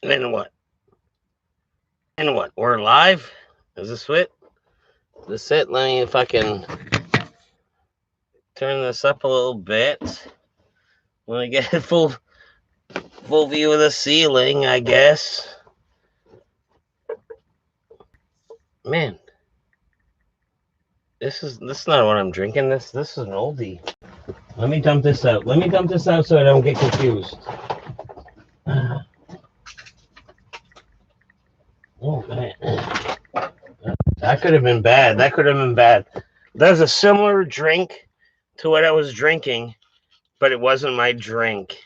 And what? And what? We're live? Is this it? This it? Let me if I can turn this up a little bit. Let me get a full view of the ceiling, I guess. Man, this is not what I'm drinking. This is an oldie. Let me dump this out. Let me dump this out so I don't get confused. Oh man, that could have been bad. That could have been bad. There's a similar drink to what I was drinking, but it wasn't my drink.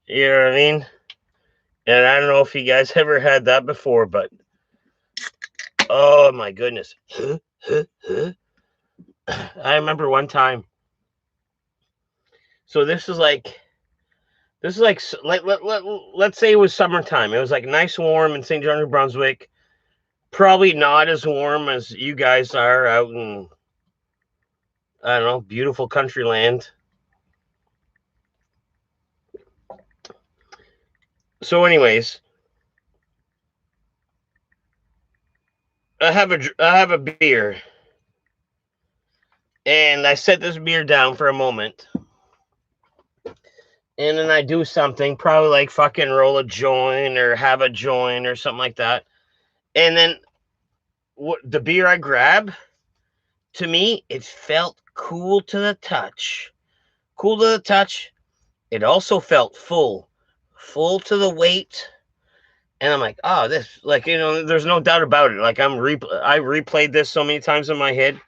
You know what I mean? And I don't know if you guys ever had that before, but oh my goodness. I remember one time. So let's say it was summertime. It was like nice warm in St. John, New Brunswick. Probably not as warm as you guys are out in, I don't know, beautiful country land. So anyways, I have a beer, and I set this beer down for a moment, and then I do something, probably like fucking roll a joint or have a joint or something like that. And then the beer I grab, to me, it felt cool to the touch. Cool to the touch. It also felt full to the weight. And I'm like, oh, this, like, there's no doubt about it. Like, I replayed this so many times in my head.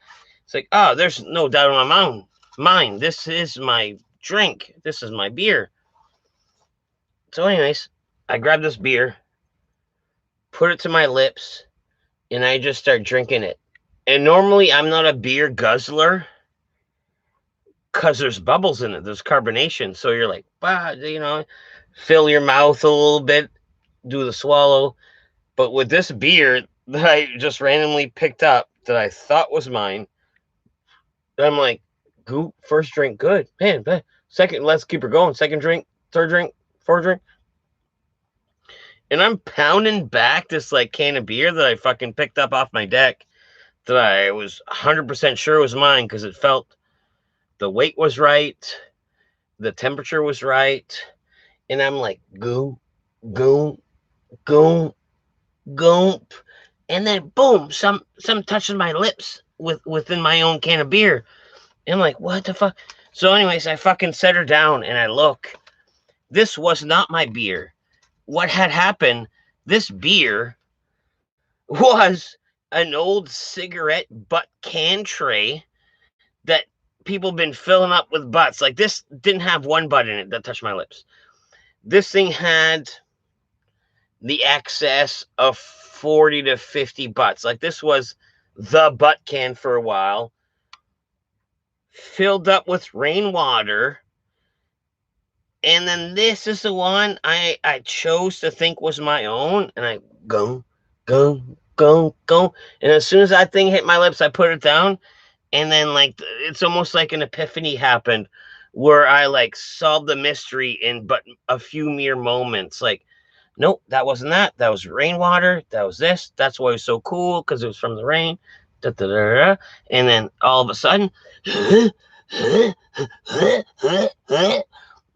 It's like, oh, there's no doubt in my mind. This is my drink. This is my beer. So, anyways, I grabbed this beer, put it to my lips, and I just start drinking it. And normally I'm not a beer guzzler because there's bubbles in it. There's carbonation. So you're like, wow, fill your mouth a little bit, do the swallow. But with this beer that I just randomly picked up that I thought was mine, I'm like, goop, first drink, good. Man, second, let's keep her going. Second drink, third drink, fourth drink. And I'm pounding back this like can of beer that I fucking picked up off my deck that I was 100% sure was mine because it felt the weight was right, the temperature was right, and I'm like, goop, goop, goop, goop, and then boom, some touches my lips within my own can of beer. And I'm like, what the fuck? So, anyways, I fucking set her down and I look. This was not my beer. What had happened? This beer was an old cigarette butt can tray that people been filling up with butts. Like this didn't have one butt in it that touched my lips. This thing had the excess of 40 to 50 butts. Like this was the butt can for a while, filled up with rainwater. And then this is the one I chose to think was my own. And I go, go, go, go. And as soon as that thing hit my lips, I put it down. And then like it's almost like an epiphany happened where I like solved the mystery in but a few mere moments. Like, nope, that wasn't that. That was rainwater. That was this. That's why it was so cool because it was from the rain. Da, da, da, da. And then all of a sudden,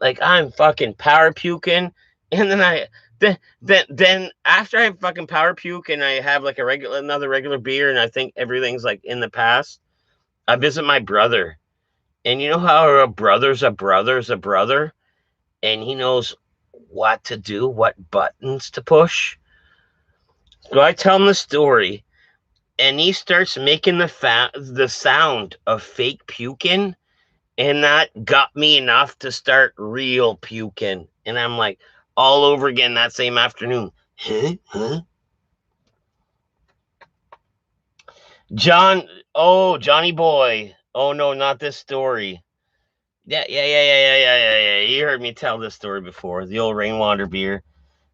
like I'm fucking power puking. And then after I fucking power puke and I have like another regular beer and I think everything's like in the past, I visit my brother. And you know how a brother's a brother's a brother? And he knows what to do, what buttons to push. So I tell him the story, and he starts making the sound of fake puking, and that got me enough to start real puking. And I'm like, all over again that same afternoon. Huh? Johnny boy. Oh no, not this story. Yeah. You heard me tell this story before. The old rainwater beer.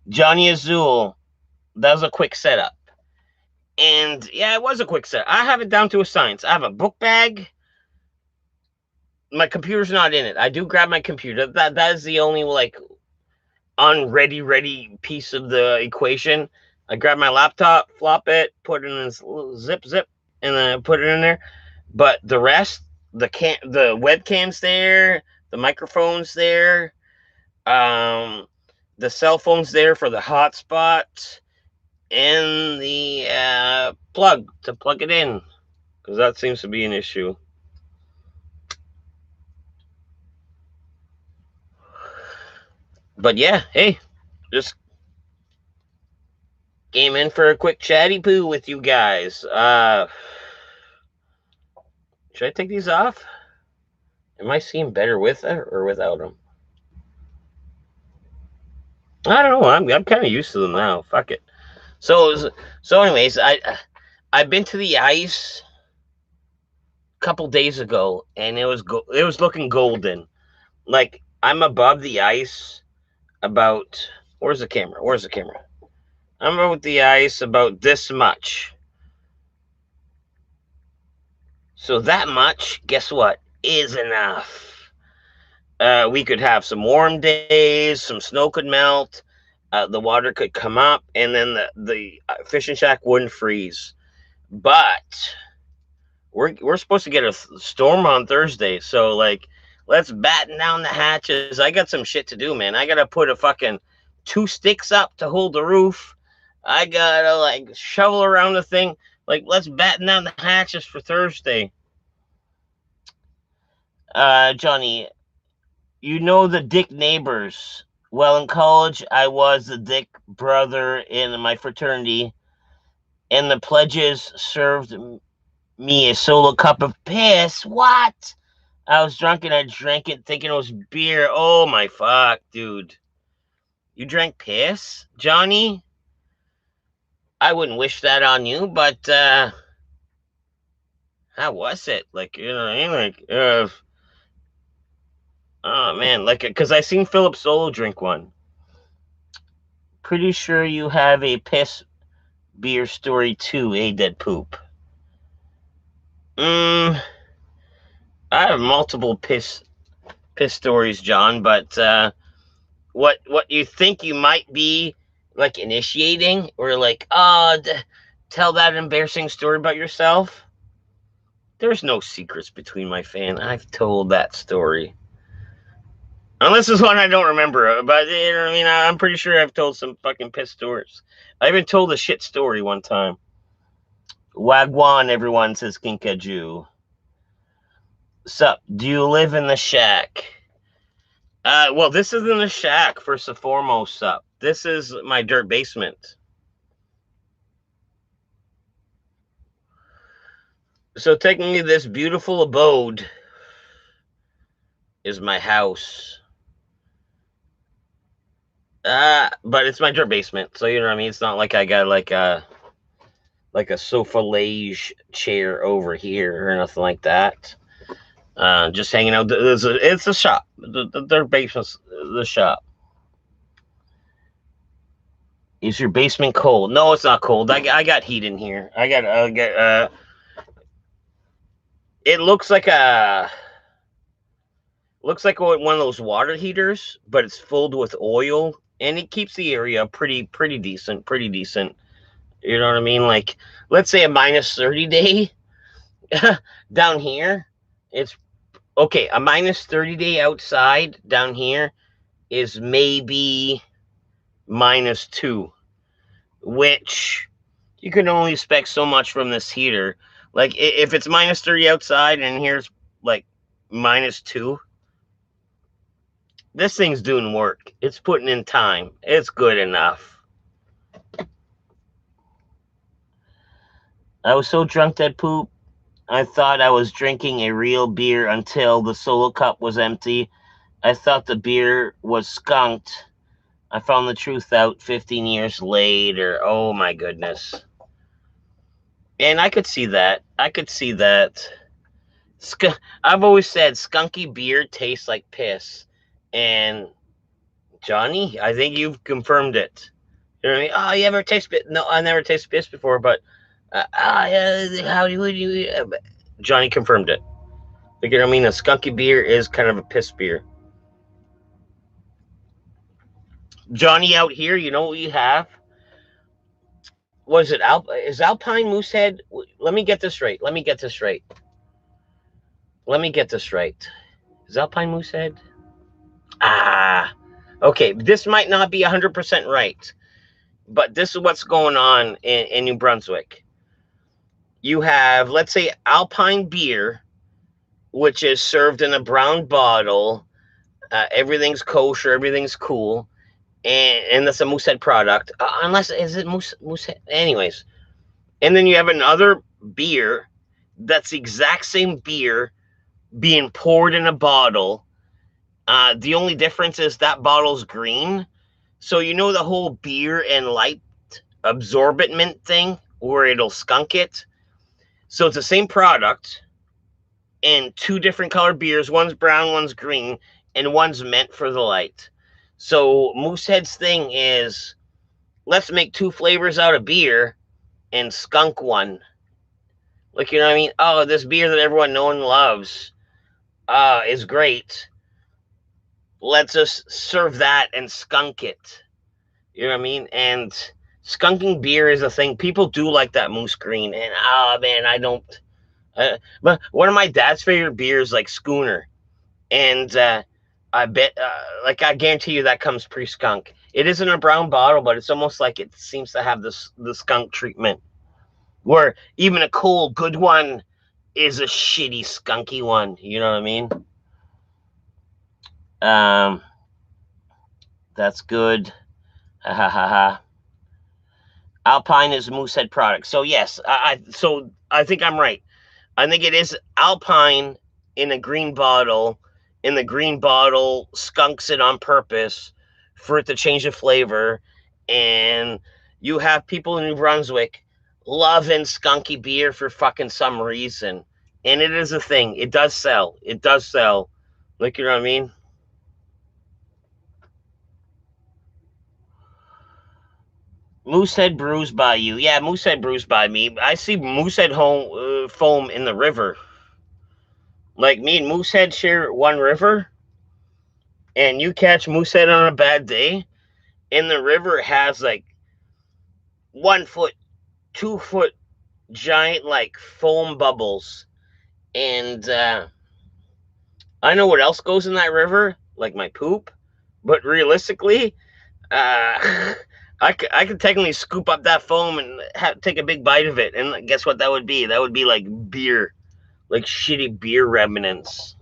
Johnny Azul. That was a quick setup. And yeah, it was a quick setup. I have it down to a science. I have a book bag. My computer's not in it. I do grab my computer. That is the only like unready piece of the equation. I grab my laptop, flop it, put it in this little zip, and then I put it in there. But the rest, the webcam's there, the microphone's there, um, the cell phone's there for the hotspot, and the plug to plug it in, because that seems to be an issue. But yeah, hey, just came in for a quick chatty poo with you guys. Should I take these off? Am I seeing better with or without them? I don't know. I'm kind of used to them now. Fuck it. So anyways, I've been to the ice a couple days ago, and it was looking golden. Like, I'm above the ice about, where's the camera? I'm above the ice about this much. So that much, guess what, is enough. We could have some warm days, some snow could melt, the water could come up, and then the fishing shack wouldn't freeze. But we're supposed to get a storm on Thursday, so like, let's batten down the hatches. I got some shit to do, man. I gotta put a fucking 2 sticks up to hold the roof. I gotta like shovel around the thing. Like, let's batten down the hatches for Thursday. Johnny, you know the dick neighbors. Well, in college, I was the dick brother in my fraternity, and the pledges served me a solo cup of piss. What? I was drunk and I drank it thinking it was beer. Oh my fuck, dude. You drank piss, Johnny? I wouldn't wish that on you, but how was it? Like, you know what I mean? Like, oh man, like, because I seen Philip Solo drink one. Pretty sure you have a piss beer story too, dead poop. I have multiple piss stories, John, but what you think you might be like initiating, or like, tell that embarrassing story about yourself. There's no secrets between my fan. I've told that story. Unless it's one I don't remember, but you know what I mean. I'm pretty sure I've told some fucking piss stories. I even told a shit story one time. Wagwan, everyone, says Kinkaju. Sup? Do you live in the shack? Well, this isn't the shack, first and foremost, sup. This is my dirt basement. So technically, this beautiful abode is my house. But it's my dirt basement, so you know what I mean. It's not like I got like a sofa lage chair over here or nothing like that. Just hanging out. It's a shop. The dirt basement's the shop. Is your basement cold? No, it's not cold. I got heat in here. It looks like one of those water heaters, but it's filled with oil, and it keeps the area pretty decent. You know what I mean? Like, let's say a minus 30 day down here. It's okay. A minus 30 day outside down here is maybe -2, which you can only expect so much from this heater. Like, if it's minus 30 outside and here's like -2, this thing's doing work. It's putting in time. It's good enough. I was so drunk that poop, I thought I was drinking a real beer until the solo cup was empty. I thought the beer was skunked. I found the truth out 15 years later. Oh my goodness. And I could see that. I've always said skunky beer tastes like piss. And Johnny, I think you've confirmed it. You know what I mean? Oh, you ever taste piss? No, I never tasted piss before, but how would you? Johnny confirmed it. Like, you know what I mean? A skunky beer is kind of a piss beer. Johnny out here, you know what we have? Was it is Alpine Moosehead? Let me get this right. Let me get this right. Let me get this right. Is Alpine Moosehead? Ah, okay. This might not be 100% right, but this is what's going on in New Brunswick. You have, let's say, Alpine beer, which is served in a brown bottle. Everything's kosher, everything's cool, and that's a Moosehead product. Unless is it Moosehead? Anyways, and then you have another beer that's the exact same beer being poured in a bottle. The only difference is that bottle's green. So you know the whole beer and light absorbent thing where it'll skunk it. So it's the same product and two different colored beers. One's brown, one's green, and one's meant for the light. So Moosehead's thing is, let's make two flavors out of beer and skunk one. Like, you know what I mean? Oh, this beer that everyone knows and loves is great. Let's just serve that and skunk it. You know what I mean? And skunking beer is a thing. People do like that moose green. And, oh, man, I don't. But one of my dad's favorite beers, like Schooner. And I bet, like, I guarantee you that comes pre-skunk. It isn't a brown bottle, but it's almost like it seems to have the skunk treatment. Where even a cool, good one is a shitty, skunky one. You know what I mean? That's good. Ha ha ha ha. Alpine is a Moosehead product. So yes, I think I'm right. I think it is Alpine in a green bottle. And the green bottle skunks it on purpose for it to change the flavor. And you have people in New Brunswick loving skunky beer for fucking some reason. And it is a thing. It does sell. It does sell. Like, you know what I mean? Moosehead brews by you. Yeah, Moosehead brews by me. I see Moosehead foam in the river. Like, me and Moosehead share one river, and you catch Moosehead on a bad day, and the river has like 1 foot, 2 foot giant like foam bubbles. And I know what else goes in that river, like my poop. But realistically, I could technically scoop up that foam and take a big bite of it. And guess what that would be? That would be like beer, like shitty beer remnants.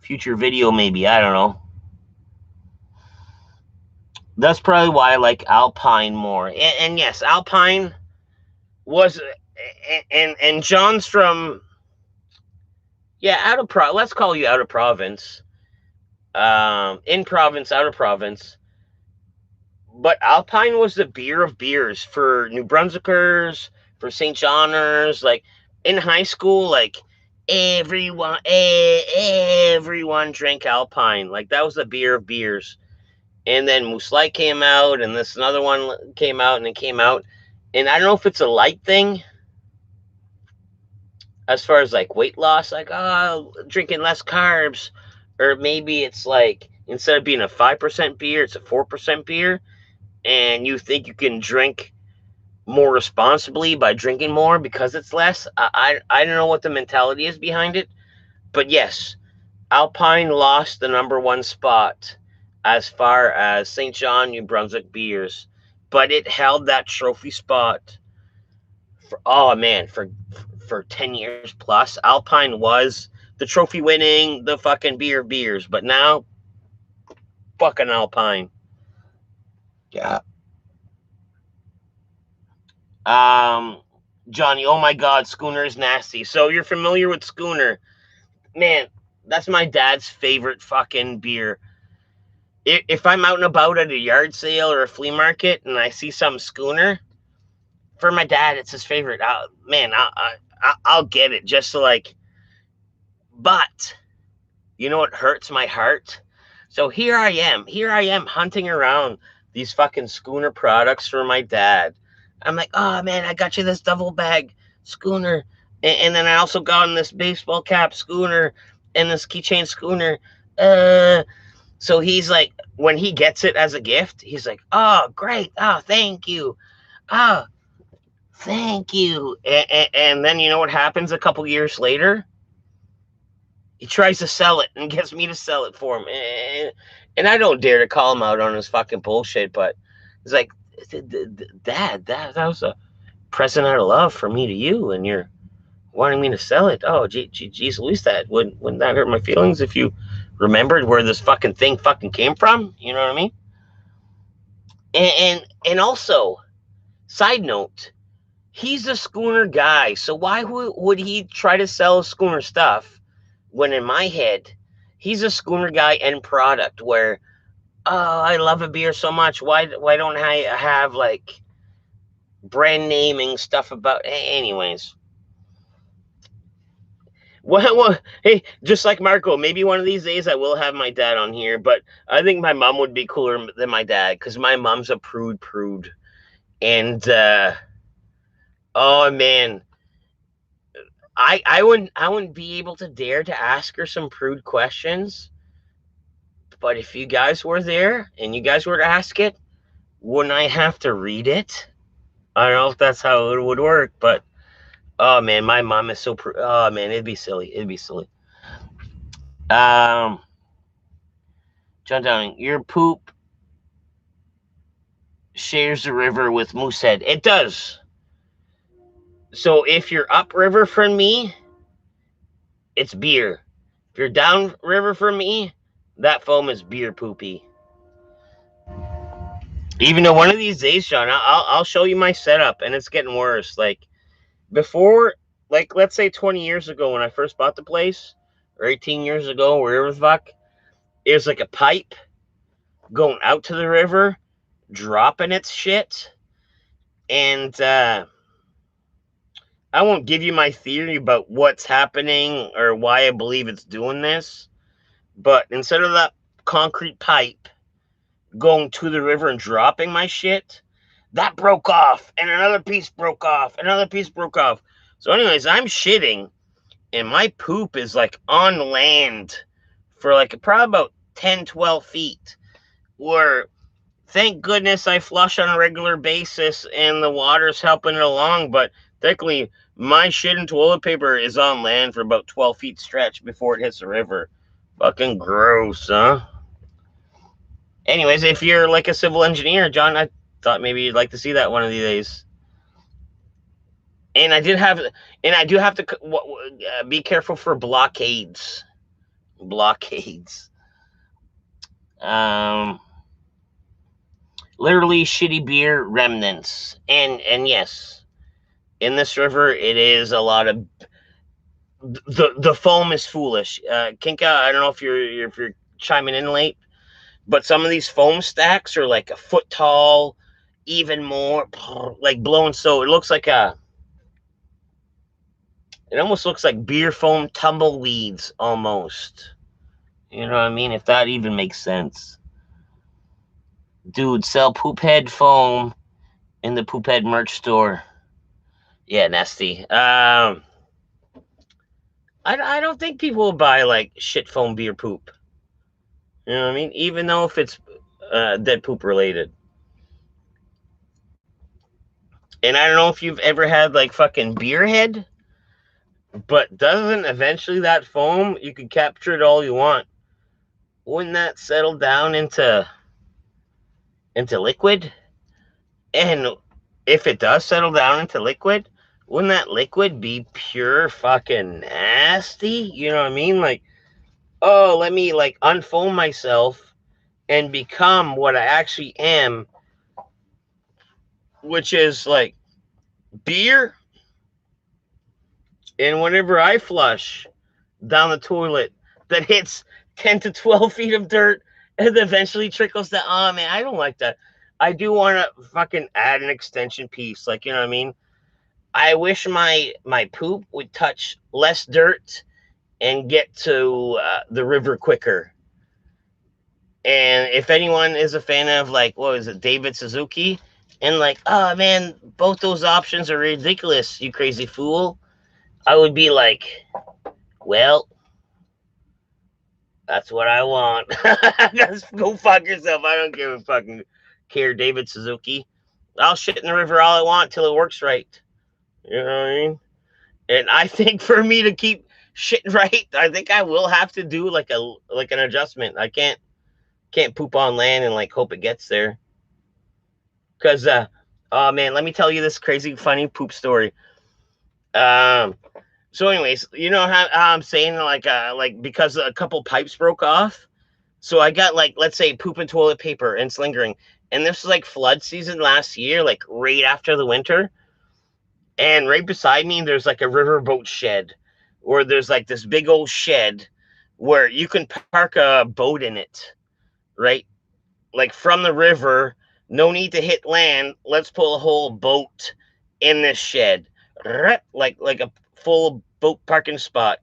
Future video, maybe. I don't know. That's probably why I like Alpine more. And yes, Alpine was, and John's from, yeah, let's call you out of province. In province, out of province. But Alpine was the beer of beers for New Brunswickers, for St. Johners. Like, in high school, like, everyone drank Alpine. Like, that was the beer of beers. And then Moose Light came out, and this another one came out, and it came out. And I don't know if it's a light thing, as far as like weight loss, like, oh, drinking less carbs. Or maybe it's like, instead of being a 5% beer, it's a 4% beer. And you think you can drink more responsibly by drinking more because it's less. I don't know what the mentality is behind it. But yes, Alpine lost the #1 spot as far as St. John, New Brunswick beers. But it held that trophy spot for, oh man, for 10 years plus. Alpine was the trophy winning, the fucking beers. But now, fucking Alpine. Yeah. Johnny, oh my God, Schooner is nasty. So you're familiar with Schooner. Man, that's my dad's favorite fucking beer. If I'm out and about at a yard sale or a flea market and I see some Schooner, for my dad, it's his favorite. I'll get it just to like, but you know what hurts my heart? So here I am hunting around these fucking Schooner products for my dad. I'm like, oh man, I got you this double bag Schooner. And then I also got in this baseball cap Schooner and this keychain Schooner. So he's like, when he gets it as a gift, he's like, "Oh, great! Oh, thank you! Oh, thank you!" And then you know what happens a couple years later? He tries to sell it and gets me to sell it for him. And I don't dare to call him out on his fucking bullshit, but it's like, Dad, that was a present out of love from me to you, and you're wanting me to sell it. Oh, geez, Louise, that wouldn't that hurt my feelings if you remembered where this fucking thing fucking came from? You know what I mean? And also, side note, he's a schooner guy, so why would he try to sell schooner stuff when in my head he's a schooner guy end product where, oh, I love a beer so much, why don't I have like brand naming stuff about, anyways. Well, hey, just like Marco, maybe one of these days I will have my dad on here, but I think my mom would be cooler than my dad because my mom's a prude. And oh man, I wouldn't be able to dare to ask her some prude questions. But if you guys were there and you guys were to ask it, wouldn't I have to read it? I don't know if that's how it would work, but oh man, my mom is so oh man, it'd be silly. It'd be silly. Um, John Downing, your poop shares the river with Moosehead. It does. So if you're upriver from me, it's beer. If you're downriver from me, that foam is beer poopy. Even though one of these days, Sean, I'll show you my setup, and it's getting worse. Like before, like let's say 20 years ago when I first bought the place, or 18 years ago, wherever the fuck, it was like a pipe going out to the river, dropping its shit, and I won't give you my theory about what's happening or why I believe it's doing this, but instead of that concrete pipe going to the river and dropping my shit, that broke off, and another piece broke off, another piece broke off. So, anyways, I'm shitting, and my poop is like on land for like probably about 10, 12 feet. Where thank goodness I flush on a regular basis and the water's helping it along, but technically, my shit and toilet paper is on land for about 12 feet stretch before it hits the river. Fucking gross, huh? Anyways, if you're like a civil engineer, John, I thought maybe you'd like to see that one of these days. And I do have to be careful for blockades. Blockades. Um, Literally shitty beer remnants. And yes, in this river, it is a lot of the foam is foolish. Kinka, I don't know if you're chiming in late, but some of these foam stacks are like a foot tall, even more like blowing. So it looks like it almost looks like beer foam tumbleweeds almost. You know what I mean? If that even makes sense. Dude, sell poop head foam in the poop head merch store. Yeah, nasty. I don't think people will buy like shit foam beer poop. You know what I mean? Even though if it's dead poop related. And I don't know if you've ever had like fucking beer head, but doesn't eventually that foam, you can capture it all you want. Wouldn't that settle down into liquid? And if it does settle down into liquid, wouldn't that liquid be pure fucking nasty? You know what I mean? Like, oh, let me like unfoam myself and become what I actually am, which is like beer. And whenever I flush down the toilet, that hits 10 to 12 feet of dirt and eventually trickles down. Oh man, I don't like that. I do want to fucking add an extension piece. Like, you know what I mean? I wish my poop would touch less dirt and get to the river quicker. And if anyone is a fan of like, what is it, David Suzuki, and like, oh man, both those options are ridiculous, you crazy fool, I would be like, well, That's what I want. Just go fuck yourself. I don't give a fucking care, David Suzuki. I'll shit in the river all I want till it works right. You know what I mean? And I think for me to keep shitting right, I think I will have to do like an adjustment. I can't poop on land and like hope it gets there. Cause oh man, let me tell you this crazy funny poop story. Um so anyways, you know how I'm saying like because a couple pipes broke off. So I got like, let's say, poop and toilet paper and slingering. And this was like flood season last year, like right after the winter. And right beside me, there's like a riverboat shed where there's like this big old shed where you can park a boat in it, right? Like from the river, no need to hit land. Let's pull a whole boat in this shed, like a full boat parking spot.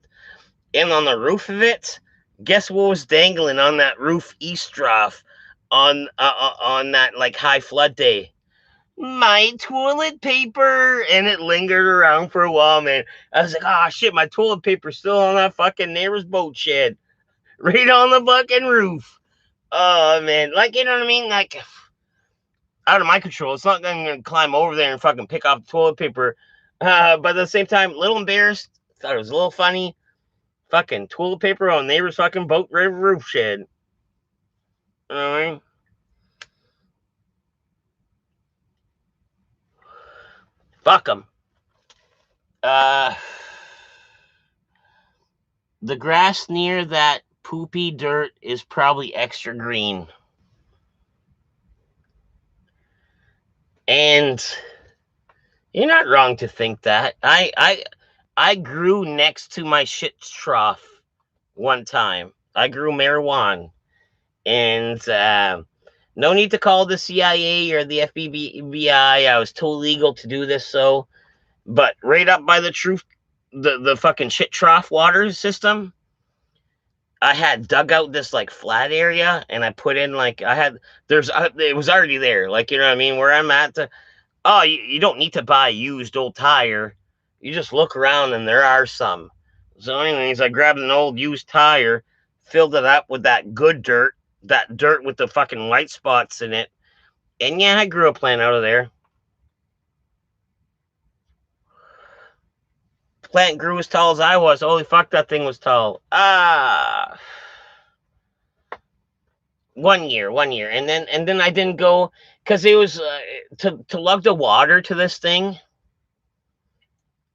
And on the roof of it, guess what was dangling on that roof eavesdrop on that like high flood day? My toilet paper, and it lingered around for a while, man. I was like, oh shit, my toilet paper's still on that fucking neighbor's boat shed, right on the fucking roof. Oh man, like you know what I mean? Like out of my control. It's not gonna climb over there and fucking pick off the toilet paper. But at the same time, a little embarrassed. Thought it was a little funny. Fucking toilet paper on neighbor's fucking boat roof shed. You know what I mean? Fuck them. Uh, the grass near that poopy dirt is probably extra green. And you're not wrong to think that. I grew next to my shit trough one time. I grew marijuana, and no need to call the CIA or the FBI. I was totally legal to do this, so. But right up by the truth, the fucking shit trough water system, I had dug out this like flat area, and I put in like I had there's it was already there, like you know what I mean, where I'm at. Oh, you don't need to buy a used old tire. You just look around and there are some. So anyways, I grabbed an old used tire, filled it up with that dirt with the fucking white spots in it, and yeah, I grew a plant out of there. Plant grew as tall as I was. Holy fuck, that thing was tall. 1 year, and then I didn't go because it was to lug the water to this thing.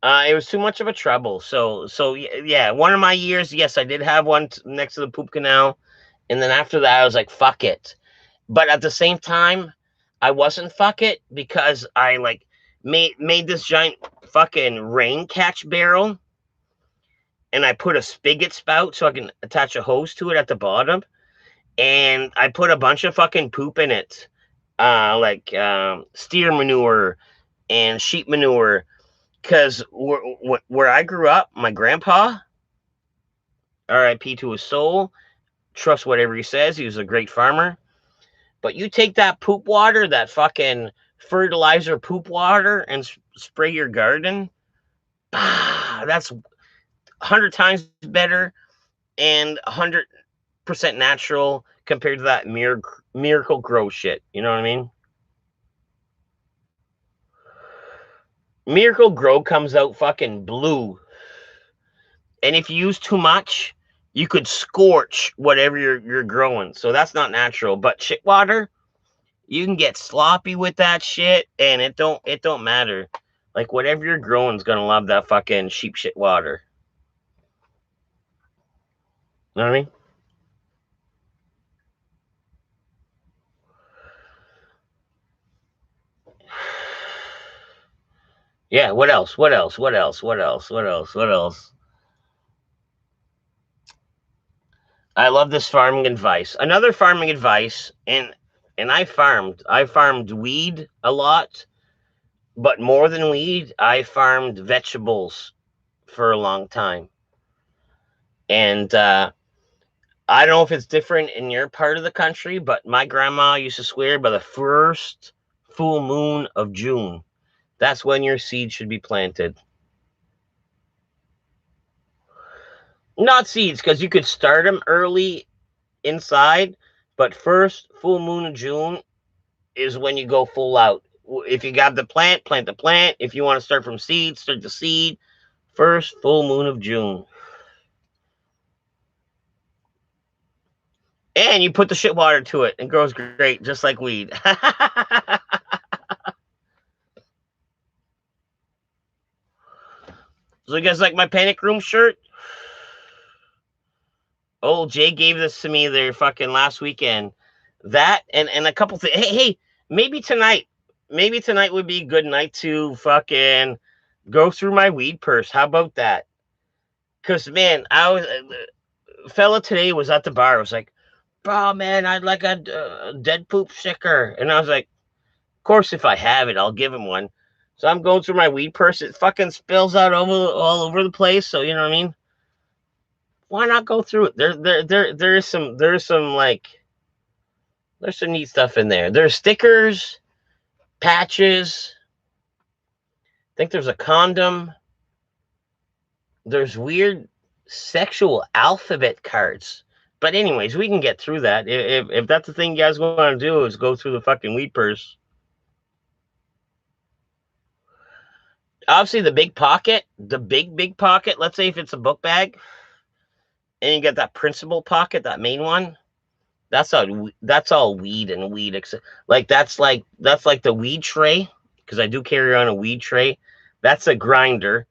It was too much of a trouble. So yeah, one of my years, yes, I did have one next to the poop canal, and then after that, I was like, fuck it. But at the same time, I wasn't fuck it because I like made this giant fucking rain catch barrel, and I put a spigot spout so I can attach a hose to it at the bottom, and I put a bunch of fucking poop in it, like steer manure and sheep manure. Because where I grew up, my grandpa, R.I.P. to his soul, trust whatever he says, he was a great farmer. But you take that poop water, that fucking fertilizer poop water, and spray your garden, that's 100 times better and 100% natural compared to that miracle grow shit. You know what I mean? Miracle Grow comes out fucking blue. And if you use too much, you could scorch whatever you're growing. So that's not natural. But shit water, you can get sloppy with that shit, and it don't matter. Like whatever you're growing is gonna love that fucking sheep shit water. You know what I mean? Yeah, what else? What else? What else? What else? What else? What else? I love this farming advice. Another farming advice, and I farmed weed a lot, but more than weed, I farmed vegetables for a long time. And I don't know if it's different in your part of the country, but my grandma used to swear by the first full moon of June. That's when your seed should be planted. Not seeds, because you could start them early inside, but first full moon of June is when you go full out. If you got the plant, plant the plant. If you want to start from seed, start the seed. First full moon of June. And you put the shit water to it and it grows great, just like weed. So you guys like my Panic Room shirt? Oh, Jay gave this to me there fucking last weekend. That and a couple things. Hey, maybe tonight would be a good night to fucking go through my weed purse. How about that? Because man, I was fella today was at the bar. I was like, bro, man, I'd like a dead poop sticker, and I was like, of course, if I have it, I'll give him one. So I'm going through my weed purse. It fucking spills out all over the place. So you know what I mean? Why not go through it? There's some like there's some neat stuff in there. There's stickers, patches. I think there's a condom. There's weird sexual alphabet cards. But anyways, we can get through that. If that's the thing you guys want to do is go through the fucking weed purse. Obviously, the big pocket, the big pocket. Let's say if it's a book bag, and you get that principal pocket, that main one. That's all weed and weed. Like that's like the weed tray, because I do carry on a weed tray. That's a grinder.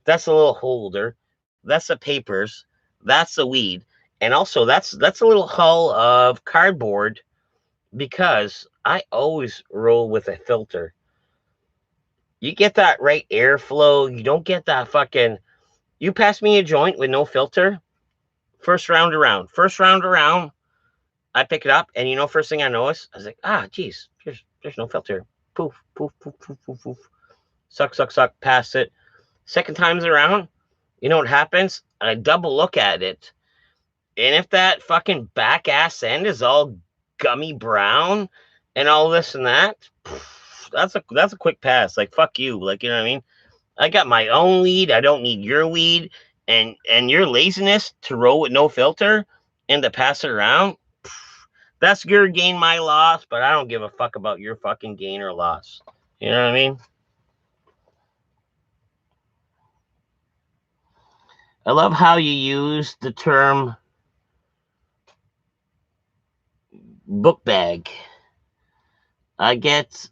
That's a little holder. That's the papers. That's the weed, and also that's a little hull of cardboard, because I always roll with a filter. You get that right airflow. You don't get that fucking. You pass me a joint with no filter. First round around. I pick it up, and first thing I notice, I was like, geez, there's no filter. Poof, poof, poof, poof, poof, poof. Suck, pass it. Second time's around, you know what happens? I double look at it, and if that fucking back ass end is all gummy brown and all this and that, that's a quick pass. Like, fuck you. Like, you know what I mean? I got my own weed. I don't need your weed. And your laziness to roll with no filter and to pass it around, that's your gain, my loss, but I don't give a fuck about your fucking gain or loss. You know what I mean? I love how you use the term book bag. I get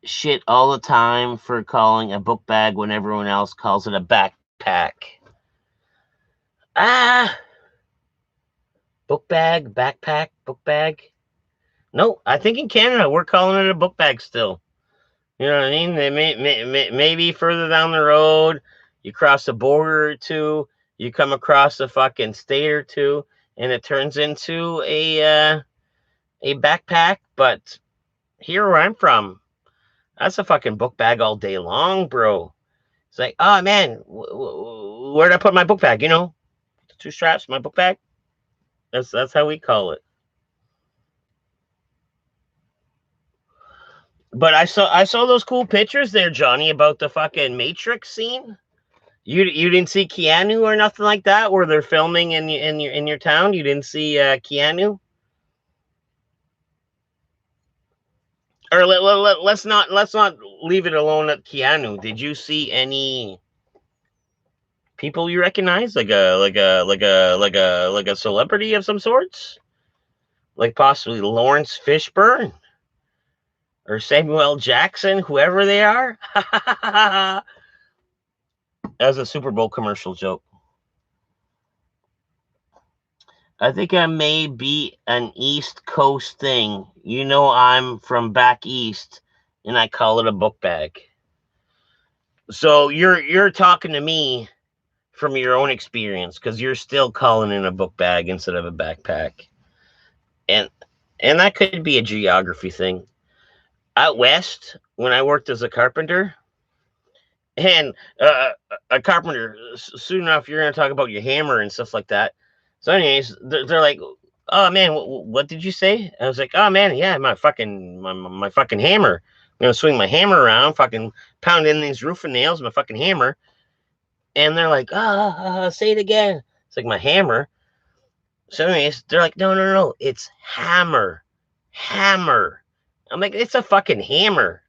shit all the time for calling a book bag when everyone else calls it a backpack. Book bag, backpack, book bag. No, I think in Canada we're calling it a book bag still. You know what I mean? They maybe further down the road, you cross a border or two, you come across a fucking state or two, and it turns into a backpack. But here where I'm from, that's a fucking book bag all day long, bro. It's like, oh man, where'd I put my book bag? Two straps, my book bag. That's how we call it. But I saw those cool pictures there, Johnny, about the fucking Matrix scene. You didn't see Keanu or nothing like that, where they're filming in your town. You didn't see Keanu, or let's not leave it alone at Keanu. Did you see any people you recognize, like a celebrity of some sorts, like possibly Lawrence Fishburne or Samuel Jackson, whoever they are? As a Super Bowl commercial joke. I think I may be an East Coast thing. I'm from back east, and I call it a book bag. So you're talking to me from your own experience, because you're still calling it a book bag instead of a backpack, and that could be a geography thing. Out west, when I worked as a carpenter, and a carpenter, soon enough you're going to talk about your hammer and stuff like that. So anyways, they're like, oh man, what did you say? I was like, oh man, yeah, my fucking hammer. I'm going to swing my hammer around, fucking pound in these roofing nails with my fucking hammer. And they're like, say it again. It's like my hammer. So anyways, they're like, no, it's hammer. Hammer. I'm like, it's a fucking hammer.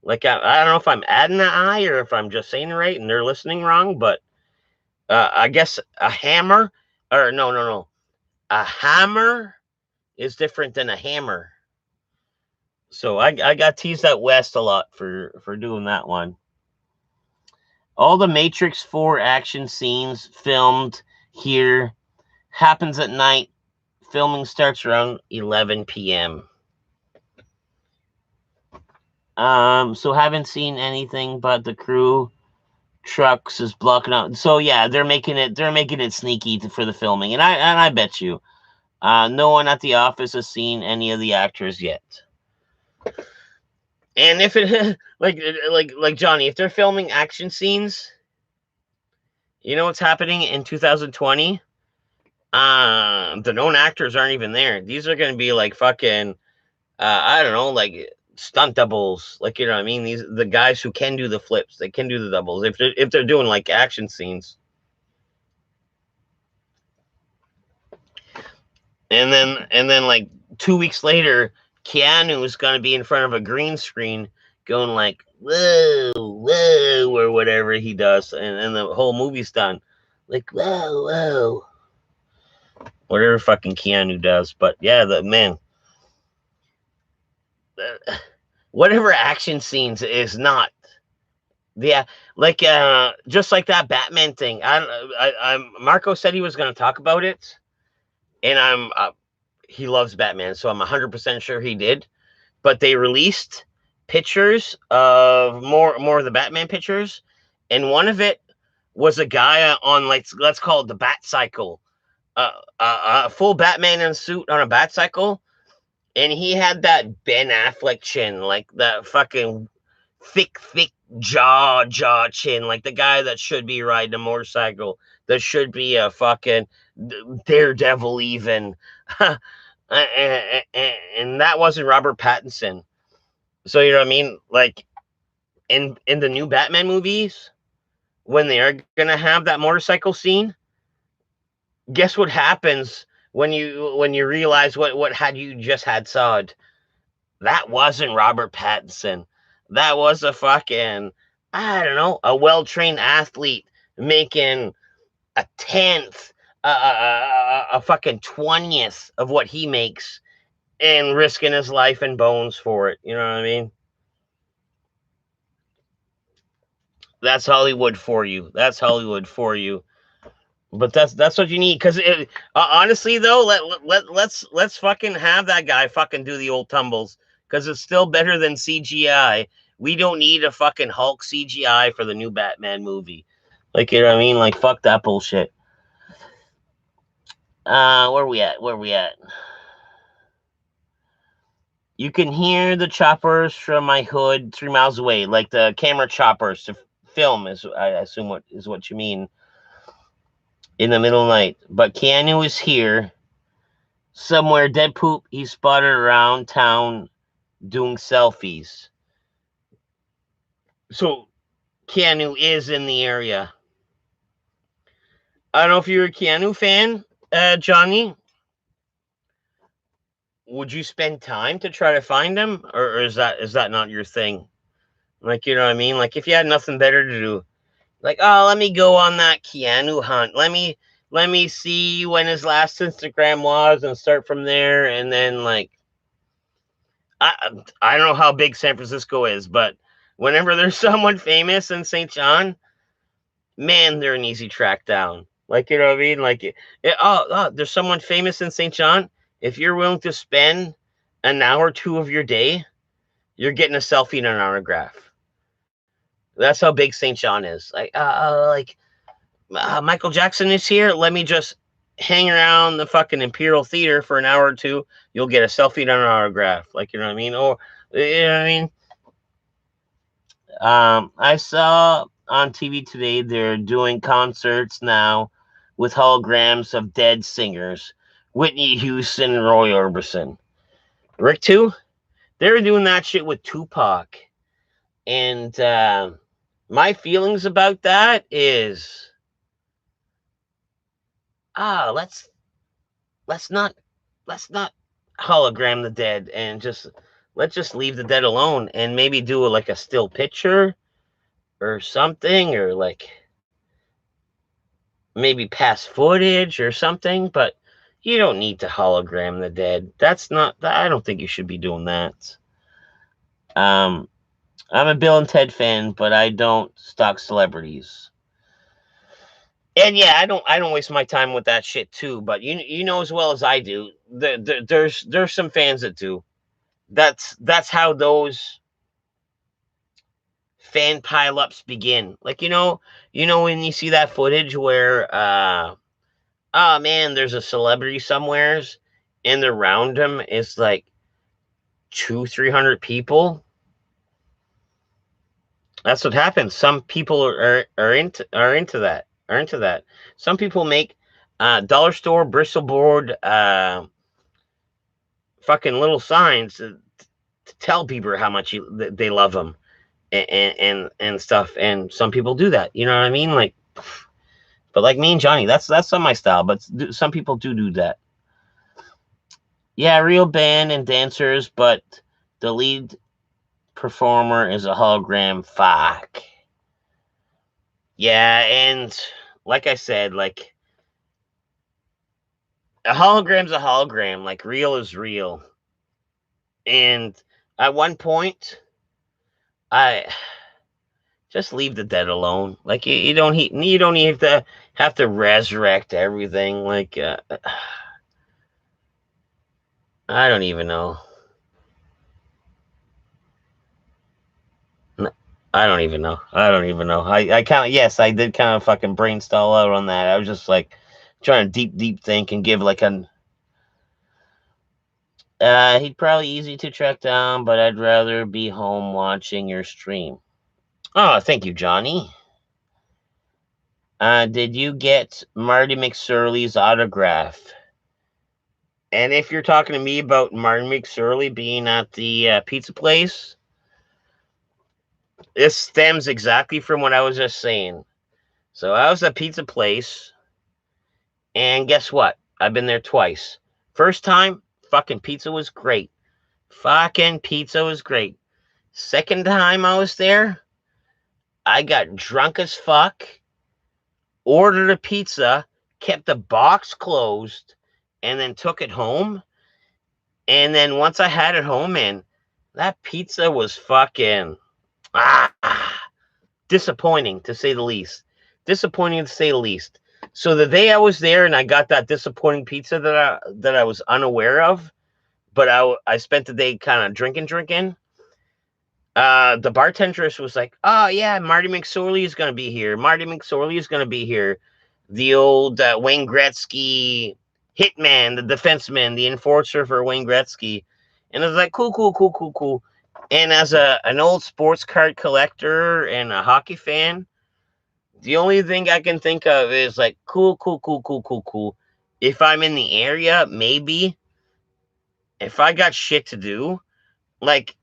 Like, I don't know if I'm adding an I or if I'm just saying it right and they're listening wrong, but I guess a hammer, or no. A hammer is different than a hammer. So I got teased out west a lot for doing that one. All the Matrix 4 action scenes filmed here happens at night. Filming starts around 11 p.m. So haven't seen anything, but the crew trucks is blocking out. So yeah, they're making it sneaky for the filming, and I bet you, no one at the office has seen any of the actors yet. And if it like Johnny, if they're filming action scenes, you know what's happening in 2020? The known actors aren't even there. These are going to be like fucking, I don't know, like stunt doubles. Like, you know what I mean? The guys who can do the flips, they can do the doubles. If they're doing like action scenes. And then like 2 weeks later, Keanu is going to be in front of a green screen going like, whoa, or whatever he does. And the whole movie's done. Like, whoa. Whatever fucking Keanu does. But yeah, the man. Whatever action scenes is not. Yeah, like just like that Batman thing. Marco said he was going to talk about it, and he loves Batman, so I'm 100% sure he did. But they released pictures of more of the Batman pictures, and one of it was a guy on, like, let's call it the Bat Cycle, a full Batman in a suit on a Bat Cycle, and he had that Ben Affleck chin, like that fucking thick jaw chin, like the guy that should be riding a motorcycle, that should be a fucking daredevil even. And that wasn't Robert Pattinson. So you know what I mean? Like in the new Batman movies, when they are gonna have that motorcycle scene, guess what happens when you realize what had you just had sawed? That wasn't Robert Pattinson. That was a fucking, I don't know, a well-trained athlete making a tenth, a fucking 20th of what he makes and risking his life and bones for it. You know what I mean? That's Hollywood for you. That's Hollywood for you. But that's what you need, because honestly though, let's fucking have that guy fucking do the old tumbles, because it's still better than CGI. We don't need a fucking Hulk CGI for the new Batman movie. Like, you know what I mean? Like, fuck that bullshit. Where we at? You can hear the choppers from my hood 3 miles away, like the camera choppers to film, is I assume what you mean. In the middle of the night. But Keanu is here. Somewhere dead poop. He's spotted around town doing selfies. So Keanu is in the area. I don't know if you're a Keanu fan, Johnny. Would you spend time to try to find him, or is that not your thing? Like, you know what I mean? Like, if you had nothing better to do, like, oh, let me go on that Keanu hunt. Let me see when his last Instagram was and start from there. And then, like, I don't know how big San Francisco is, but whenever there's someone famous in St. John, man, they're an easy track down. Like, you know what I mean? Like, there's someone famous in St. John. If you're willing to spend an hour or two of your day, you're getting a selfie and an autograph. That's how big St. John is. Like, Michael Jackson is here. Let me just hang around the fucking Imperial Theater for an hour or two. You'll get a selfie and an autograph. Like, you know what I mean? Or, you know what I mean? I saw on TV today they're doing concerts now with holograms of dead singers. Whitney Houston and Roy Orbison. Rick too? They were doing that shit with Tupac. And My feelings about that is, ah, let's not let's not hologram the dead, and let's just leave the dead alone, and maybe do like a still picture or something, or like maybe past footage or something. But you don't need to hologram the dead. That's not, I don't think you should be doing that. um I'm a Bill and Ted fan, but I don't stalk celebrities. And yeah, I don't waste my time with that shit too. But you know as well as I do, there's some fans that do. That's how those fan pileups begin. Like, when you see that footage where, oh man, there's a celebrity somewheres, and around him is like 300 people. That's what happens. Some people are into that. Some people make dollar store Bristol board fucking little signs to tell people how much they love them, and stuff. And some people do that. You know what I mean? Like, but like me and Johnny, that's not my style. But some people do that. Yeah, real band and dancers, but the lead performer is a hologram. Fuck. Yeah, and like I said, like, a hologram's a hologram. Like, real is real. And at one point, I just leave the dead alone. Like, you don't need to have to resurrect everything. Like, I don't even know. I don't even know. I don't even know. I kind of, yes, I did kind of fucking brain stall out on that. I was just like trying to deep think and give like an. He'd probably easy to track down, but I'd rather be home watching your stream. Oh, thank you, Johnny. Did you get Marty McSorley's autograph? And if you're talking to me about Marty McSorley being at the pizza place, this stems exactly from what I was just saying. So I was at pizza place, and guess what? I've been there twice. First time, fucking pizza was great. Fucking pizza was great. Second time I was there, I got drunk as fuck, ordered a pizza, kept the box closed, and then took it home. And then once I had it home, man, that pizza was fucking ah, disappointing to say the least. Disappointing to say the least. So the day I was there and I got that disappointing pizza that I was unaware of, but I spent the day kind of drinking. The bartendress was like, "Oh yeah, Marty McSorley is gonna be here. Marty McSorley is gonna be here. The old Wayne Gretzky hitman, the defenseman, the enforcer for Wayne Gretzky." And I was like, "Cool, cool, cool, cool, cool." And as an old sports card collector and a hockey fan, the only thing I can think of is like, cool, cool, cool, cool, cool, cool. If I'm in the area, maybe. If I got shit to do, like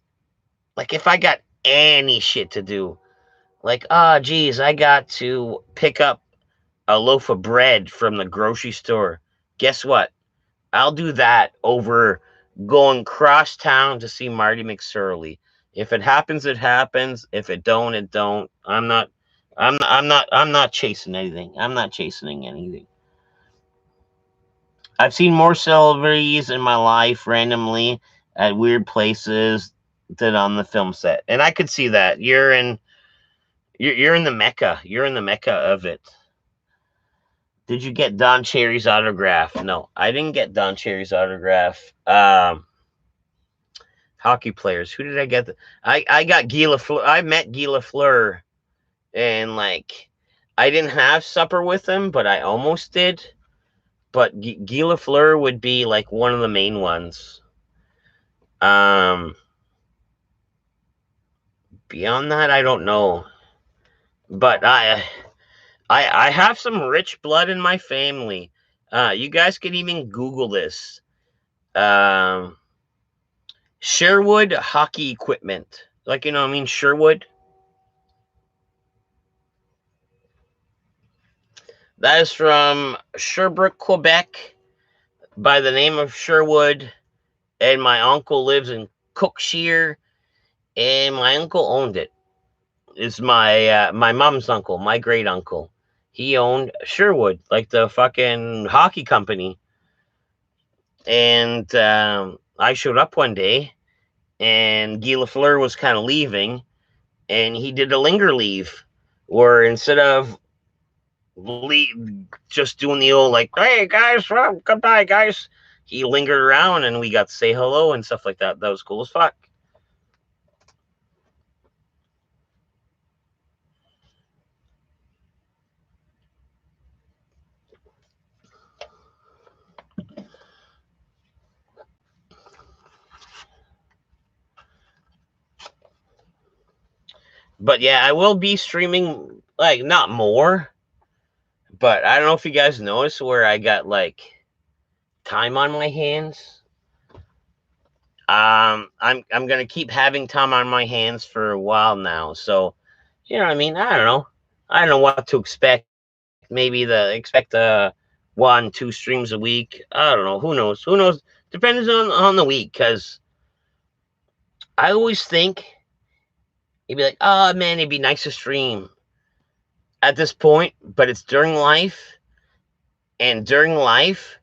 if I got any shit to do, like, geez, I got to pick up a loaf of bread from the grocery store. Guess what? I'll do that over going cross town to see Marty McSorley. If it happens, it happens. If it don't, it don't. I'm not chasing anything. I'm not chasing anything. I've seen more celebrities in my life randomly at weird places than on the film set. And I could see that. You're in the mecca. You're in the mecca of it. Did you get Don Cherry's autograph? No, I didn't get Don Cherry's autograph. Hockey players. Who did I get? I got Guy Lafleur. I met Guy Lafleur, and like, I didn't have supper with him, but I almost did. But Guy Lafleur would be like one of the main ones. Um, Beyond that, I don't know. But I have some rich blood in my family. You guys can even Google this. Um, Sherwood hockey equipment. Like, Sherwood. That is from Sherbrooke, Quebec, by the name of Sherwood. And my uncle lives in Cookshire, and my uncle owned it. It's my mom's uncle, my great uncle. He owned Sherwood, like the fucking hockey company. And I showed up one day, and Guy Lafleur was kind of leaving, and he did a linger leave, where instead of just doing the old like, "Hey guys, well, goodbye guys," he lingered around, and we got to say hello and stuff like that. That was cool as fuck. But yeah, I will be streaming, like, not more, but I don't know if you guys noticed where I got like time on my hands. I'm gonna keep having time on my hands for a while now. So, you know what I mean? I don't know. I don't know what to expect. Maybe expect 1, 2 streams a week. I don't know. Who knows? Who knows? Depends on the week, because I always think you'd be like, oh man, it'd be nice to stream at this point, but it's during life, and during life,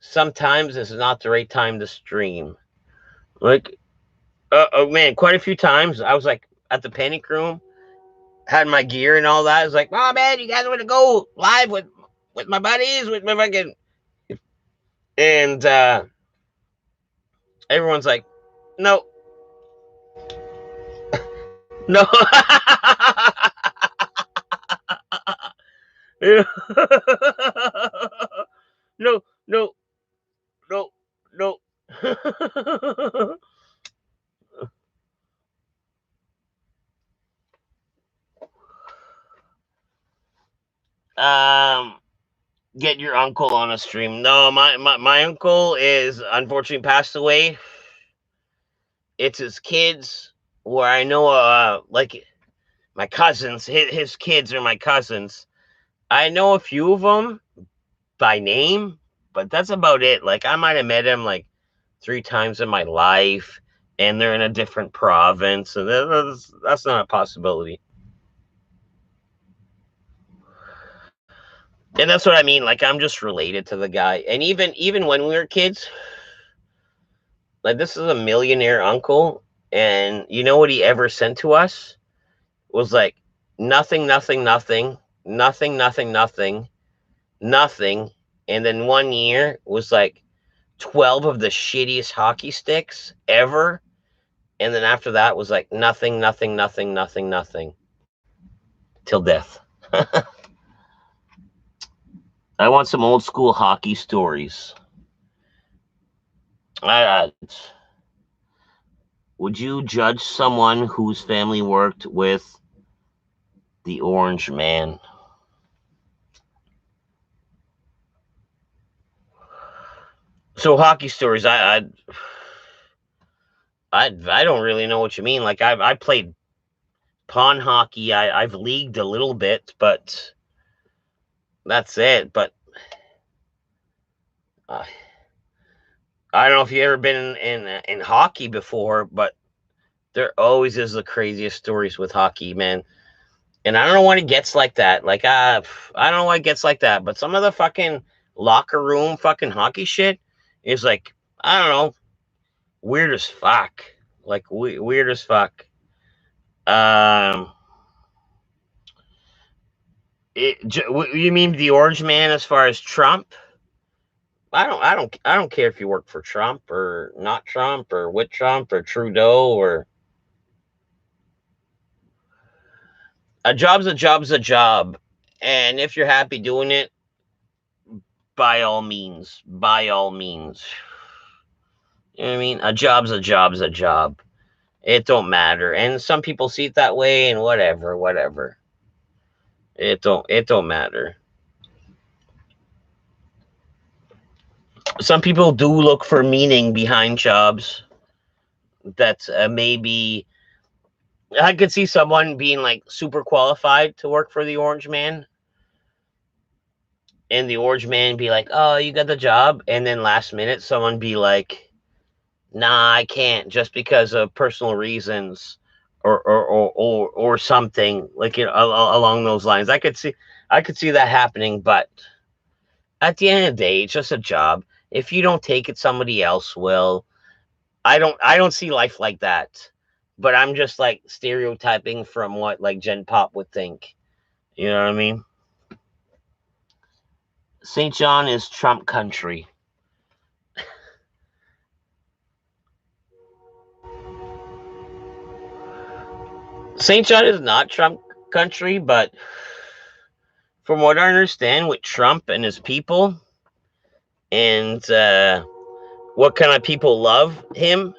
sometimes it's not the right time to stream. Like, oh man, quite a few times I was like at the panic room, had my gear and all that. I was like, oh man, you guys want to go live with my buddies, with my fucking, and everyone's like, no, no, no, no, no, no. um, get your uncle on a stream. No, my uncle is unfortunately passed away. It's his kids, where I know, like my cousins. His kids are my cousins. I know a few of them by name, but that's about it. Like, I might have met him like 3 times in my life, and they're in a different province, and that's not a possibility. And that's what I mean. Like, I'm just related to the guy. And even when we were kids, like, this is a millionaire uncle, and you know what he ever sent to us was like nothing, nothing, nothing, nothing, nothing, nothing, nothing. And then one year was like 12 of the shittiest hockey sticks ever. And then after that was like nothing, nothing, nothing, nothing, nothing till death. I want some old school hockey stories. Uh, would you judge someone whose family worked with the Orange Man? So hockey stories, I don't really know what you mean. Like, I played pond hockey. I've leagued a little bit, but that's it. But uh, I don't know if you've ever been in hockey before, but there always is the craziest stories with hockey, man. And I don't know when it gets like that. Like, I don't know why it gets like that, but some of the fucking locker room fucking hockey shit is like, I don't know, weird as fuck. Like, weird as fuck. Um, you mean the Orange Man as far as Trump? I don't care if you work for Trump or not Trump or with Trump or Trudeau, or a job's a job's a job. And if you're happy doing it, by all means, by all means. You know what I mean? A job's a job's a job. It don't matter. And some people see it that way, and whatever. It don't matter. Some people do look for meaning behind jobs. That maybe I could see someone being like super qualified to work for the Orange Man, and the orange man be like, "Oh, you got the job," and then last minute someone be like, "Nah, I can't," just because of personal reasons, or something like, along those lines. I could see that happening, but at the end of the day, it's just a job. If you don't take it, somebody else will. I don't see life like that. But I'm just like stereotyping from what like Gen Pop would think. You know what I mean? St. John is Trump country. St. John is not Trump country, but from what I understand, with Trump and his people, and what kind of people love him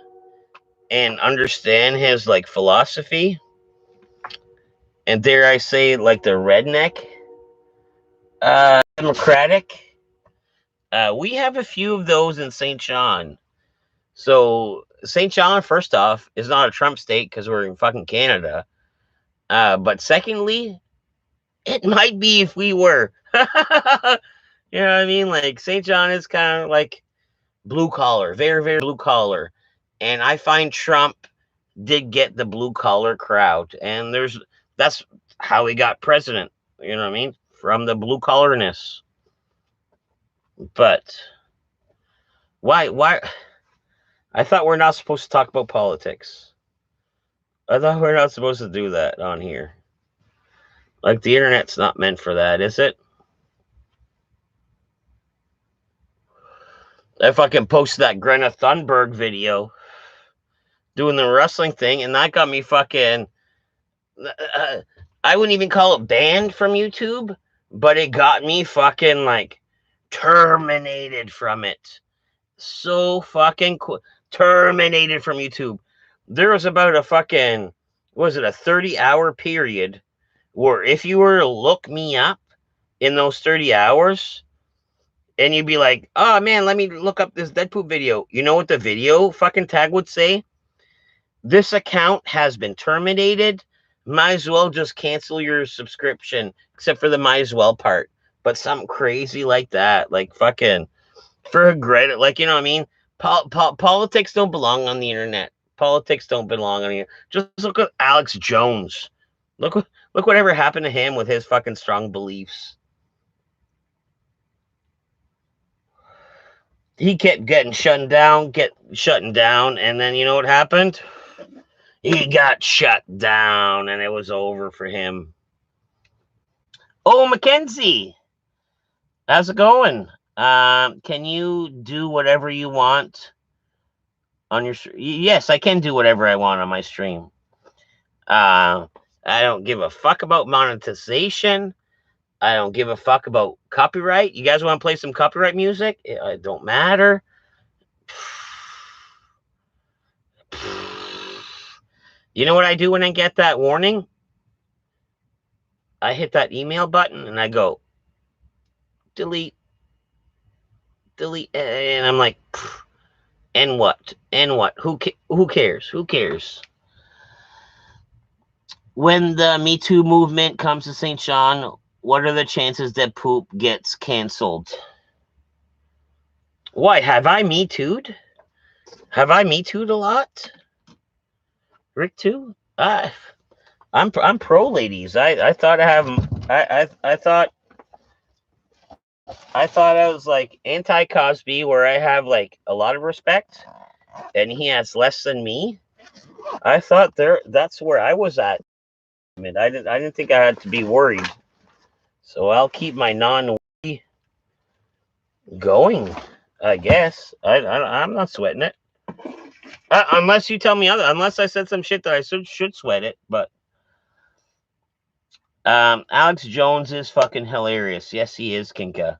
and understand his like philosophy, and dare I say, like the redneck, Democratic. We have a few of those in St. John. So St. John, first off, is not a Trump state because we're in fucking Canada. But secondly, it might be if we were. You know what I mean? Like St. John is kind of like blue collar, very, very blue collar. And I find Trump did get the blue collar crowd. And that's how he got president. You know what I mean? From the blue collarness. But why? I thought we're not supposed to talk about politics. I thought we're not supposed to do that on here. Like the internet's not meant for that, is it? I fucking posted that Greta Thunberg video doing the wrestling thing, and that got me fucking. I wouldn't even call it banned from YouTube, but it got me fucking like terminated from it. So fucking terminated from YouTube. There was about a fucking, was it a 30-hour period where if you were to look me up in those 30 hours, and you'd be like, "Oh man, let me look up this Deadpool video." You know what the video fucking tag would say? This account has been terminated. Might as well just cancel your subscription, except for the might as well part. But something crazy like that, like fucking for Greta, like, you know what I mean? Politics don't belong on the internet. Politics don't belong on the internet. Just look at Alex Jones. Look whatever happened to him with his fucking strong beliefs. He kept getting shutting down, and then you know what happened? He got shut down, and it was over for him. Oh, Mackenzie, how's it going? Can you do whatever you want on your? Yes, I can do whatever I want on my stream. I don't give a fuck about monetization. I don't give a fuck about copyright. You guys want to play some copyright music? It don't matter. You know what I do when I get that warning? I hit that email button and I go, delete, and I'm like, and what? And what? Who cares? Who cares? When the Me Too movement comes to St. John, what are the chances that poop gets canceled? Why, have I Me Too'd? Have I Me Too'd a lot? Rick too? I'm pro ladies. I thought I thought I was like anti Cosby, where I have like a lot of respect, and he has less than me. I thought that's where I was at. I didn't think I had to be worried. So I'll keep my non-worry going, I guess. I'm not sweating it. Unless you tell me unless I said some shit that I should sweat it, but Alex Jones is fucking hilarious. Yes, he is, Kinka.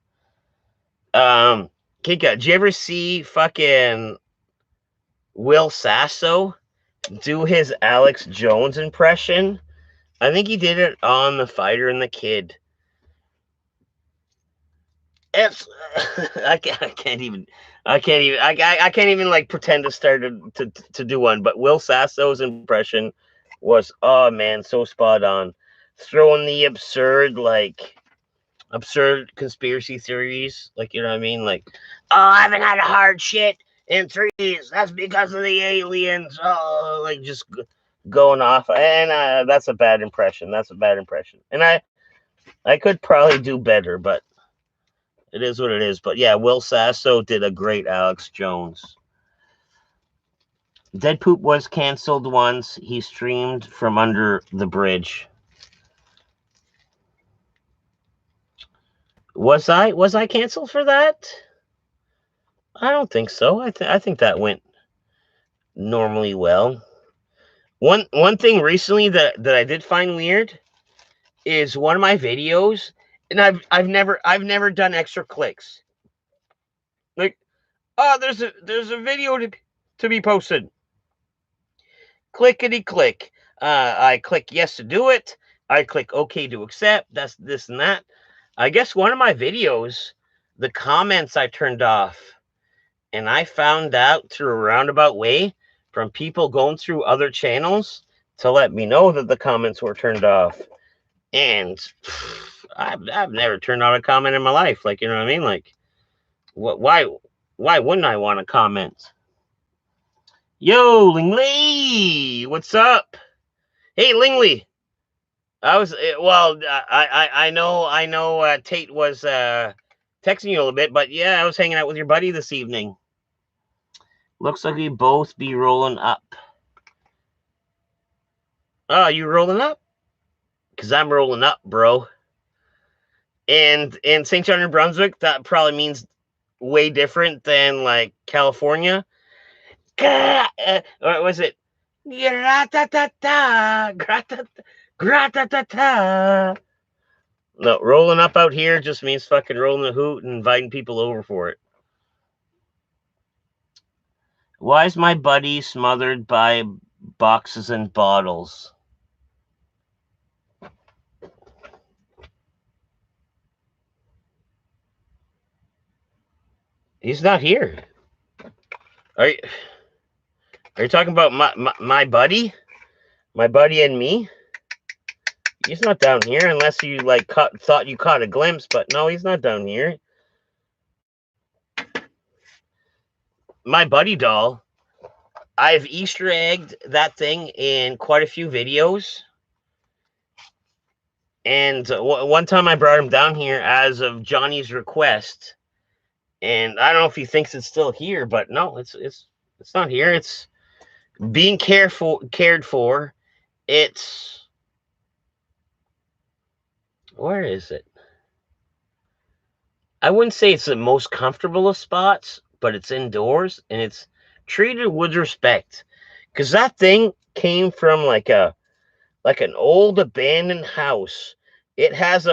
Kinka, did you ever see fucking Will Sasso do his Alex Jones impression? I think he did it on The Fighter and the Kid. It's I can't even like pretend to start to do one. But Will Sasso's impression was, oh man, so spot on, throwing the absurd like absurd conspiracy theories. Like, you know what I mean? Like, oh, I haven't had a hard shit in 3 days. That's because of the aliens. Oh, like just going off. And that's a bad impression. That's a bad impression. And I could probably do better, but it is what it is. But yeah, Will Sasso did a great Alex Jones. Dead Poop was canceled once. He streamed from under the bridge. Was I canceled for that? I don't think so. I think that went normally well. One thing recently that I did find weird is one of my videos, and I've never done extra clicks. Like, oh, there's a video to be posted. Clickety click. I click yes to do it. I click OK to accept. That's this and that. I guess one of my videos, the comments I turned off, and I found out through a roundabout way from people going through other channels to let me know that the comments were turned off. And I've never turned on a comment in my life. Like, you know what I mean? Like, why wouldn't I want to comment? Yo, Lingley, what's up? Hey, Lingley. I know Tate was texting you a little bit, but yeah, I was hanging out with your buddy this evening. Looks like we both be rolling up. Oh, you rolling up? Because I'm rolling up, bro. And in St. John, New Brunswick, that probably means way different than like California. Or was it? Gratata, gratata. No, rolling up out here just means fucking rolling the hoot and inviting people over for it. Why is my buddy smothered by boxes and bottles? He's not here. Are you talking about my buddy? My buddy and me? He's not down here unless you like thought you caught a glimpse, but no, he's not down here. My buddy doll, I've Easter egged that thing in quite a few videos. And one time I brought him down here as of Johnny's request. And I don't know if he thinks it's still here, but no, it's not here. It's being cared for. It's, where is it? I wouldn't say it's the most comfortable of spots, but it's indoors and it's treated with respect. Cause that thing came from like an old abandoned house. It has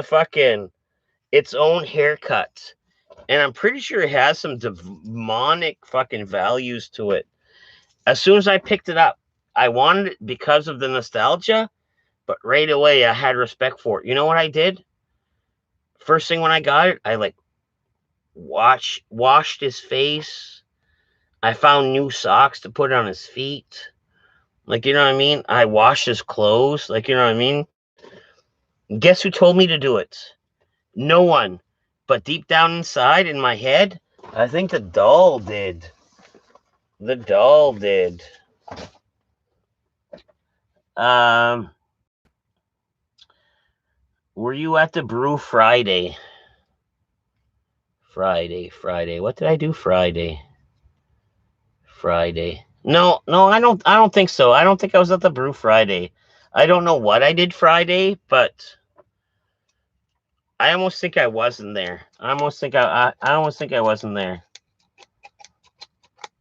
its own haircut. And I'm pretty sure it has some demonic fucking values to it. As soon as I picked it up, I wanted it because of the nostalgia, but right away I had respect for it. You know what I did? First thing when I got it, I like washed his face. I found new socks to put on his feet. Like, you know what I mean? I washed his clothes. Like, you know what I mean? Guess who told me to do it? No one. But deep down inside in my head, I think the doll did. The doll did. Were you at the brew Friday? Friday. What did I do Friday? No, I don't think so. I don't think I was at the brew Friday. I don't know what I did Friday, but I almost think I wasn't there. I almost think I wasn't there.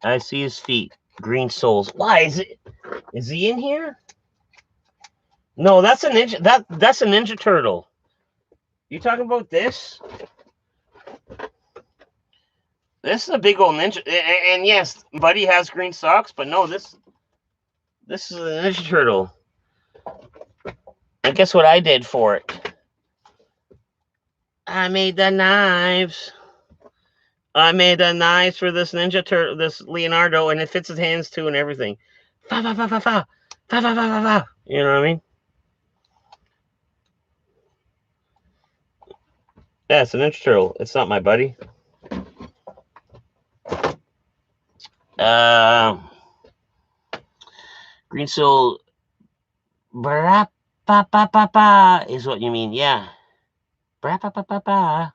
I see his feet. Green soles. Why is he in here? No, that's a ninja. That's a Ninja Turtle. You talking about this? This is a big old ninja, and yes, Buddy has green socks, but no, this is a Ninja Turtle. And guess what I did for it? I made the knives. I made the knives for this Ninja Turtle, this Leonardo, and it fits his hands too and everything. Fa fa fa fa fa fa fa fa fa fa. You know what I mean? Yeah, it's a Ninja Turtle. It's not my buddy. Green Soul. Ba ba ba ba ba is what you mean. Yeah. Ba ba ba ba ba.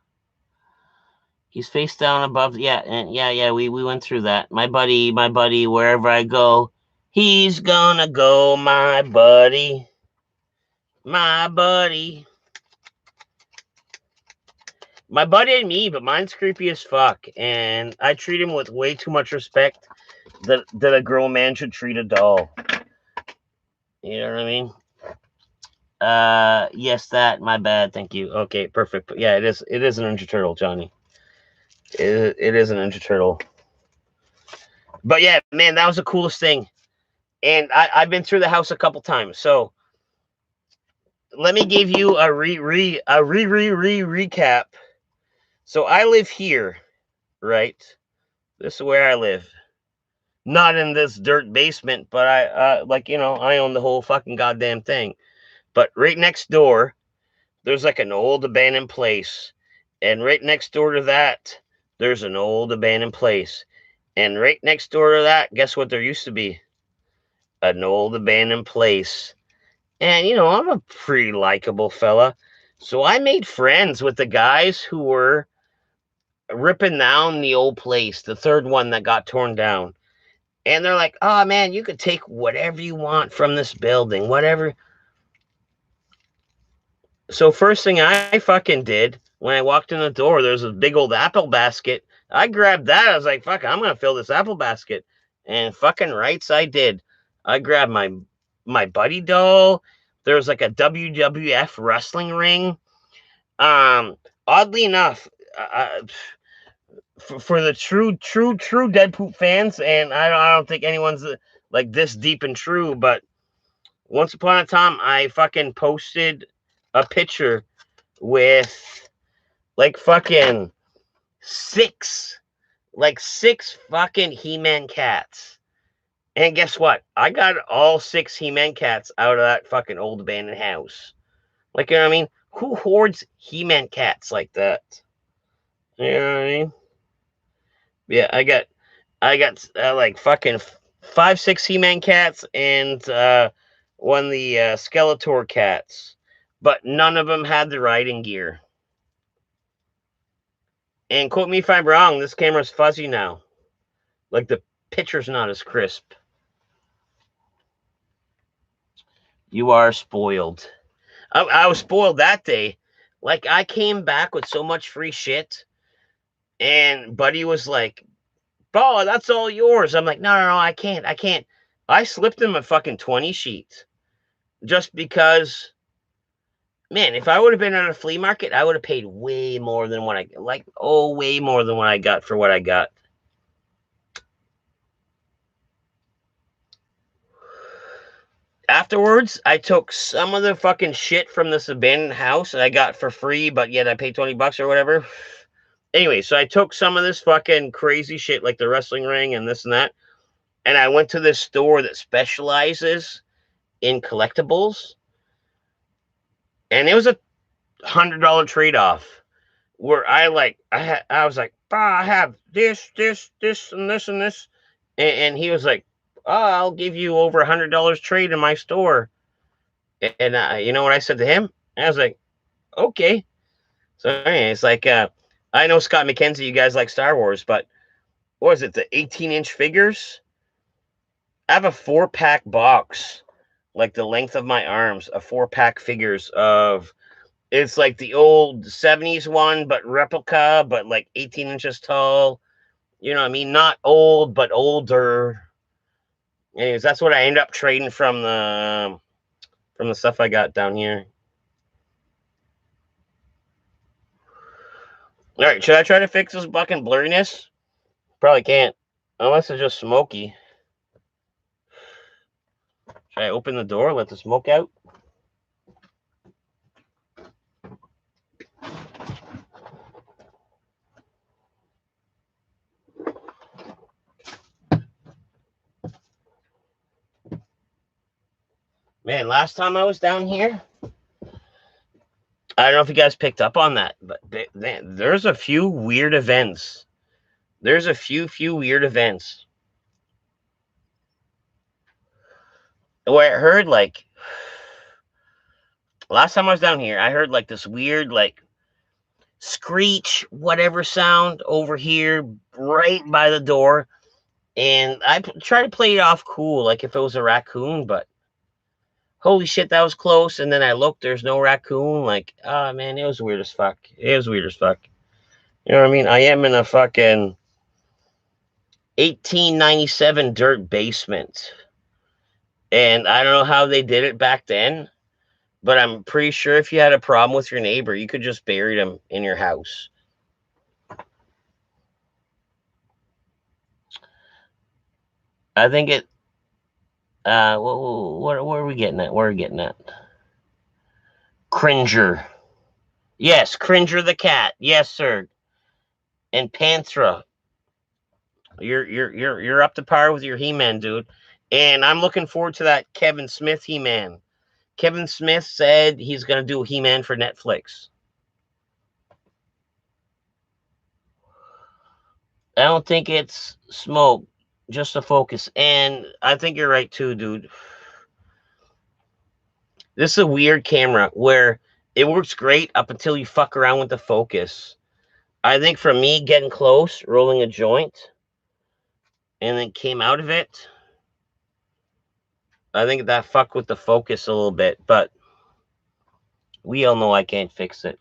He's face down above. Yeah, and yeah. We went through that. My buddy. Wherever I go, he's gonna go. My buddy. My buddy. My buddy and me, but mine's creepy as fuck, and I treat him with way too much respect that a grown man should treat a doll. You know what I mean? Yes, that. My bad. Thank you. Okay, perfect. But yeah, it is. It is a Ninja Turtle, Johnny. It is a Ninja Turtle. But yeah, man, that was the coolest thing. And I've been through the house a couple times. So let me give you a recap. So I live here, right? This is where I live. Not in this dirt basement, but I I own the whole fucking goddamn thing. But right next door, there's like an old abandoned place. And right next door to that, there's an old abandoned place. And right next door to that, guess what there used to be? An old abandoned place. And I'm a pretty likable fella. So I made friends with the guys who were ripping down the old place, the third one that got torn down. And they're like, "Oh man, you could take whatever you want from this building, whatever." So first thing I fucking did when I walked in the door, there's a big old apple basket. I grabbed that. I was like, "Fuck, I'm gonna fill this apple basket," and fucking rights I did. I grabbed my buddy doll. There was like a WWF wrestling ring. Um, Oddly enough, for the true Deadpool fans, and I don't think anyone's like this deep and true, but once upon a time, I fucking posted a picture with like fucking six, six fucking He-Man cats. And guess what? I got all six He-Man cats out of that fucking old abandoned house. Like, you know what I mean? Who hoards He-Man cats like that? You know what I mean? Yeah, I got like fucking 5, 6 He-Man cats and one of the Skeletor cats, but none of them had the riding gear. And quote me if I'm wrong, this camera's fuzzy now. Like the picture's not as crisp. You are spoiled. I was spoiled that day. Like I came back with so much free shit, and Buddy was like, "Oh, that's all yours." I'm like, "No, I can't. I slipped him a fucking 20 sheet just because. Man, if I would have been at a flea market, I would have paid way more than what way more than what I got for what I got. Afterwards, I took some of the fucking shit from this abandoned house that I got for free, but yet I paid $20 or whatever. Anyway, so I took some of this fucking crazy shit, like the wrestling ring and this and that, and I went to this store that specializes in collectibles, and it was $100 trade off. Where I was like, I have this, and this, and this, and he was like, "Oh, I'll give you over $100 trade in my store." And you know what I said to him? I was like, "Okay." So anyway, it's like, I know Scott McKenzie, you guys like Star Wars, but what was it? The 18-inch figures? I have a 4-pack box, like the length of my arms, a 4-pack figures of. It's like the old 70s one, but replica, but like 18 inches tall. You know what I mean? Not old, but older. Anyways, that's what I ended up trading from the stuff I got down here. All right, should I try to fix this fucking blurriness? Probably can't, unless it's just smoky. Should I open the door, let the smoke out? Man, last time I was down here, I don't know if you guys picked up on that, but there's a few weird events. There's a few weird events where I heard like last time I was down here, I heard like this weird like screech whatever sound over here right by the door, and I tried to play it off cool like if it was a raccoon, but holy shit, that was close. And then I looked, there's no raccoon. Like, oh man, it was weird as fuck. It was weird as fuck. You know what I mean? I am in a fucking 1897 dirt basement. And I don't know how they did it back then, but I'm pretty sure if you had a problem with your neighbor, you could just bury them in your house. I think it. What are we getting at? Where are we getting at? Cringer. Yes, Cringer the cat. Yes, sir. And Panthra. You're up to par with your He-Man, dude. And I'm looking forward to that Kevin Smith He-Man. Kevin Smith said he's gonna do He-Man for Netflix. I don't think it's smoke, just a focus. And I think you're right too, dude. This is a weird camera where it works great up until you fuck around with the focus. I think for me, getting close, rolling a joint, and then came out of it, I think that fucked with the focus a little bit, but we all know I can't fix it.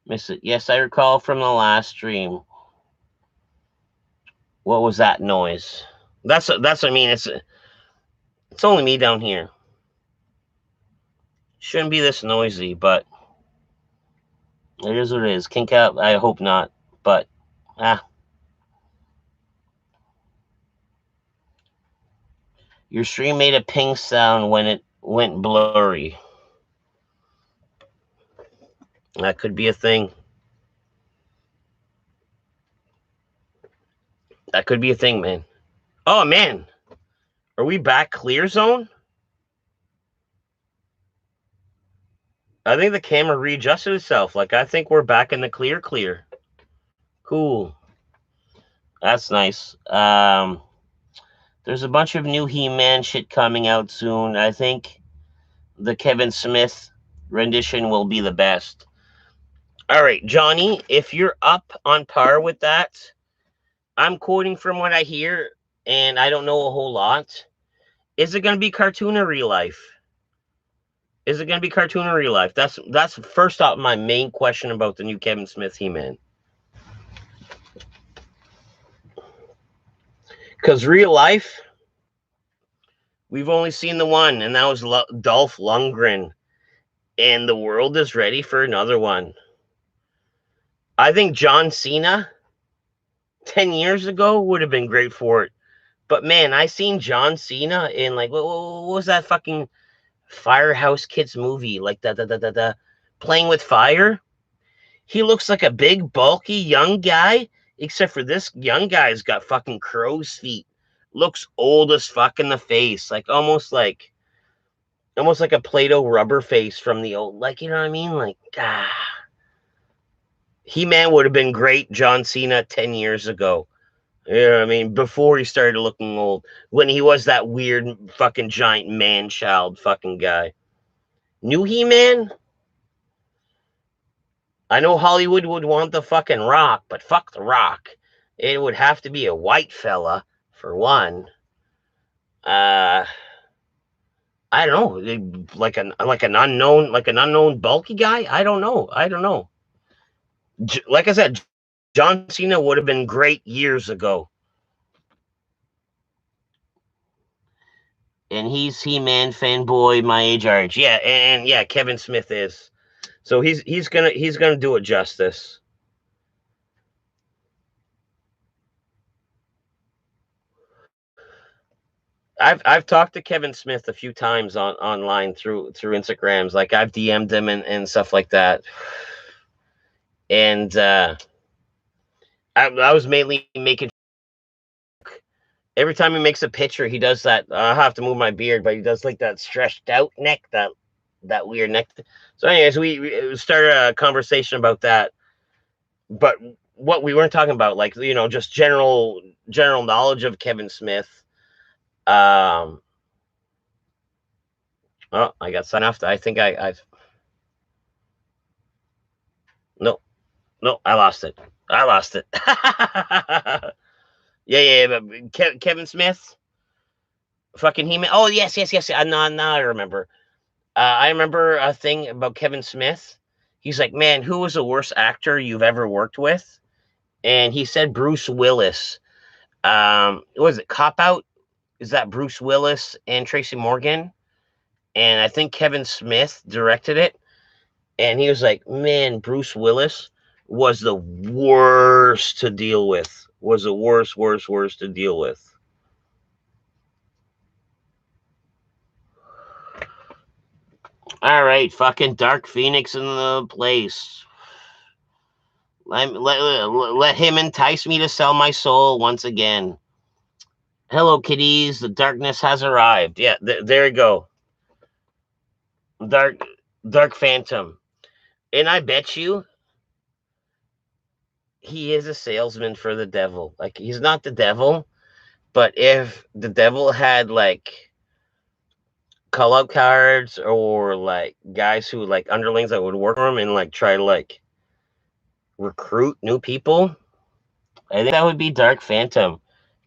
Miss it. Yes, I recall from the last stream. What was that noise? That's what I mean. It's only me down here. Shouldn't be this noisy, but it is what it is. Kink out. I hope not, but Your stream made a ping sound when it went blurry. That could be a thing. That could be a thing, man. Oh man, are we back clear zone? I think the camera readjusted itself. Like I think we're back in the clear. Cool. That's nice. There's a bunch of new He-Man shit coming out soon. I think the Kevin Smith rendition will be the best. All right, Johnny, if you're up on par with that, I'm quoting from what I hear, and I don't know a whole lot. Is it going to be cartoon or real life? Is it going to be cartoon or real life? That's first off my main question about the new Kevin Smith He-Man. Because real life, we've only seen the one, and that was Dolph Lundgren. And the world is ready for another one. I think John Cena 10 years ago would have been great for it. But man, I seen John Cena in like, what was that fucking Firehouse Kids movie? Like the Playing with Fire? He looks like a big, bulky, young guy, except for this young guy's got fucking crow's feet. Looks old as fuck in the face. Like almost like a Play-Doh rubber face from the old, like, you know what I mean? Like, He-Man would have been great John Cena 10 years ago. You know what I mean? Before he started looking old. When he was that weird fucking giant man-child fucking guy. New He-Man? I know Hollywood would want the fucking Rock, but fuck the Rock. It would have to be a white fella, for one. I don't know. Like an unknown bulky guy? I don't know. Like I said, John Cena would have been great years ago. And he's He-Man fanboy, my age, our age. Yeah, and yeah, Kevin Smith is. So he's gonna do it justice. I've talked to Kevin Smith a few times online through Instagrams. Like I've DM'd him and stuff like that. And I was mainly making. Every time he makes a picture, he does that. I have to move my beard, but he does like that stretched out neck. That that weird neck. So, anyways, we started a conversation about that, but what we weren't talking about, like, just general knowledge of Kevin Smith. Um, oh, I got signed off. I think I've no, no, I lost it. I lost it. Yeah, but Kevin Smith, fucking He-Man. Oh, yes, yes, yes. Now I remember. I remember a thing about Kevin Smith. He's like, man, who was the worst actor you've ever worked with? And he said Bruce Willis. What was it, Cop Out? Is that Bruce Willis and Tracy Morgan? And I think Kevin Smith directed it. And he was like, man, Bruce Willis was the worst to deal with. Was the worst to deal with. All right, fucking Dark Phoenix in the place. Let him entice me to sell my soul once again. Hello, kiddies. The darkness has arrived. Yeah, there you go. Dark Phantom. And I bet you he is a salesman for the devil. Like, he's not the devil, but if the devil had like call out cards or like guys who like underlings that would work for him and like try to like recruit new people, I think that would be Dark Phantom.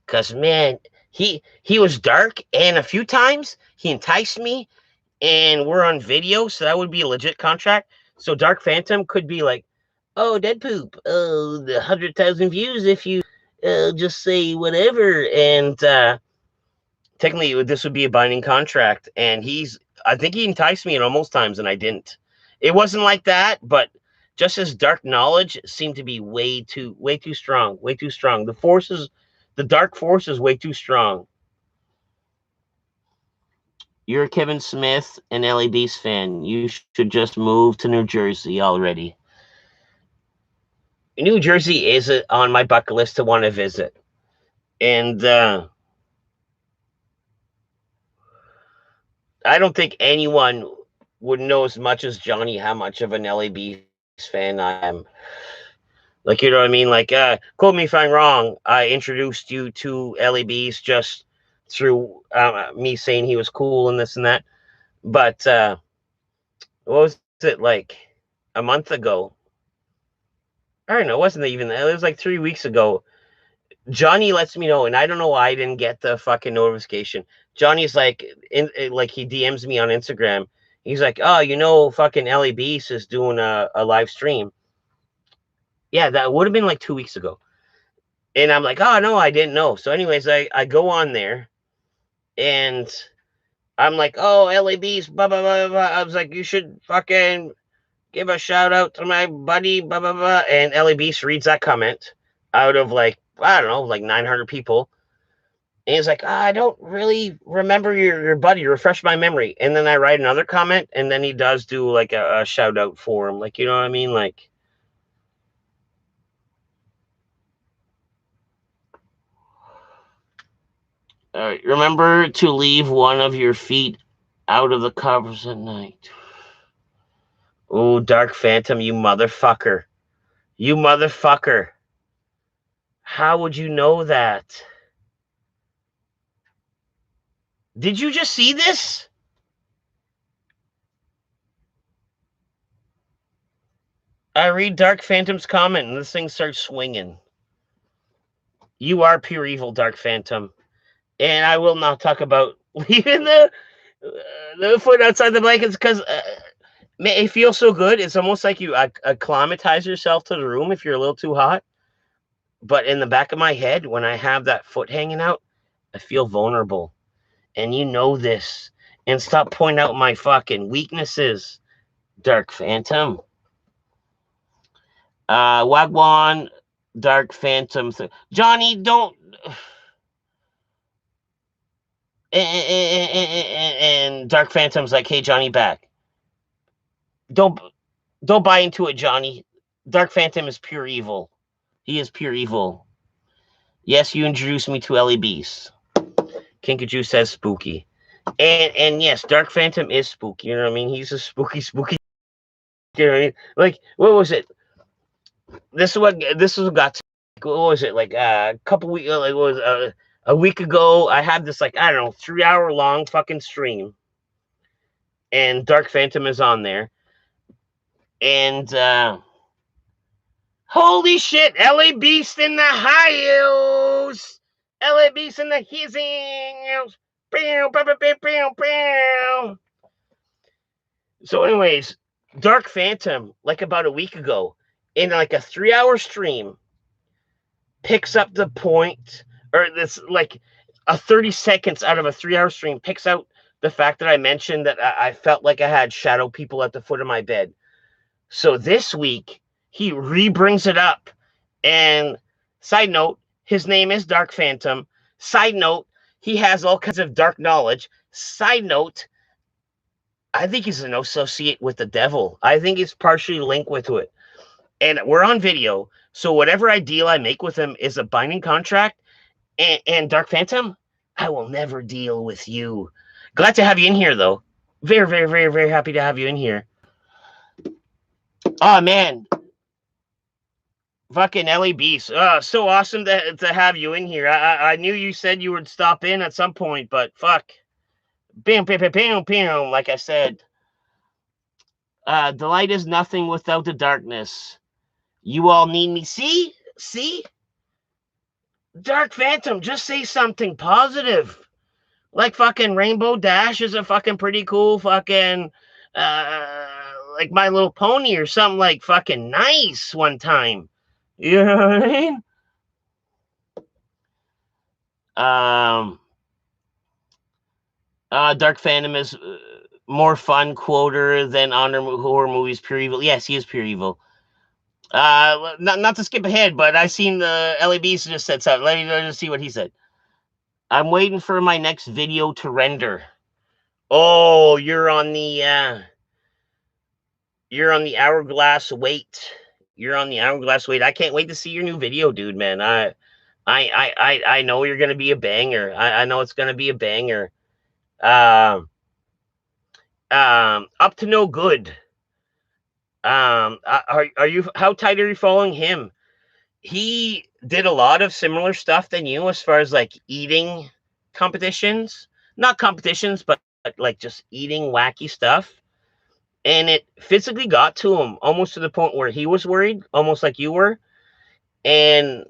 Cause man, he was dark, and a few times he enticed me, and we're on video, so that would be a legit contract. So Dark Phantom could be like, oh, dead poop, oh, the 100,000 views if you just say whatever, and technically this would be a binding contract. And I think he enticed me in almost times, and I didn't. It wasn't like that, but just his dark knowledge seemed to be way too strong, way too strong. The dark force is way too strong. You're a Kevin Smith and LA Beast fan. You should just move to New Jersey already. New Jersey is on my bucket list to want to visit. And I don't think anyone would know as much as Johnny how much of an LA Beast fan I am. Like, you know what I mean? Like, quote me if I'm wrong, I introduced you to LA Beast just through me saying he was cool and this and that. But what was it, like a month ago? I don't know. It wasn't even that. It was like 3 weeks ago. Johnny lets me know, and I don't know why I didn't get the fucking notification. Johnny's like, like he DMs me on Instagram. He's like, oh, fucking Ellie Beast is doing a live stream. Yeah, that would have been like 2 weeks ago. And I'm like, oh, no, I didn't know. So anyways, I go on there, and I'm like, oh, Ellie Beast, blah, blah, blah, blah. I was like, you should fucking give a shout out to my buddy, blah, blah, blah. And Ellie Beast reads that comment out of like, I don't know, like 900 people. And he's like, I don't really remember your buddy. Refresh my memory. And then I write another comment, and then he does do like a shout out for him. Like, you know what I mean? Like, all right, remember to leave one of your feet out of the covers at night. Oh, Dark Phantom, you motherfucker. You motherfucker. How would you know that? Did you just see this? I read Dark Phantom's comment, and this thing starts swinging. You are pure evil, Dark Phantom. And I will not talk about leaving the foot outside the blankets, because it feels so good. It's almost like you acclimatize yourself to the room if you're a little too hot. But in the back of my head, when I have that foot hanging out, I feel vulnerable. And you know this. And stop pointing out my fucking weaknesses, Dark Phantom. Wagwan, Dark Phantom. Johnny, don't. And Dark Phantom's like, hey, Johnny, back. Don't buy into it, Johnny. Dark Phantom is pure evil. He is pure evil. Yes, you introduced me to Ellie Beast. Kinkajou says spooky. And yes, Dark Phantom is spooky. You know what I mean? He's a spooky. You know what I mean? Like, what was it? This is what got to, what was it, like a couple weeks, like it was a week ago. I had this, like, I don't know, 3 hour long fucking stream, and Dark Phantom is on there, and holy shit, LA Beast in the house, LA Beast in the his. So anyways, Dark Phantom, like about a week ago, in like a 3 hour stream, picks up the point, or this, like, a 30 seconds out of a 3 hour stream, picks out the fact that I mentioned that I felt like I had shadow people at the foot of my bed. So this week he re-brings it up. And side note, his name is Dark Phantom. Side note, he has all kinds of dark knowledge. Side note, I think he's an associate with the devil. I think he's partially linked with it. And we're on video, so whatever deal I make with him is a binding contract. And Dark Phantom, I will never deal with you. Glad to have you in here, though. Very, very, very, very happy to have you in here. Oh, man. Fucking Ellie Beast. So awesome to have you in here. I knew you said you would stop in at some point, but fuck. Bam, bam, bam, bam, bam. Like I said, the light is nothing without the darkness. You all need me. See? Dark Phantom, just say something positive. Like fucking Rainbow Dash is a fucking pretty cool fucking like My Little Pony or something, like fucking nice one time. You know what I mean? Dark Phantom is more fun quoter than Honor Horror Movies Pure Evil. Yes, he is pure evil. Not to skip ahead, but I seen the LABs just said something. Let me just see what he said. I'm waiting for my next video to render. Oh, you're on the hourglass wait. You're on the hourglass wait. I can't wait to see your new video, dude, man. I know you're gonna be a banger. I know it's gonna be a banger. Up to no good. Are you, how tight are you following him? He did a lot of similar stuff than you as far as like eating competitions, not competitions, but like just eating wacky stuff. And it physically got to him almost to the point where he was worried, almost like you were. And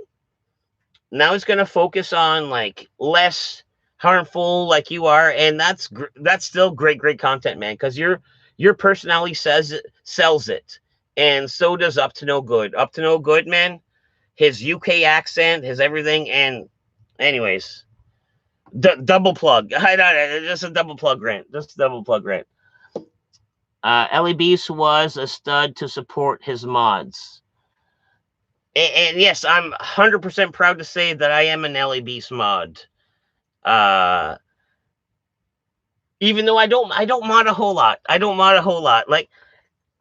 now he's going to focus on like less harmful like you are. And that's still great content, man. Cause your personality sells it. And so does Up to No Good. Up to No Good, man. His UK accent, his everything. And anyways, double plug. Just a double plug rant. Ellie Beast was a stud to support his mods. And yes, I'm 100% proud to say that I am an Ellie Beast mod. Even though I don't mod a whole lot. Like,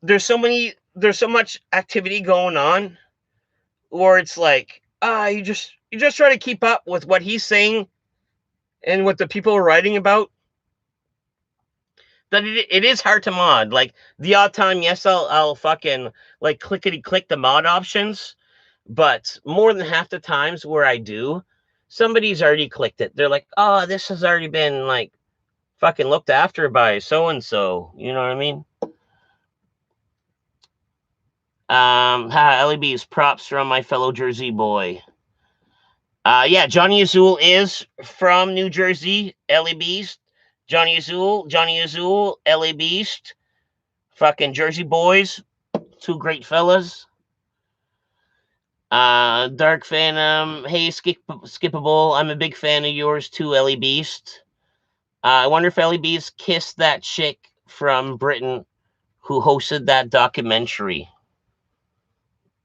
there's so much activity going on, or it's like, you just try to keep up with what he's saying and what the people are writing about, that it is hard to mod. Like, the odd time, yes, I'll fucking like clickety click the mod options, but more than half the times where I do, somebody's already clicked it. They're like, oh, this has already been like fucking looked after by so and so. You know what I mean? LEB's props from my fellow Jersey boy. Yeah, Johnny Azul is from New Jersey. LA Beast. Johnny Azul, LA Beast. Fucking Jersey boys. Two great fellas. Dark Phantom. Hey, Skippable. I'm a big fan of yours too, LA Beast. I wonder if LA Beast kissed that chick from Britain who hosted that documentary.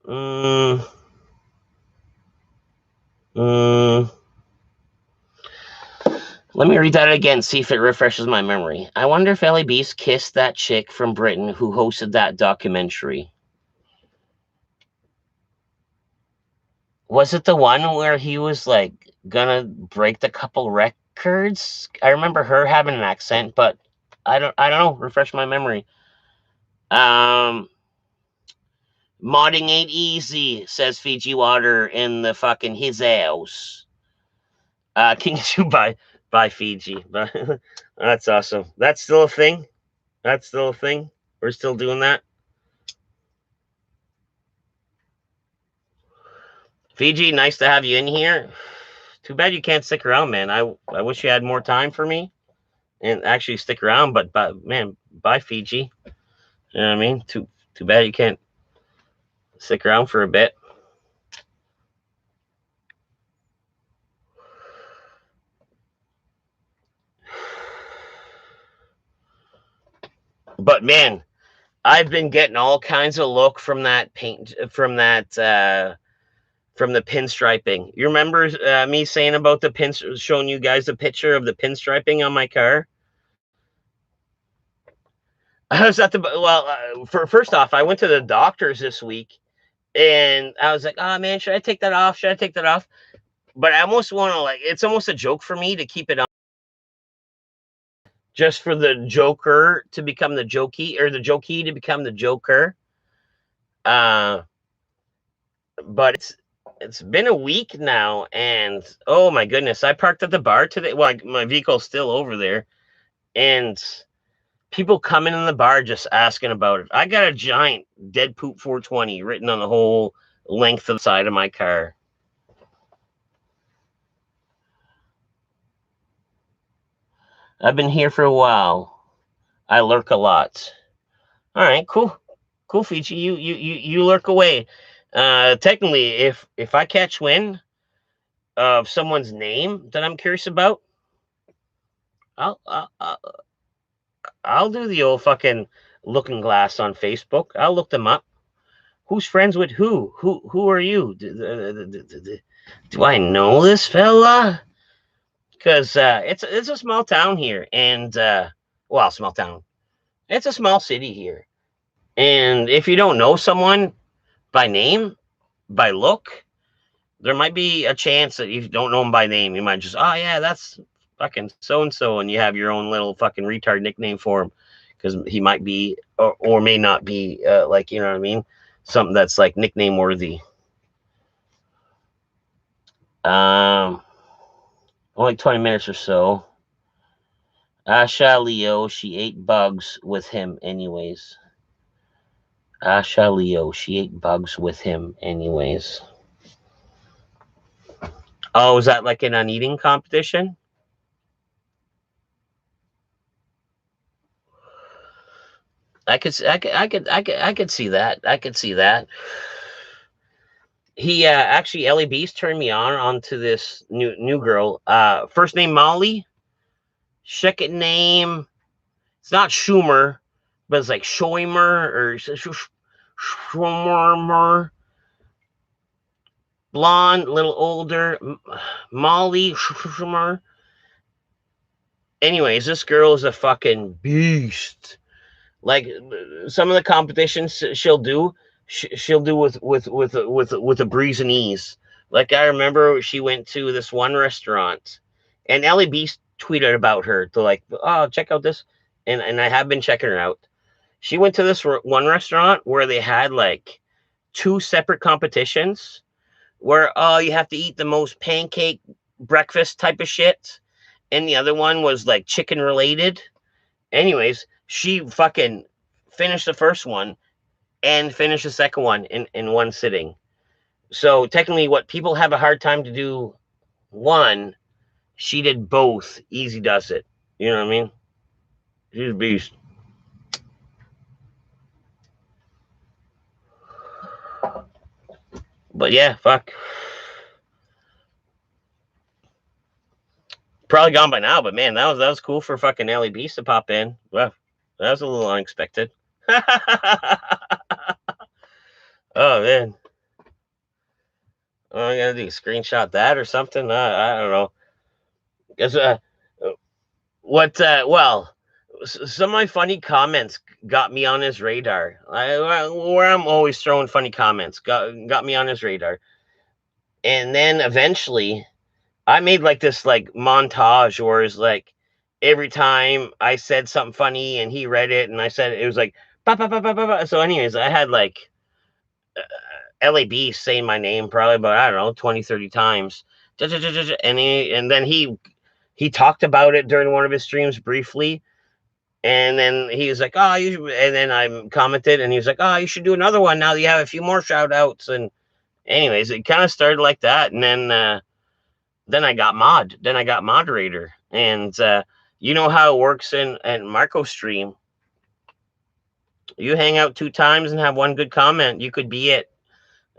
Let me read that again, see if it refreshes my memory. I wonder if Ellie Beast kissed that chick from Britain who hosted that documentary. Was it the one where he was like gonna break the couple Kurds. I remember her having an accent, but I don't know. Refresh my memory. Modding ain't easy, says Fiji Water in the fucking his house. King to buy Fiji. That's awesome. That's still a thing. That's still a thing. We're still doing that. Fiji, nice to have you in here. Too bad you can't stick around, man. I wish you had more time for me and actually stick around. But man, bye Fiji. You know what I mean? Too bad you can't stick around for a bit. But man, I've been getting all kinds of look from that paint, from the pinstriping. You remember me saying about the pins, showing you guys a picture of the pinstriping on my car? I was at the first off, I went to the doctor's this week, and I was like, "Oh man, should I take that off? Should I take that off?" But I almost want to, like, it's almost a joke for me to keep it on, just for the Joker to become the jokey, or the jokey to become the Joker. But it's been a week now, and oh my goodness, I parked at the bar today. Well, my vehicle's still over there, and people coming in the bar just asking about it. I got a giant dead poop 420 written on the whole length of the side of my car. I've been here for a while. I lurk a lot. All right, cool. Cool, Fiji. You lurk away. Technically, if I catch wind of someone's name that I'm curious about, I'll I'll do the old fucking looking glass on Facebook. I'll look them up. Who's friends with who? Who are you? Do I know this fella? Because it's a small town here, and well, small town. It's a small city here, and if you don't know someone by name, by look, there might be a chance that you don't know him by name. You might just, oh yeah, that's fucking so and so, and you have your own little fucking retard nickname for him, because he might be or may not be like, you know what I mean, something that's like nickname worthy. Only 20 minutes or so. Asha Leo, she ate bugs with him anyways. Asha Leo, she ate bugs with him anyways. Oh, is that like an uneating competition? I could see that. I could see that. He actually, Ellie Beast turned me onto this new girl. First name Molly. Second name, it's not Schumer, but it's like Schweimer or Schweimer. Blonde, little older. Molly Schumer. Anyways, this girl is a fucking beast. Like, some of the competitions she'll do with a breeze and ease. Like, I remember she went to this one restaurant, and Ellie Beast tweeted about her to, like, oh, check out this, and I have been checking her out. She went to this one restaurant where they had like 2 separate competitions, where you have to eat the most pancake breakfast type of shit, and the other one was like chicken related. Anyways, she fucking finished the first one and finished the second one in one sitting. So technically, what people have a hard time to do one, she did both. Easy does it. You know what I mean? She's a beast. But yeah, fuck. Probably gone by now, but man, that was cool for fucking Ellie Beast to pop in. Well, that was a little unexpected. Oh man. What am I gonna do? Screenshot that or something? I don't know. Guess well, some of my funny comments got me on his radar. Where I'm always throwing funny comments got me on his radar, and then eventually, I made like this like montage where it's like every time I said something funny and he read it and I said it was like ba ba ba ba ba ba. So anyways, I had like LAB saying my name probably about, I don't know, 20, 30 times. And then he talked about it during one of his streams briefly. And then he was like, oh, and then I commented and he was like, oh, you should do another one now that you have a few more shout outs. And anyways, it kind of started like that. And then I got then I got moderator. And you know how it works in Marco stream. You hang out 2 times and have one good comment, you could be it.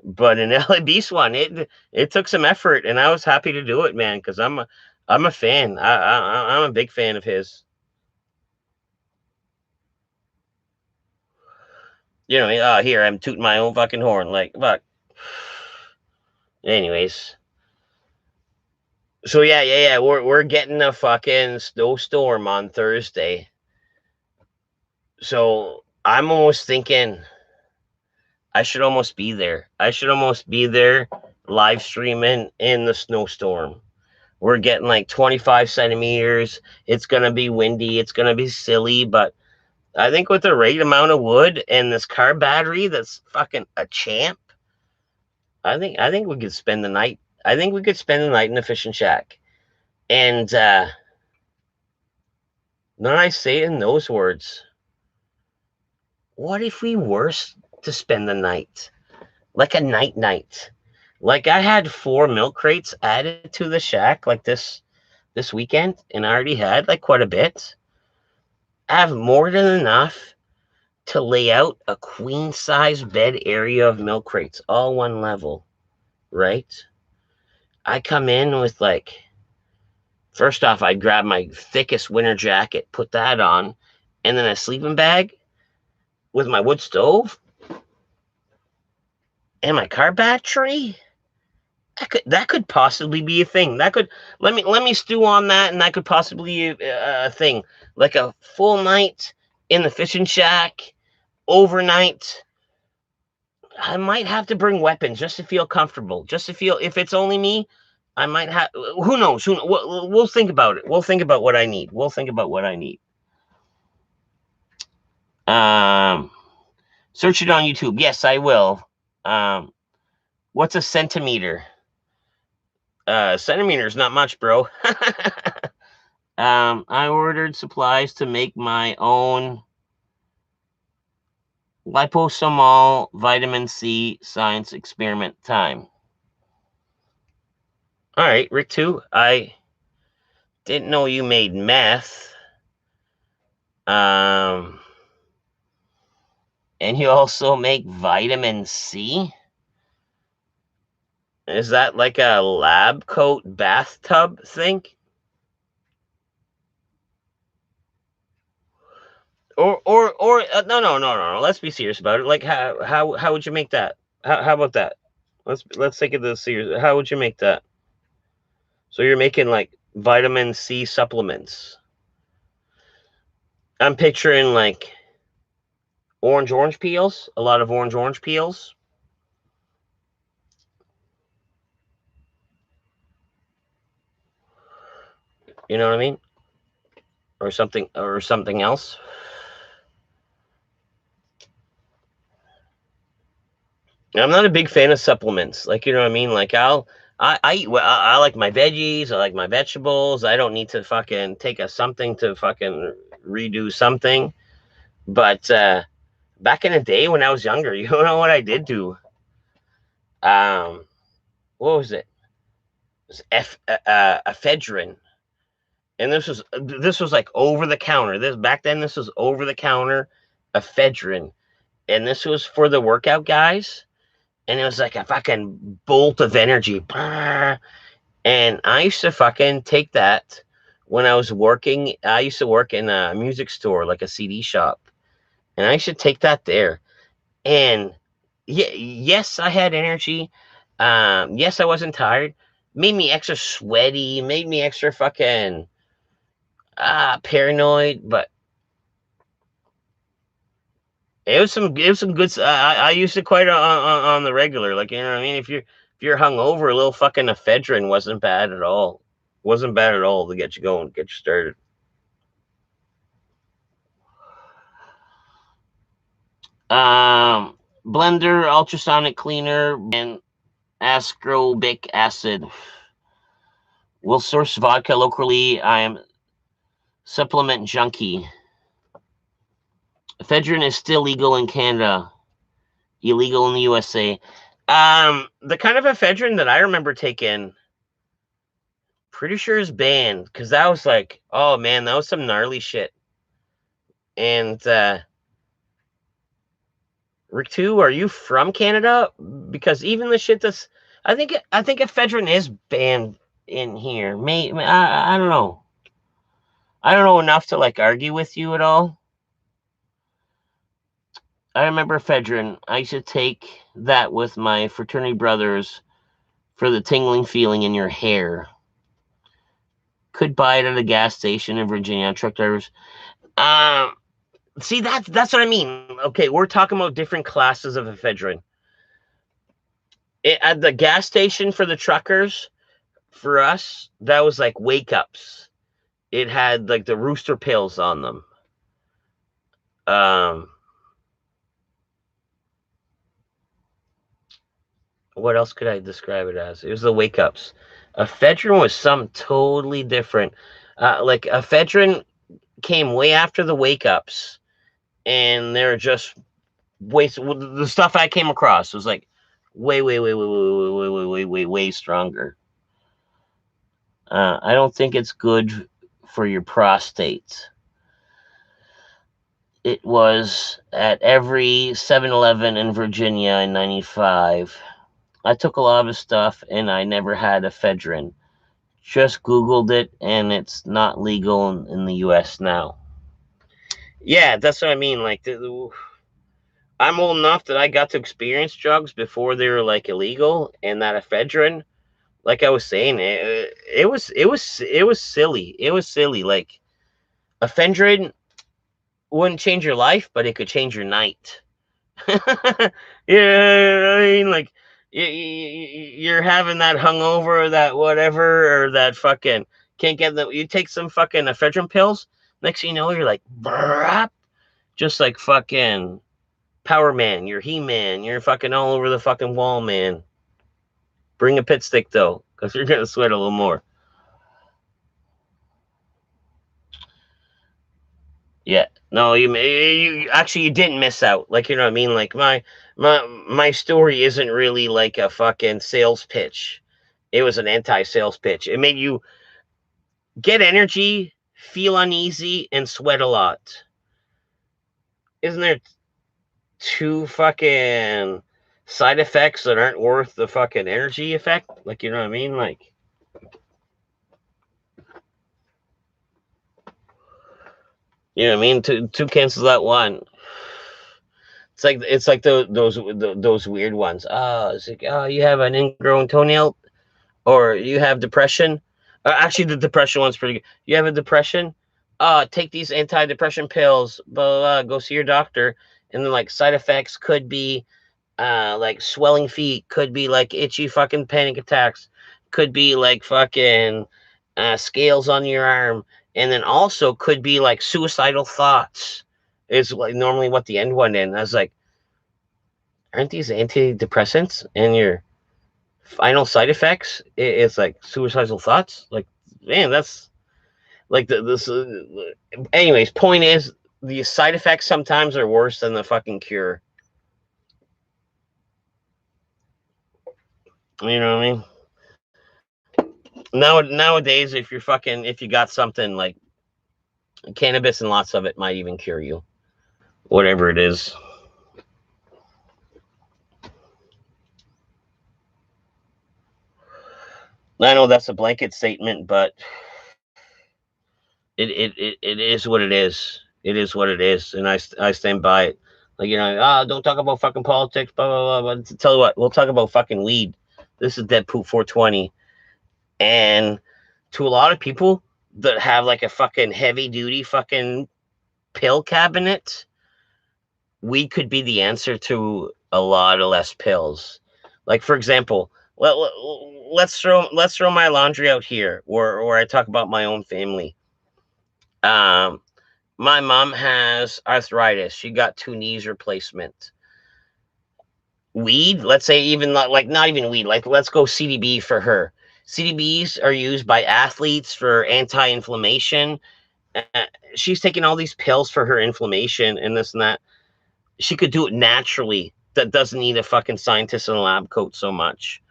But in LA Beast one, it took some effort, and I was happy to do it, man, because I'm a fan. I'm a big fan of his. You know, here I'm tooting my own fucking horn, like fuck. Anyways, so yeah, we're getting a fucking snowstorm on Thursday. So I'm almost thinking I should almost be there. I should almost be there live streaming in the snowstorm. We're getting like 25 centimeters. It's going to be windy. It's going to be silly. But I think with the right amount of wood and this car battery that's fucking a champ, I think we could spend the night. I think we could spend the night in the fishing shack. And then I say it in those words, what if we were to spend the night? Like a night. Like I had 4 milk crates added to the shack like this weekend, and I already had like quite a bit. I have more than enough to lay out a queen size bed area of milk crates, all one level, right? I come in with like, first off, I'd grab my thickest winter jacket, put that on, and then a sleeping bag with my wood stove and my car battery. That could possibly be a thing. That could let me stew on that, and that could possibly be a thing, like a full night in the fishing shack, overnight. I might have to bring weapons just to feel comfortable, just to feel, if it's only me, I might have. Who knows? We'll think about it. We'll think about what I need. We'll think about what I need. Search it on YouTube. Yes, I will. What's a centimeter? Centimeter is not much, bro. I ordered supplies to make my own liposomal vitamin C science experiment time. All right, Rick 2, I didn't know you made meth. And you also make vitamin C? Is that like a lab coat bathtub thing? Or no. Let's be serious about it. Like how would you make that? How about that? Let's take it this serious. How would you make that? So you're making like vitamin C supplements. I'm picturing like orange peels, a lot of orange peels. You know what I mean? Or something else. I'm not a big fan of supplements. Like, you know what I mean? Like I eat well, I like my veggies, I like my vegetables. I don't need to fucking take a something to fucking redo something. But back in the day when I was younger, you know what I did do? What was it? It was ephedrine. And this was like over the counter. Back then this was over the counter ephedrine. And this was for the workout guys. And it was like a fucking bolt of energy. And I used to fucking take that when I was working. I used to work in a music store, like a CD shop. And I used to take that there. And yes, I had energy. Yes, I wasn't tired. Made me extra sweaty, made me extra fucking paranoid, but it was some good. I used it quite on the regular, like, you know what I mean. if you're hungover, a little fucking ephedrine wasn't bad at all. Wasn't bad at all to get you going, get you started. Blender, ultrasonic cleaner, and ascorbic acid. Will source vodka locally. I am supplement junkie. Ephedrine is still legal in Canada, illegal in the USA. The kind of ephedrine that I remember taking, pretty sure is banned, because that was like, oh man, that was some gnarly shit. And Rick 2, are you from Canada? Because even the shit that's, I think ephedrine is banned in here. I don't know. I don't know enough to like argue with you at all. I remember ephedrine. I used to take that with my fraternity brothers for the tingling feeling in your hair. Could buy it at a gas station in Virginia. Truck drivers. See, that's what I mean. Okay, we're talking about different classes of ephedrine. At the gas station for the truckers, for us, that was like wake ups. It had like the rooster pills on them. What else could I describe it as? It was the wake ups. Ephedrine was something totally different. Like ephedrine came way after the wake ups, and they're just the stuff I came across was like way stronger. I don't think it's good for your prostate. It was at every 7-Eleven in Virginia in 95. I took a lot of his stuff and I never had ephedrine. Just Googled it and it's not legal in the US now. Yeah, that's what I mean. Like, I'm old enough that I got to experience drugs before they were like illegal, and that ephedrine, like I was saying, it was silly. It was silly. Like, ephedrine wouldn't change your life, but it could change your night. Yeah, I mean, like, you're having that hungover or that whatever or that fucking can't get the. You take some fucking ephedrine pills. Next thing you know, you're like, brap, just like fucking Power Man. You're He-Man. You're fucking all over the fucking wall, man. Bring a pit stick though, because you're gonna sweat a little more. Yeah. No, you actually you didn't miss out. Like, you know what I mean? Like my story isn't really like a fucking sales pitch. It was an anti-sales pitch. It made you get energy, feel uneasy, and sweat a lot. Isn't there two fucking side effects that aren't worth the fucking energy effect? Like, you know what I mean? Like, you know what I mean? Two cancels out one. It's like those weird ones. Oh, it's like, oh, you have an ingrown toenail, or you have depression. Actually, the depression one's pretty good. You have a depression. Take these antidepressant pills. Blah, blah, blah, go see your doctor. And then like side effects could be like swelling feet. Could be like itchy fucking panic attacks. Could be like fucking scales on your arm. And then also could be like suicidal thoughts. Is like normally what the end one in. I was like, aren't these antidepressants? And your final side effects it's like suicidal thoughts. Like, man, that's like this. Anyways, point is, the side effects sometimes are worse than the fucking cure. You know what I mean? Nowadays, if you got something like cannabis and lots of it might even cure you, whatever it is. I know that's a blanket statement, but it is what it is. It is what it is, and I stand by it. Like, you know, don't talk about fucking politics, blah blah blah. But tell you what, we'll talk about fucking weed. This is Dead Poop 420, and to a lot of people that have like a fucking heavy duty fucking pill cabinet, weed could be the answer to a lot of less pills. Like, for example, let's throw my laundry out here, where I talk about my own family. Um, my mom has arthritis. She got 2 knees replacement. Weed, let's say, even like not even weed. Like, let's go CDB for her. CDBs are used by athletes for anti-inflammation. Uh, she's taking all these pills for her inflammation and this and that. She could do it naturally. That doesn't need a fucking scientist in a lab coat so much.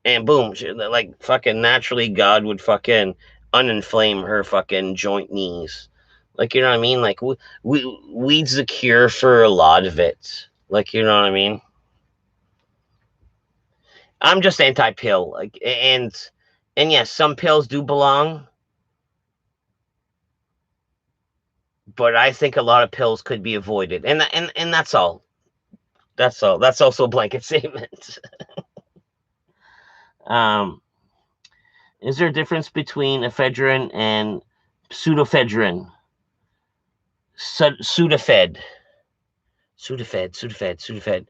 And boom, like fucking naturally, God would fucking uninflame her fucking joint knees. Like, you know what I mean? Like, weed's the cure for a lot of it. Like, you know what I mean? I'm just anti-pill. Like, and yes, some pills do belong, but I think a lot of pills could be avoided. And that's all. That's all. That's also a blanket statement. um, is there a difference between ephedrine and pseudoephedrine? Sudafed. Sudafed.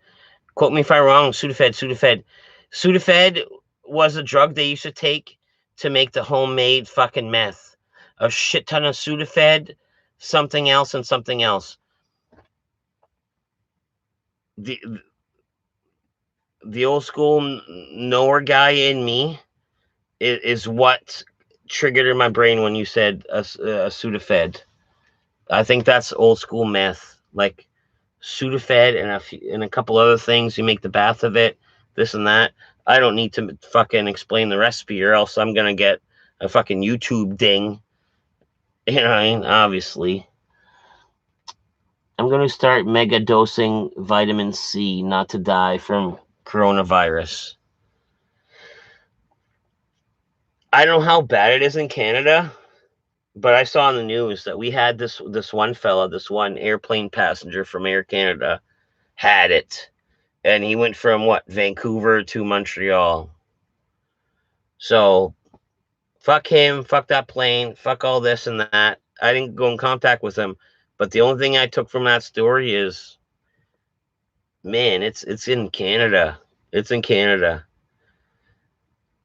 Quote me if I'm wrong. Sudafed was a drug they used to take to make the homemade fucking meth. A shit ton of Sudafed, something else, and something else. The old school knower guy in me is what triggered in my brain when you said a Sudafed. I think that's old school meth, like Sudafed and a couple other things. You make the bath of it, this and that. I don't need to fucking explain the recipe, or else I'm gonna get a fucking YouTube ding. You know what I mean? Obviously, I'm gonna start mega dosing vitamin C not to die from coronavirus. I don't know how bad it is in Canada, but I saw on the news that we had this one fella, this one airplane passenger from Air Canada, had it, and he went from what, Vancouver to Montreal. So fuck him, fuck that plane, fuck all this and that. I didn't go in contact with him, but the only thing I took from that story is, man, it's in Canada. It's in Canada.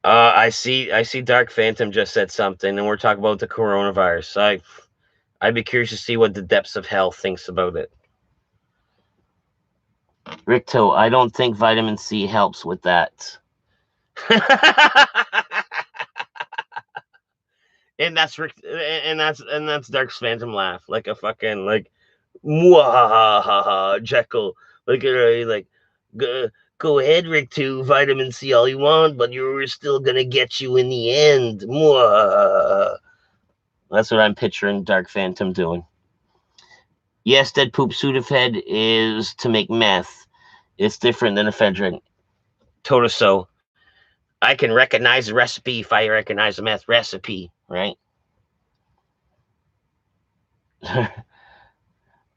I see Dark Phantom just said something, and we're talking about the coronavirus. I'd be curious to see what the depths of hell thinks about it. Ricto, I don't think vitamin C helps with that. and that's Rick, and that's Dark's Phantom laugh, like a fucking like, ha Jekyll, like go ahead, Rick, to vitamin C all you want, but you're still gonna get you in the end. Mwah. That's what I'm picturing Dark Phantom doing. Yes, Dead Poop Sudafed is to make meth. It's different than ephedrine. Total so. I can recognize the recipe if I recognize the meth recipe, right?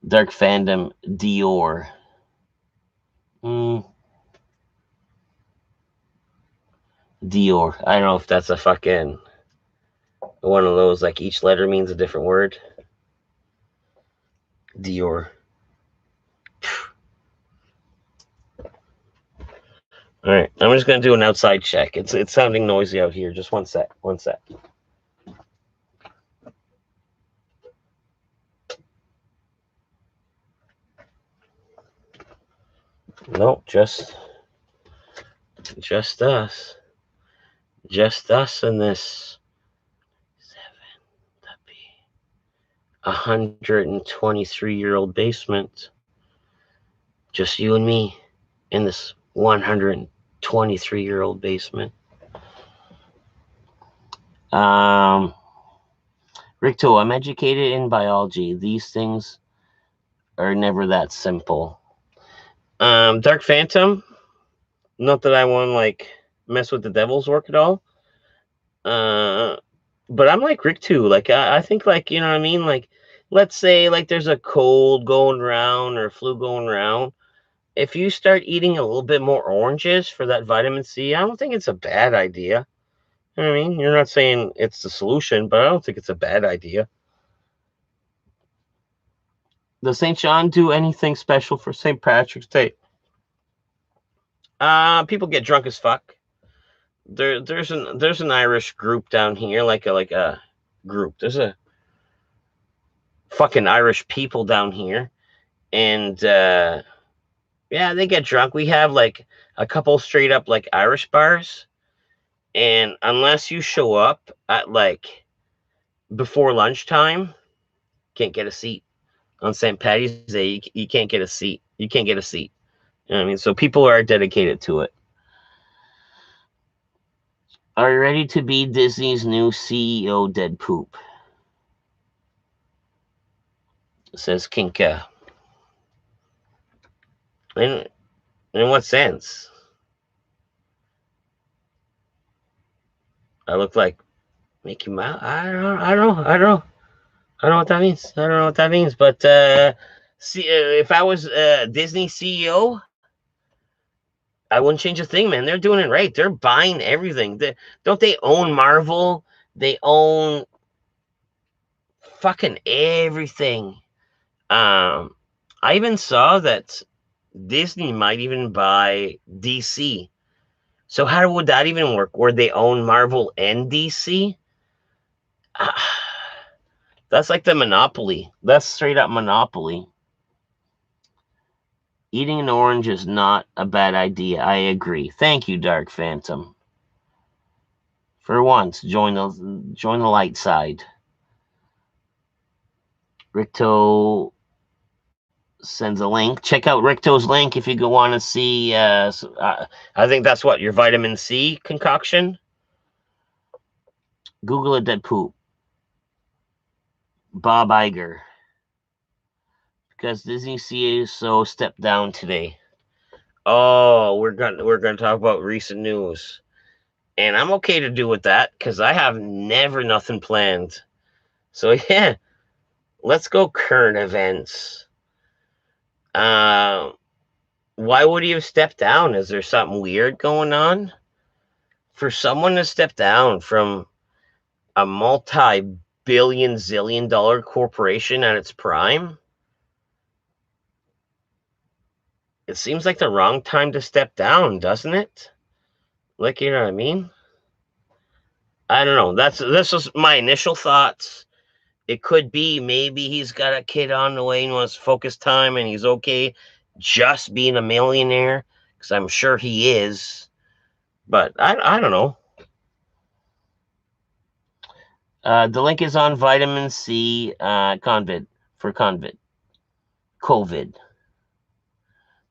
Dark Fandom Dior. Dior. I don't know if that's a fucking one of those, like each letter means a different word. Dior. All right, I'm just gonna do an outside check. It's sounding noisy out here. Just one sec. No, just us. Just us in this 123-year-old basement. Just you and me in this 123-year-old basement. Ricto, I'm educated in biology. These things are never that simple. Dark Phantom, not that I want to like mess with the devil's work at all. But I'm like Rick too. Like I think, like, you know what I mean? Like, let's say like there's a cold going around or a flu going around. If you start eating a little bit more oranges for that vitamin C, I don't think it's a bad idea. You know what I mean? You're not saying it's the solution, but I don't think it's a bad idea. Does St. John do anything special for St. Patrick's Day? People get drunk as fuck. there's an Irish group down here, like a group. There's a fucking Irish people down here, and yeah, they get drunk. We have like a couple straight up like Irish bars, and unless you show up at like before lunchtime, can't get a seat on St. Patty's Day. You can't get a seat. You can't get a seat. You know what I mean? So people are dedicated to it. Are you ready to be Disney's new CEO, Dead Poop? Says Kinka. In what sense? I look like Mickey Mouse. I don't know. I don't know. I don't know what that means. I don't know what that means. But see, if I was Disney CEO, I wouldn't change a thing, man. They're doing it right. They're buying everything. Don't they own Marvel? They own fucking everything. I even saw that Disney might even buy DC. So how would that even work? Where they own Marvel and DC? That's like the monopoly. That's straight up monopoly. Eating an orange is not a bad idea. I agree. Thank you, Dark Phantom. For once, join the light side. Ricto sends a link. Check out Ricto's link if you want to see. I think that's what your vitamin C concoction. Google it, Dead Poop. Bob Iger. Because Disney CSO stepped down today. Oh, we're gonna talk about recent news, and I'm okay to do with that because I have never nothing planned. So yeah, let's go current events. Why would he have stepped down? Is there something weird going on? For someone to step down from a multi-billion zillion dollar corporation at its prime, it seems like the wrong time to step down, doesn't it? Like, you know what I mean? I don't know. This was my initial thoughts. It could be maybe he's got a kid on the way and wants focus time and he's okay just being a millionaire, because I'm sure he is. But I don't know. The link is on vitamin C COVID. COVID.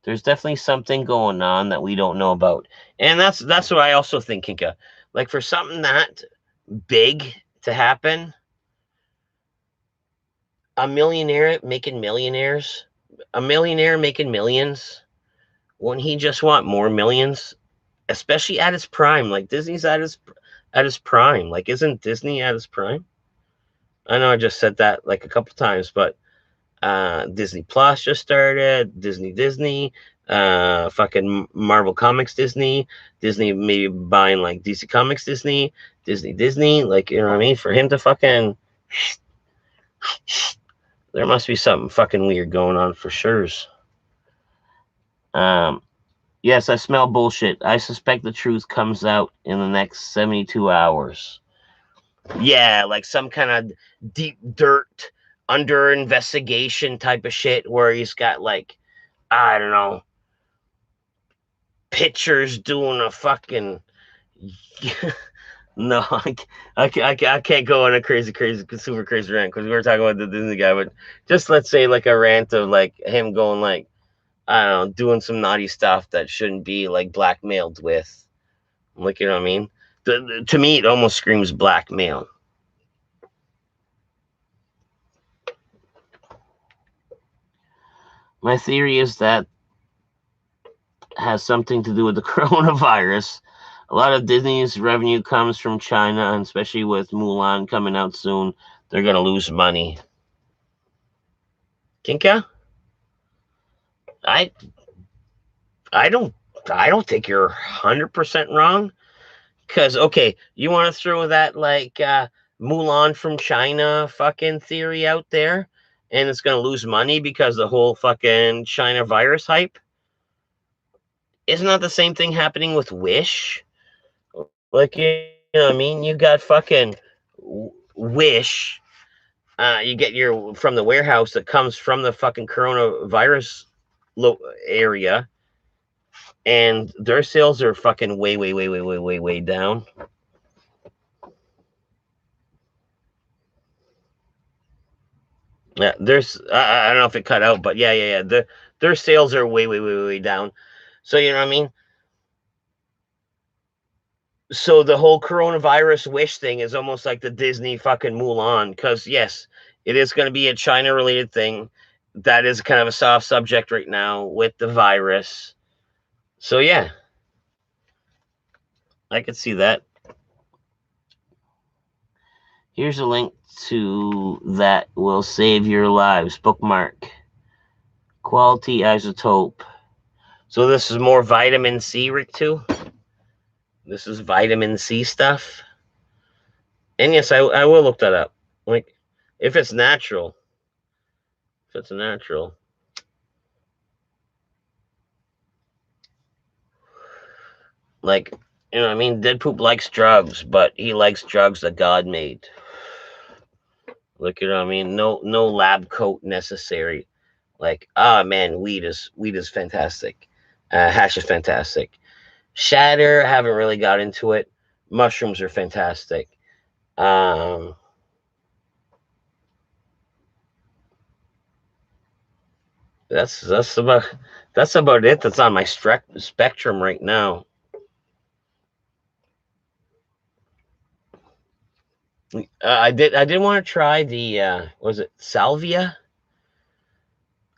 There's definitely something going on that we don't know about. And that's what I also think, Kinka. Like for something that big to happen, a millionaire making millions, wouldn't he just want more millions? Especially at his prime. Like Disney's at his prime. Like isn't Disney at his prime? I know I just said that like a couple times, but Disney Plus just started, Disney, fucking Marvel Comics Disney maybe buying like DC Comics Disney, like, you know what I mean? For him to fucking, there must be something fucking weird going on for sure. Yes, I smell bullshit. I suspect the truth comes out in the next 72 hours. Yeah, like some kind of deep dirt under investigation type of shit where he's got like, I don't know, pictures doing a fucking no, I can't go on a crazy super crazy rant because we were talking about the Disney guy, but just let's say like a rant of like him going like, I don't know, doing some naughty stuff that shouldn't be like blackmailed with, like, you know what I mean? To me it almost screams blackmail. My theory is that has something to do with the coronavirus. A lot of Disney's revenue comes from China, and especially with Mulan coming out soon, they're gonna lose money. Kinka? I I don't I don't think you're 100% wrong. Cause okay, you want to throw that like Mulan from China fucking theory out there, and it's gonna lose money because the whole fucking China virus hype. Isn't that the same thing happening with Wish? Like, you know what I mean? You got fucking Wish. You get your from the warehouse that comes from the fucking coronavirus area, and their sales are fucking way down. Yeah, there's I don't know if it cut out, but yeah. Their sales are way down. So you know what I mean. So the whole coronavirus Wish thing is almost like the Disney fucking Mulan, because yes, it is going to be a China related thing. That is kind of a soft subject right now with the virus. So yeah, I could see that. Here's a link to that will save your lives. Bookmark. Quality isotope. So this is more vitamin C, Rick, too? This is vitamin C stuff? And yes, I will look that up. Like, if it's natural. If it's natural. Like, you know what I mean? Dead Poop likes drugs, but he likes drugs that God made. Like, you know what I mean? No lab coat necessary. Like, man, weed is fantastic. Hash is fantastic. Shatter, haven't really got into it. Mushrooms are fantastic. Um, that's about it. That's on my spectrum right now. I did want to try the was it salvia?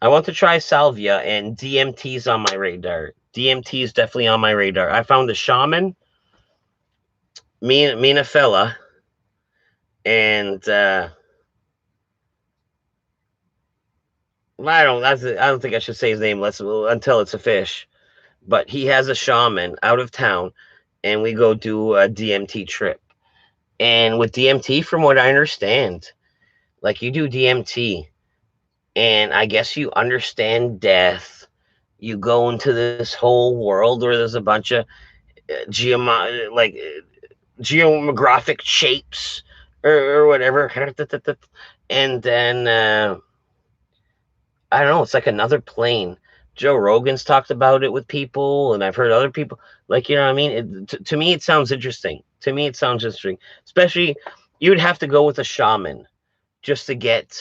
I want to try salvia, and DMT's on my radar. DMT is definitely on my radar. I found a shaman, Mina fella, and I don't think I should say his name until it's a fish. But he has a shaman out of town, and we go do a DMT trip. And with DMT, from what I understand, like you do DMT, and I guess you understand death. You go into this whole world where there's a bunch of geomographic shapes or whatever, and then I don't know. It's like another plane. Joe Rogan's talked about it with people, and I've heard other people. Like, you know what I mean? To me, it sounds interesting. To me, it sounds interesting. Especially, you'd have to go with a shaman just to get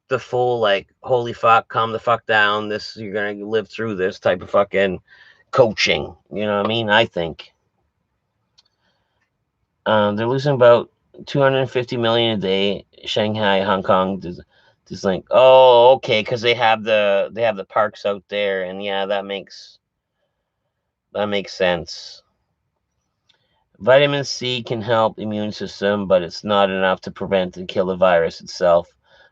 the full, like, holy fuck, calm the fuck down. This, you're gonna live through this type of fucking coaching. You know what I mean? I think they're losing about 250 million a day. Shanghai, Hong Kong, just like, oh, okay, because they have the parks out there, and yeah, that makes sense. Vitamin C can help the immune system, but it's not enough to prevent and kill the virus itself.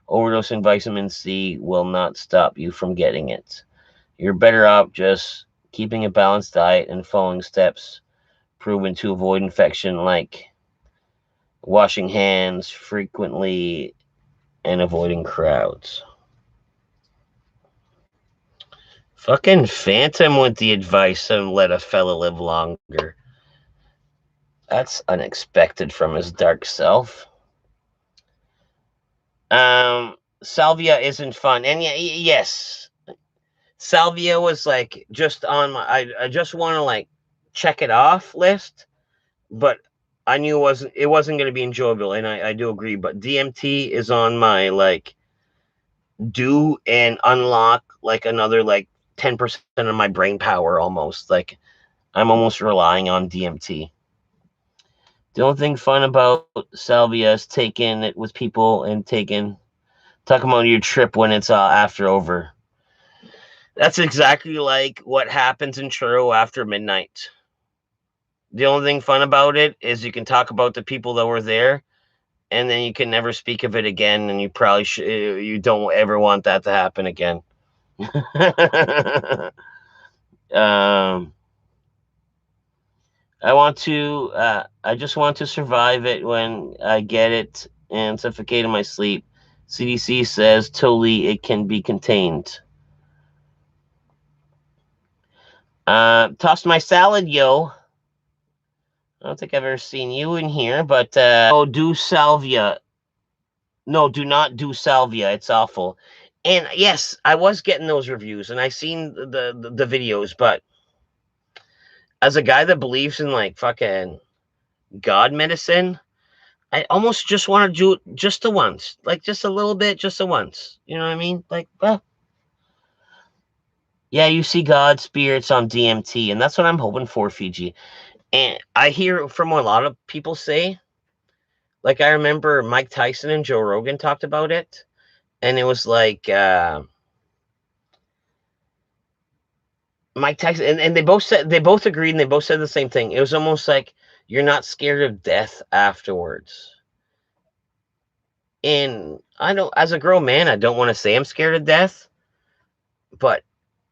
Overdosing vitamin C will not stop you from getting it. You're better off just keeping a balanced diet and following steps proven to avoid infection, like washing hands frequently and avoiding crowds. Fucking Phantom with the advice and let a fella live longer. That's unexpected from his dark self. Salvia isn't fun, and yes, Salvia was like just on my. I just want to like check it off list, but I knew it wasn't going to be enjoyable, and I do agree. But DMT is on my like do and unlock like another like 10% of my brain power almost. Like I'm almost relying on DMT. The only thing fun about Salvia is taking it with people and talking about your trip when it's after over. That's exactly like what happens in Truro after midnight. The only thing fun about it is you can talk about the people that were there, and then you can never speak of it again, and you probably you don't ever want that to happen again. um, I just want to survive it when I get it and suffocate in my sleep. CDC says totally it can be contained. Tossed my salad, yo. I don't think I've ever seen you in here, but oh, do salvia. No, do not do salvia. It's awful. And yes, I was getting those reviews, and I seen the videos, but as a guy that believes in like fucking God medicine, I almost just want to do it just the once, like just a little bit, just the once. You know what I mean? Like, well, yeah, you see God spirits on DMT, and that's what I'm hoping for, Fiji. And I hear from what a lot of people say, like I remember Mike Tyson and Joe Rogan talked about it, and it was like Mike Tyson, and they both agreed, and they both said the same thing. It was almost like you're not scared of death afterwards. And I know, as a grown man, I don't want to say I'm scared of death, but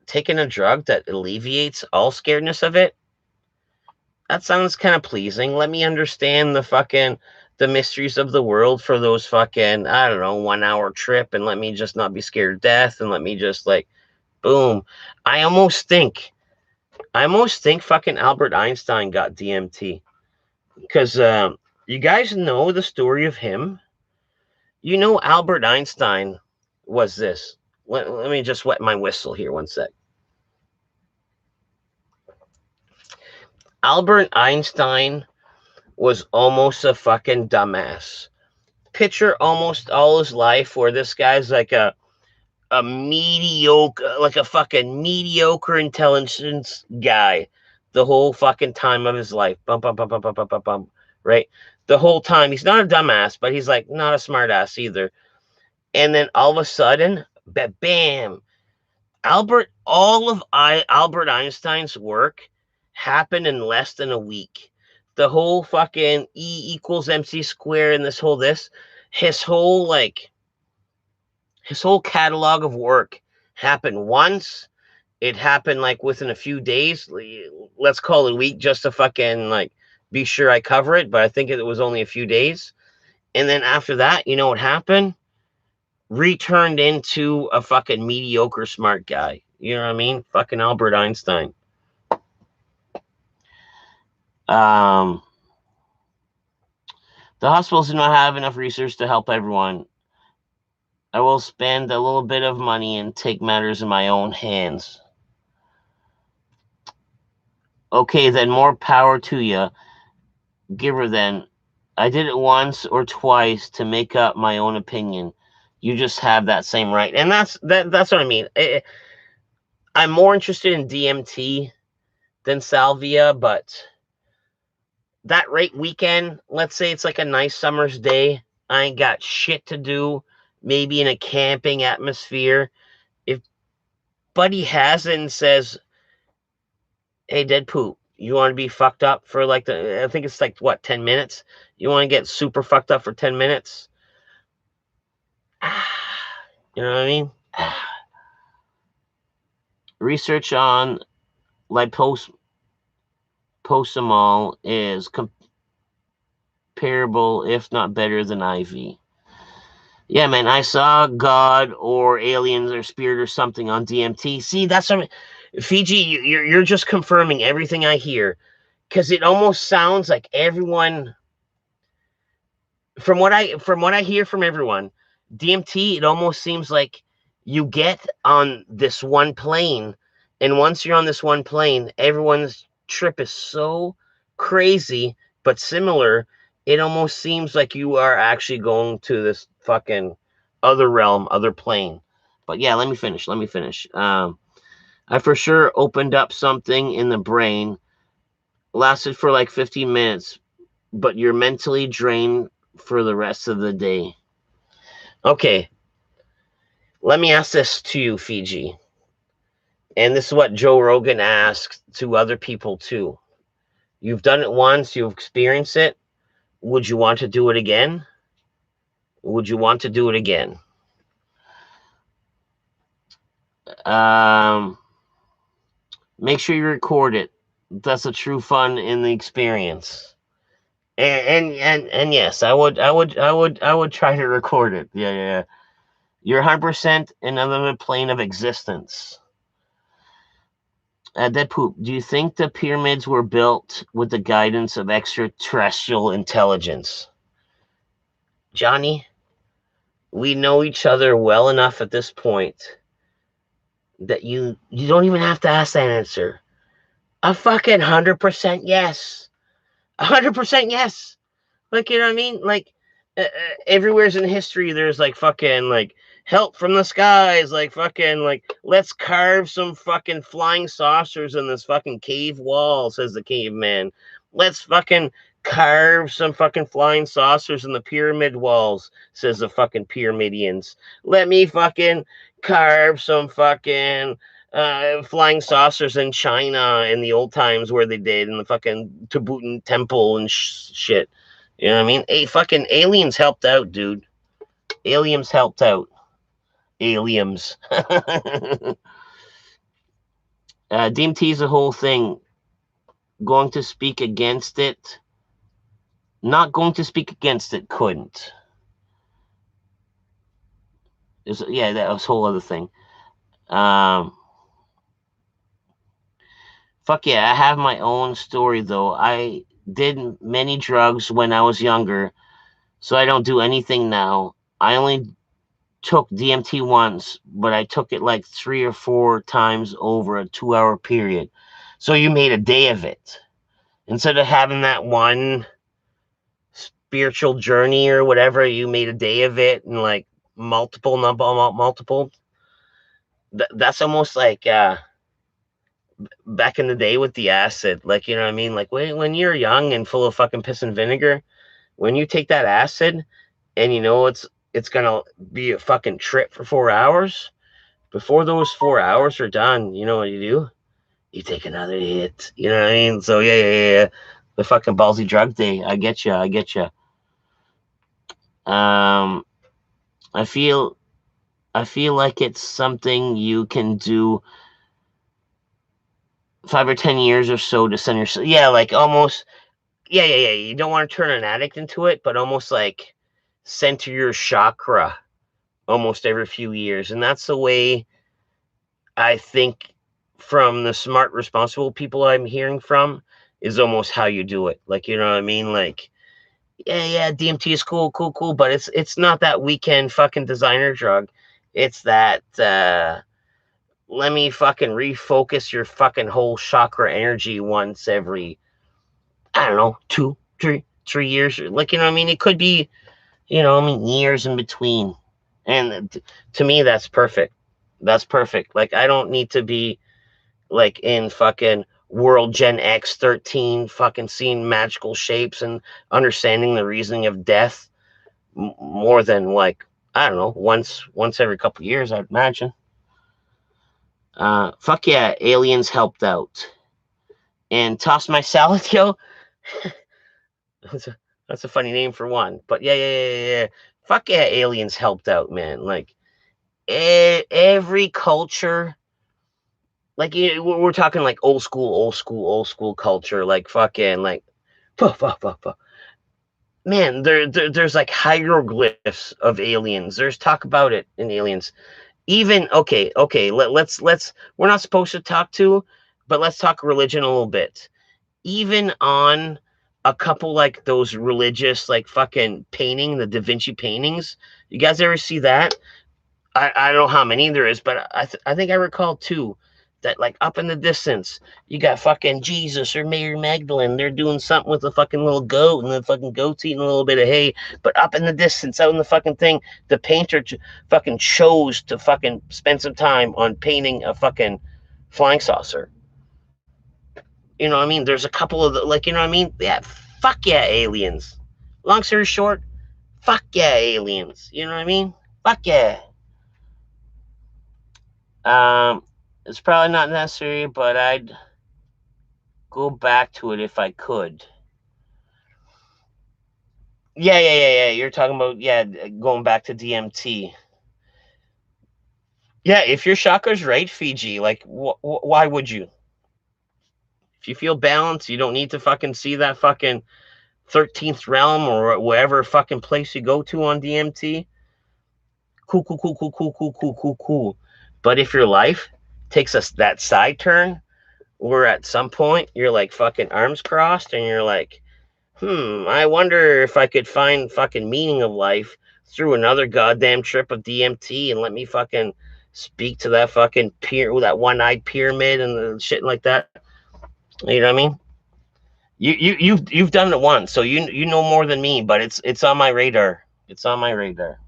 taking a drug that alleviates all scaredness of it, that sounds kind of pleasing. Let me understand the mysteries of the world for those fucking, I don't know, 1 hour trip, and let me just not be scared of death, and let me just like boom. I almost think fucking Albert Einstein got DMT because you guys know the story of him. You know, Albert Einstein was this. Let me just wet my whistle here 1 sec. Albert Einstein was almost a fucking dumbass. Picture almost all his life where this guy's like a mediocre, like a fucking mediocre intelligence guy the whole fucking time of his life. Bum, bum, bum, bum, bum, bum, bum, bum, right? The whole time. He's not a dumbass, but he's like not a smart ass either. And then all of a sudden, bam, Albert Einstein's work happened in less than a week. The whole fucking E equals MC square and his whole catalog of work happened once. It happened like within a few days. Let's call it a week just to fucking like be sure I cover it. But I think it was only a few days. And then after that, you know what happened? Returned into a fucking mediocre smart guy. You know what I mean? Fucking Albert Einstein. The hospitals do not have enough research to help everyone. I will spend a little bit of money and take matters in my own hands. Okay, then more power to you. Giver then. I did it once or twice to make up my own opinion. You just have that same right. And that's what I mean. I'm more interested in DMT than salvia, but that right weekend, let's say it's like a nice summer's day, I ain't got shit to do, maybe in a camping atmosphere. If Buddy has it and says, hey, Dead Poop, you want to be fucked up for like I think it's like, what, 10 minutes? You want to get super fucked up for 10 minutes? You know what I mean? Research on liposomal is comparable, if not better, than IV. Yeah, man, I saw God or aliens or spirit or something on DMT. See, that's what Fiji, you're just confirming everything I hear, because it almost sounds like everyone, from what I hear from everyone, DMT, it almost seems like you get on this one plane, and once you're on this one plane, everyone's trip is so crazy but similar. It almost seems like you are actually going to this fucking other realm, other plane. But yeah, let me finish. I for sure opened up something in the brain. Lasted for like 15 minutes, but you're mentally drained for the rest of the day. Okay, let me ask this to you, Fiji. And this is what Joe Rogan asked to other people too. You've done it once, you've experienced it. Would you want to do it again? Would you want to do it again? Make sure you record it. That's the true fun in the experience. And yes, I would try to record it. Yeah. You're 100% in another plane of existence. Deadpool, do you think the pyramids were built with the guidance of extraterrestrial intelligence? Johnny, we know each other well enough at this point that you don't even have to ask that answer. A fucking 100% yes. 100% yes. Like, you know what I mean? Like, everywhere's in history, there's like fucking like help from the skies, like fucking like let's carve some fucking flying saucers in this fucking cave wall, says the caveman. Let's fucking carve some fucking flying saucers in the pyramid walls, says the fucking pyramidians. Let me fucking carve some fucking flying saucers in China in the old times where they did in the fucking Tibetan temple and shit. You know what I mean? Hey, fucking aliens helped out, dude. Aliens helped out. Aliens. DMT's the whole thing. Going to speak against it. Not going to speak against it. Couldn't. Yeah, that was a whole other thing. Fuck yeah, I have my own story though. I did many drugs when I was younger, so I don't do anything now. I only took DMT once, but I took it like 3 or 4 times over a 2-hour period. So you made a day of it. Instead of having that one spiritual journey or whatever, you made a day of it and like multiple. That's almost like back in the day with the acid. Like, you know what I mean? Like when you're young and full of fucking piss and vinegar, when you take that acid and you know it's gonna be a fucking trip for 4 hours. Before those 4 hours are done, you know what you do? You take another hit. You know what I mean? So yeah. The fucking ballsy drug day. I get you. I feel like it's something you can do 5 or 10 years or so to send yourself. Yeah, like almost. Yeah. You don't want to turn an addict into it, but almost like center your chakra almost every few years, and that's the way I think from the smart, responsible people I'm hearing from is almost how you do it. Like, you know what I mean? Like, yeah, DMT is cool, but it's not that weekend fucking designer drug. It's that let me fucking refocus your fucking whole chakra energy once every, I don't know, 2, 3 years. Like, you know what I mean? It could be, you know, I mean, years in between. And to me, that's perfect. That's perfect. Like, I don't need to be like in fucking World Gen X 13, fucking seeing magical shapes and understanding the reasoning of death more than like, I don't know, once every couple of years, I'd imagine. Fuck yeah, aliens helped out. And toss my salad, yo. That's a funny name for one. But yeah. Fuck yeah, aliens helped out, man. Like every culture, like we're talking like old school culture, like fucking like, man, there's like hieroglyphs of aliens. There's talk about it in aliens. Even okay, let's we're not supposed to talk to, but let's talk religion a little bit. Even on a couple like those religious like fucking painting, the Da Vinci paintings. You guys ever see that? I don't know how many there is, but I think I recall 2 that like up in the distance you got fucking Jesus or Mary Magdalene. They're doing something with a fucking little goat, and the fucking goat's eating a little bit of hay. But up in the distance, out in the fucking thing, the painter fucking chose to fucking spend some time on painting a fucking flying saucer. You know what I mean? There's a couple of the, like, you know what I mean? Yeah, fuck yeah, aliens. Long story short, fuck yeah, aliens. You know what I mean? Fuck yeah. It's probably not necessary, but I'd go back to it if I could. Yeah. You're talking about going back to DMT. Yeah, if your chakra's right, Fiji, like why would you? If you feel balanced, you don't need to fucking see that fucking 13th realm or wherever fucking place you go to on DMT. Cool. But if your life takes us that side turn, where at some point you're like fucking arms crossed and you're like, I wonder if I could find fucking meaning of life through another goddamn trip of DMT and let me fucking speak to that fucking that one-eyed pyramid and the shit like that. You know what I mean? You've done it once, so you know more than me, but it's on my radar. It's on my radar.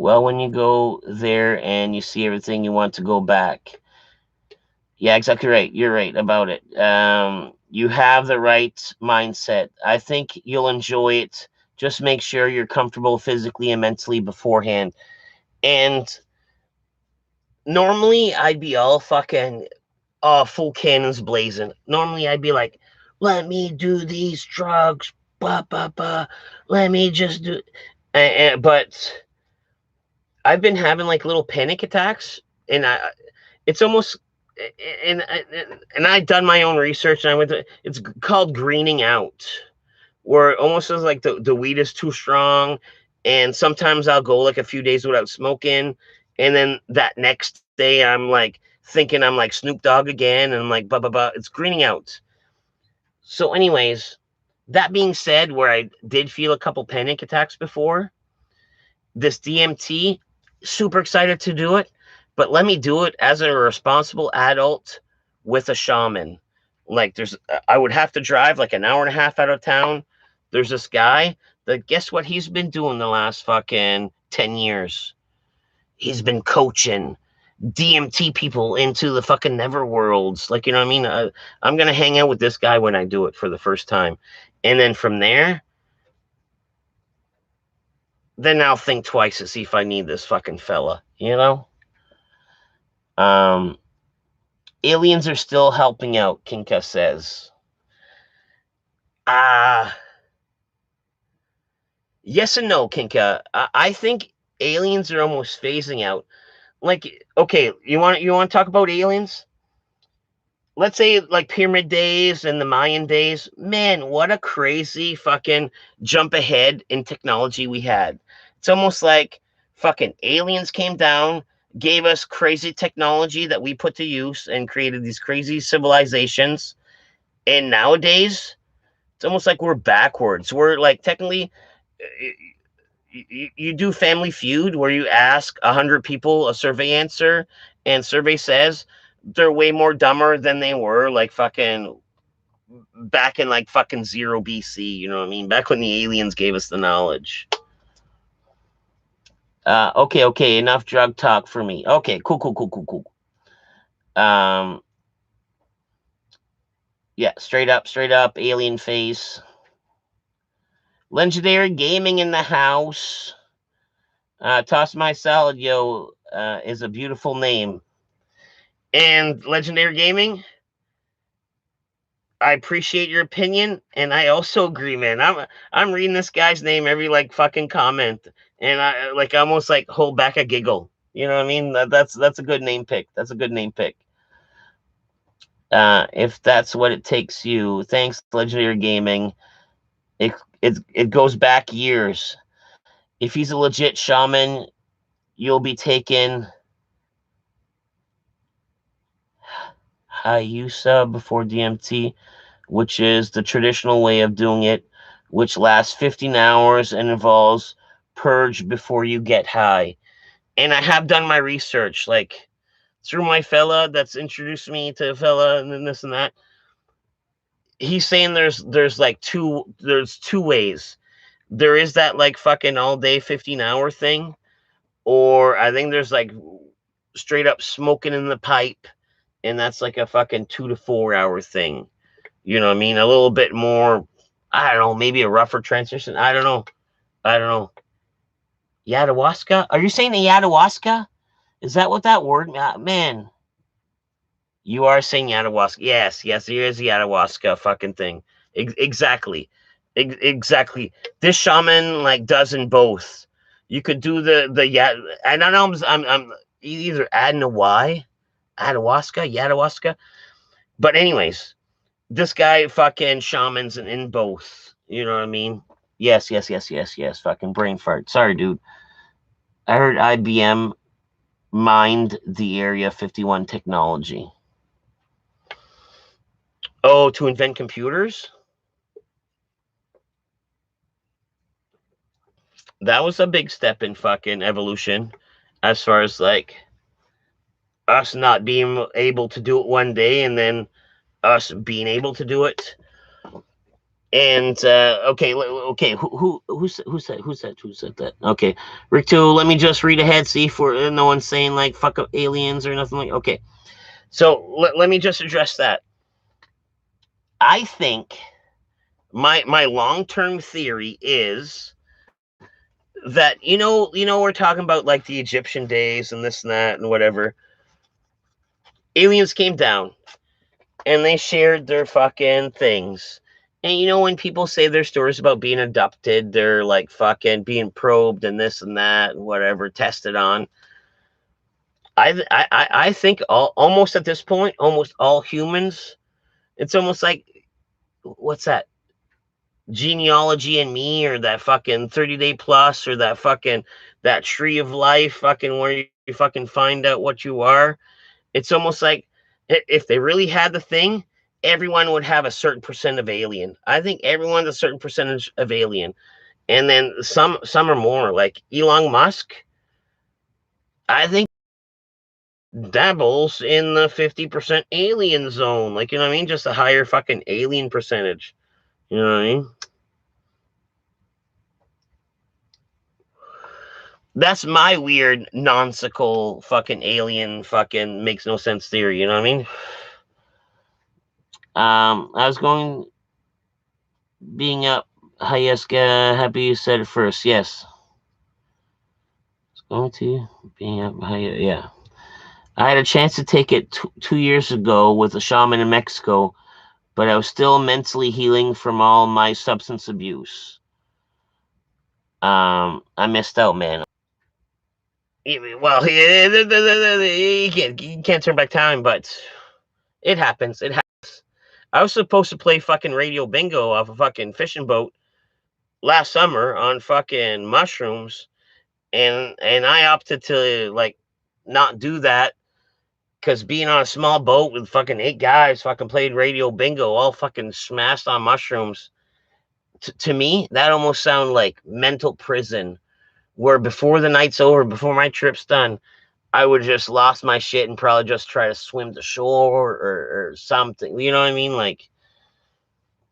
Well, when you go there and you see everything, you want to go back. Yeah, exactly right. You're right about it. You have the right mindset. I think you'll enjoy it. Just make sure you're comfortable physically and mentally beforehand. And normally I'd be all fucking full cannons blazing. Normally I'd be like, let me do these drugs, blah blah blah. Let me just do. But I've been having like little panic attacks, and it's almost, and and I've done my own research, and I went to, it's called greening out, where it almost is like the weed is too strong, and sometimes I'll go like a few days without smoking, and then that next day I'm like thinking I'm like Snoop Dogg again, and I'm like blah blah blah. It's greening out. So, anyways, that being said, where I did feel a couple panic attacks before, this DMT, super excited to do it, but let me do it as a responsible adult with a shaman. Like I would have to drive like an hour and a half out of town. There's this guy that, guess what he's been doing the last fucking 10 years? He's been coaching DMT people into the fucking never worlds. Like, you know what I mean? I'm going to hang out with this guy when I do it for the first time. And then from there, then I'll think twice to see if I need this fucking fella, you know? Um, Aliens are still helping out, Kinka says. Yes and no, Kinka. I think aliens are almost phasing out. Like, okay, you want to talk about aliens? Let's say like pyramid days and the Mayan days. Man, what a crazy fucking jump ahead in technology we had. It's almost like fucking aliens came down, gave us crazy technology that we put to use and created these crazy civilizations. And nowadays, it's almost like we're backwards. We're like technically, you do Family Feud where you ask 100 people a survey answer, and survey says they're way more dumber than they were like fucking back in like fucking 0 BC. You know what I mean? Back when the aliens gave us the knowledge. Okay, enough drug talk for me. Okay, cool. Yeah, straight up, alien face. Legendary Gaming in the house. Toss My Salad, yo, is a beautiful name. And Legendary Gaming, I appreciate your opinion, and I also agree, man. I'm reading this guy's name every like fucking comment, and I like almost like hold back a giggle. You know what I mean? That's a good name pick. That's a good name pick. If that's what it takes you, thanks, Legendary Gaming. It goes back years. If he's a legit shaman, you'll be taking Hayusa before DMT, which is the traditional way of doing it, which lasts 15 hours and involves purge before you get high. And I have done my research, like through my fella that's introduced me to a fella and then this and that. He's saying there's like two ways. There is that like fucking all day 15-hour thing, or I think there's like straight up smoking in the pipe, and that's like a fucking 2 to 4 hour thing. You know what I mean? A little bit more, I don't know, maybe a rougher transition. I don't know. Ayahuasca? Are you saying ayahuasca? Is that what that word, man? You are saying ayahuasca. Yes, there is the ayahuasca fucking thing. Exactly. Exactly. This shaman like does in both. You could do the yeah. I don't know. I'm either adding a Y, ayahuasca. But anyways, this guy fucking shamans in both. You know what I mean? Yes. Fucking brain fart. Sorry, dude. I heard IBM mined the Area 51 technology. Oh, to invent computers? That was a big step in fucking evolution, as far as like us not being able to do it one day and then us being able to do it. And okay, who said that? Okay, Rick 2, let me just read ahead, see if no one's saying like fuck up aliens or nothing like. Okay, so let me just address that. I think my long-term theory is that we're talking about like the Egyptian days and this and that and whatever. Aliens came down and they shared their fucking things. And when people say their stories about being abducted, they're like fucking being probed and this and that and whatever, tested on. I think almost at this point, almost all humans, it's almost like, what's that? Genealogy and Me, or that fucking 30-day plus, or that tree of life, fucking where you fucking find out what you are. It's almost like if they really had the thing, everyone would have a certain percent of alien. I think everyone's a certain percentage of alien, and then some are more. Like Elon Musk, I think dabbles in the 50% alien zone. Like, you know what I mean? Just a higher fucking alien percentage. You know what I mean? That's my weird nonsensical fucking alien fucking makes no sense theory. You know what I mean? I was going being up. Hi, yes, happy you said it first. Yes. It's going to being up. Hi, yeah. I had a chance to take it 2 years ago with a shaman in Mexico, but I was still mentally healing from all my substance abuse. I missed out, man. Well, you can't turn back time, but it happens. It happens. I was supposed to play fucking radio bingo off a fucking fishing boat last summer on fucking mushrooms, and I opted to like not do that because being on a small boat with fucking 8 guys fucking played radio bingo, all fucking smashed on mushrooms. To me, that almost sounds like mental prison, where before the night's over, before my trip's done, I would just lost my shit and probably just try to swim to shore or something. You know what I mean? Like,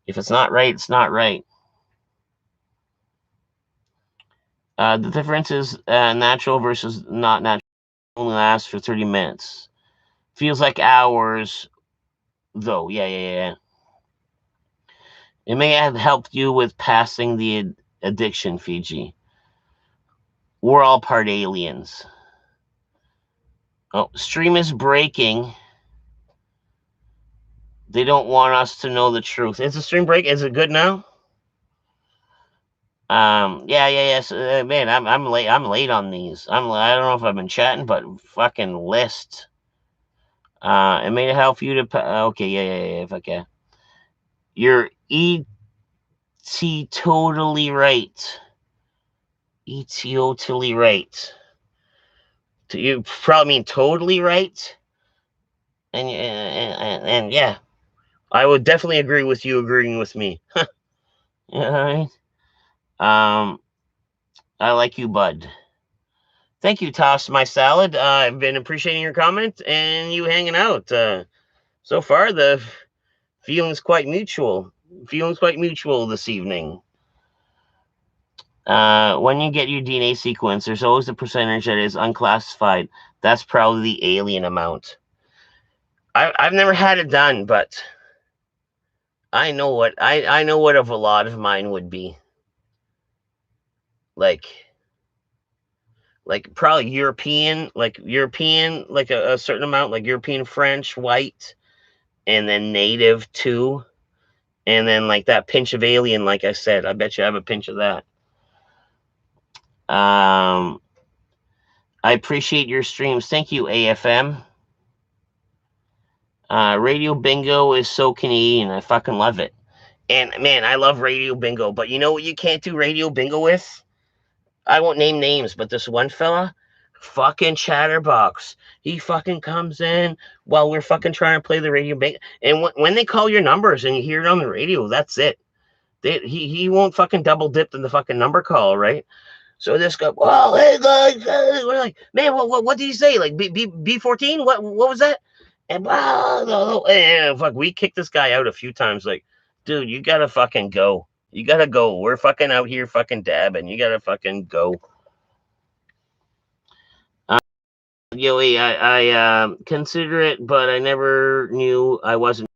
if it's not right, it's not right. The difference is natural versus not natural. Only lasts for 30 minutes. Feels like hours, though. Yeah. It may have helped you with passing the addiction, Fiji. We're all part aliens. Oh, stream is breaking. They don't want us to know the truth. Is the stream break? Is it good now? Yes. Man, I'm late. I'm late on these. I don't know if I've been chatting, but fucking list. It may help you to. Okay, yeah. Okay. You're totally right. Totally right. You probably mean totally right. And yeah, I would definitely agree with you agreeing with me. All right. I like you, bud. Thank you, Toss My Salad. I've been appreciating your comment and you hanging out. So far, the feeling's quite mutual. Feeling's quite mutual this evening. When you get your DNA sequence, there's always a percentage that is unclassified. That's probably the alien amount. I've never had it done, but I know what I know what a lot of mine would be. Like probably European, like a certain amount, like European, French, white, and then native too. And then like that pinch of alien, like I said, I bet you I have a pinch of that. I appreciate your streams. Thank you, AFM. Radio bingo is so Canadian. I fucking love it. And man, I love radio bingo. But you know what you can't do radio bingo with? I won't name names, but this one fella, fucking chatterbox. He fucking comes in while we're fucking trying to play the radio bingo. And when they call your numbers and you hear it on the radio, that's it. He won't fucking double dip in the fucking number call, right? So this guy, well, hey guys, we're like, man, what did he say? Like B14? What was that? And and fuck, we kicked this guy out a few times. Like, dude, you gotta fucking go. You gotta go. We're fucking out here fucking dabbing. You gotta fucking go. Yoey, I consider it, but I never knew I wasn't.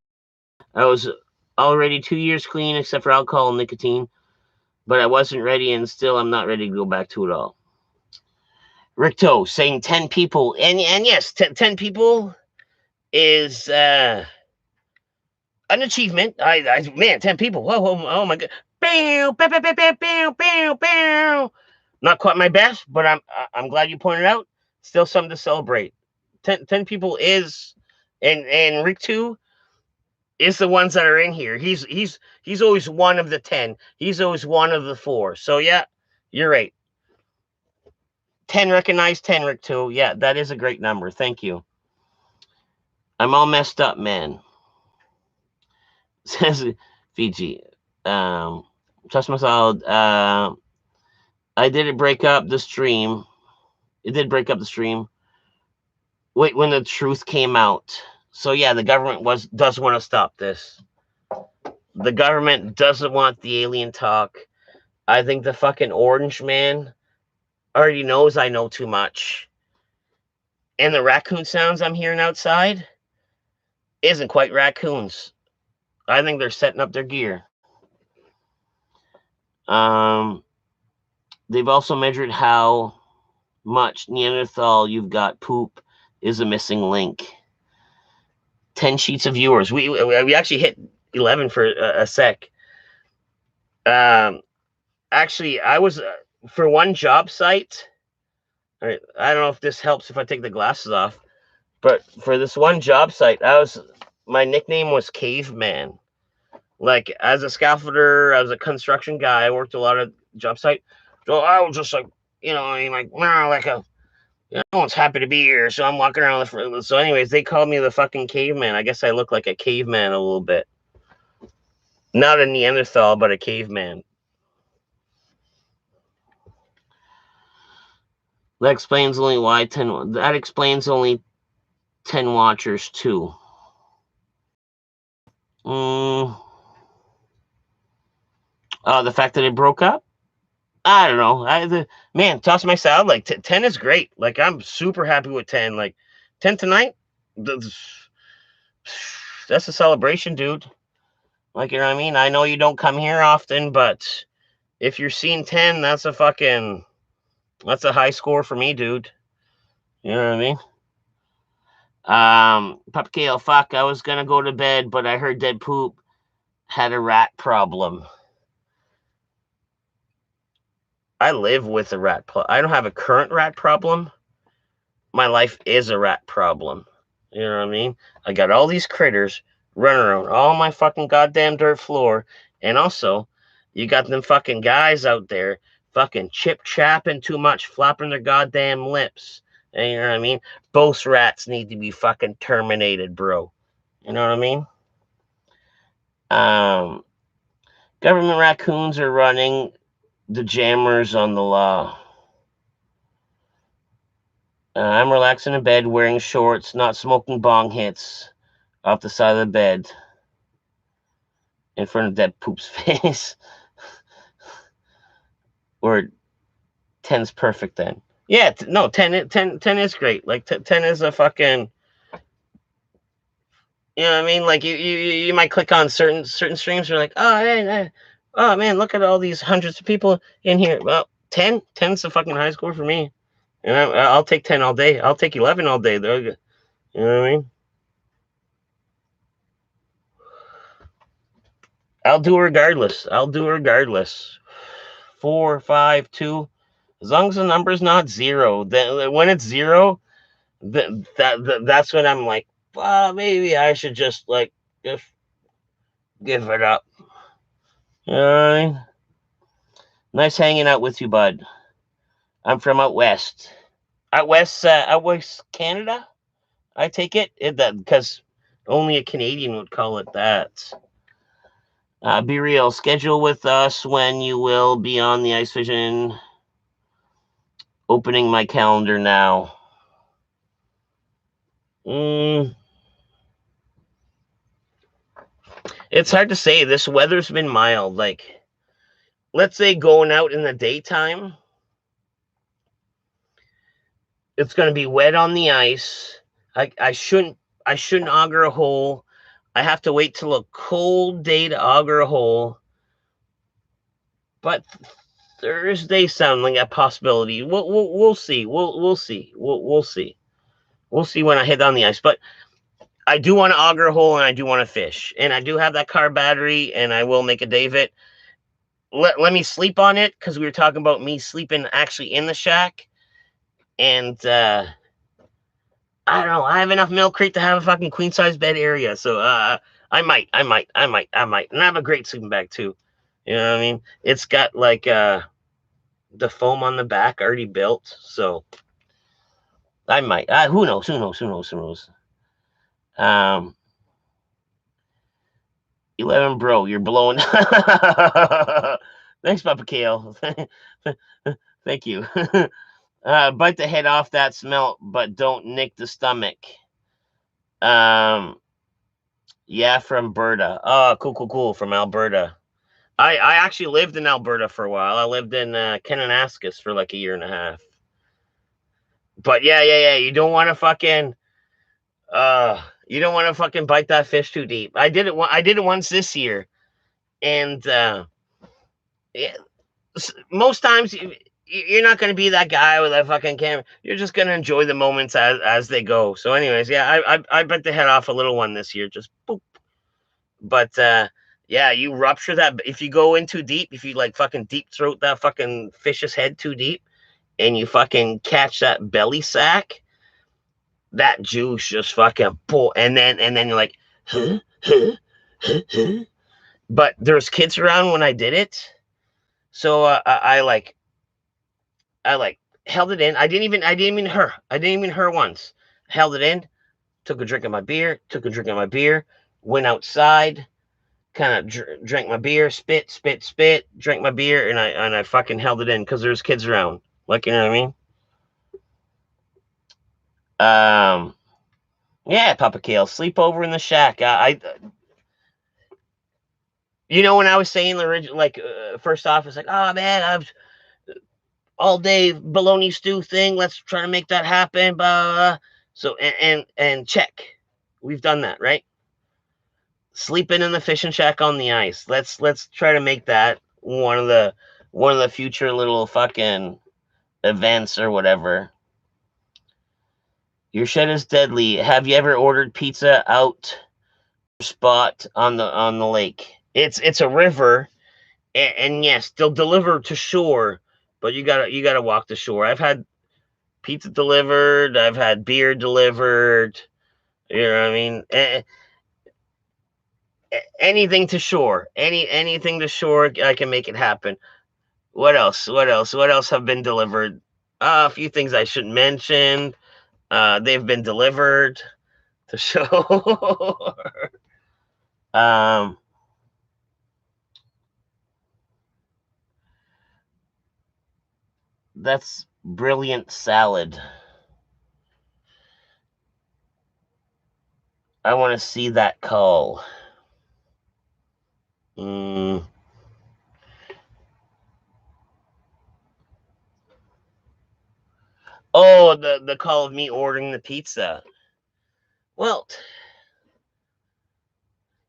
I was already 2 years clean, except for alcohol and nicotine, but I wasn't ready, and still I'm not ready to go back to it all. Ricto saying 10 people, and yes, 10 people is an achievement. Man, 10 people. Whoa, oh my god. Bow, bow, bow, bow, bow, bow, bow. Not quite my best, but I'm glad you pointed out. Still something to celebrate. 10 people is, and Rick 2 is the ones that are in here. He's always one of the 10. He's always one of the 4. So yeah, you're right. 10 recognized, 10 Rick 2. Yeah, that is a great number. Thank you. I'm all messed up, man. Says Fiji. Trust my solid. I didn't break up the stream. It did break up the stream. Wait, when the truth came out. So yeah, the government does want to stop this. The government doesn't want the alien talk. I think the fucking orange man already knows I know too much. And the raccoon sounds I'm hearing outside isn't quite raccoons. I think they're setting up their gear. They've also measured how much Neanderthal you've got. Poop is a missing link. 10 sheets of viewers. We actually hit 11 for a sec. Actually, I was for one job site. I don't know if this helps if I take the glasses off, but for this one job site, my nickname was Caveman. Like, as a scaffolder, as a construction guy, I worked a lot of job site. So I was just like, no one's happy to be here, so I'm walking around so anyways, they called me the fucking caveman. I guess I look like a caveman a little bit. Not a Neanderthal, but a caveman. That explains only 10 watchers too. The fact that it broke up? I don't know. Man, toss my salad. Like 10 is great. Like, I'm super happy with 10. Like 10 tonight, that's a celebration, dude. Like, you know what I mean? I know you don't come here often, but if you're seeing 10, that's a high score for me, dude. You know what I mean? Papa Kale, fuck, I was gonna go to bed, but I heard Dead Poop had a rat problem. I live with a rat problem. I don't have a current rat problem. My life is a rat problem. You know what I mean? I got all these critters running around all my fucking goddamn dirt floor. And also, you got them fucking guys out there fucking chip-chapping too much, flapping their goddamn lips. And you know what I mean? Both rats need to be fucking terminated, bro. You know what I mean? Government raccoons are running the jammers on the law. I'm relaxing in bed, wearing shorts, not smoking bong hits off the side of the bed in front of Dead Poop's face. Or 10's perfect then. Yeah, no, 10 is great. Like 10 is a fucking, you know what I mean? Like you might click on certain streams. You're like, oh man, look at all these hundreds of people in here. Well, 10's the fucking high score for me. And I'll take 10 all day. I'll take 11 all day, though. You know what I mean? I'll do regardless. 4, 5, 2. As long as the number's not 0. Then when it's 0, that's when I'm like, maybe I should just give it up. Nice hanging out with you, bud. I'm from out west. Out west Canada, I take it? Because only a Canadian would call it that. Be real. Schedule with us when you will be on the Ice Vision. Opening my calendar now. It's hard to say. This weather's been mild. Like, let's say going out in the daytime, it's going to be wet on the ice. I shouldn't auger a hole. I have to wait till a cold day to auger a hole. But Thursday sounds like a possibility. We'll see. We'll see. We'll see. We'll see when I hit on the ice. But I do want to auger a hole and I do want to fish. And I do have that car battery and I will make a day of it. Let me sleep on it, because we were talking about me sleeping actually in the shack. And I don't know. I have enough Mill Creek to have a fucking queen size bed area. So I might. And I have a great sleeping bag too. You know what I mean? It's got like the foam on the back already built. So I might. Who knows? Who knows? 11, bro, you're blowing. Thanks, Papa Kale. Thank you. Bite the head off that smelt, but don't nick the stomach. Yeah, from Alberta. Oh, cool. From Alberta. I actually lived in Alberta for a while. I lived in Kananaskis for like a year and a half. But yeah. You don't want to fucking bite that fish too deep. I did it once this year, and yeah, most times you're not going to be that guy with a fucking camera. You're just going to enjoy the moments as they go. So, anyways, yeah, I bit the head off a little one this year, just boop. But yeah, you rupture that if you go in too deep. If you like fucking deep throat that fucking fish's head too deep, and you fucking catch that belly sack, that juice just fucking pull, and then you're like, huh? But there's kids around when I did it, so I held it in. I didn't even her once. Held it in, took a drink of my beer, went outside, kind of drank my beer, spit, drank my beer, and I fucking held it in because there's kids around. Like, you know what I mean? Yeah, Papa Kale, sleep over in the shack. When I was saying the original, like, first off, it's like, oh man, I've all day bologna stew thing. Let's try to make that happen. Blah, blah, blah. So and check, we've done that, right? Sleeping in the fishing shack on the ice. Let's try to make that one of the future little fucking events or whatever. Your shed is deadly. Have you ever ordered pizza out spot on the lake? It's a river, and yes, they'll deliver to shore, but you gotta walk the shore. I've had pizza delivered. I've had beer delivered. You know what I mean? Anything to shore. Anything to shore, I can make it happen. What else? What else have been delivered? A few things I shouldn't mention. They've been delivered to shore. That's brilliant salad. I want to see that call. Oh, the call of me ordering the pizza. Well,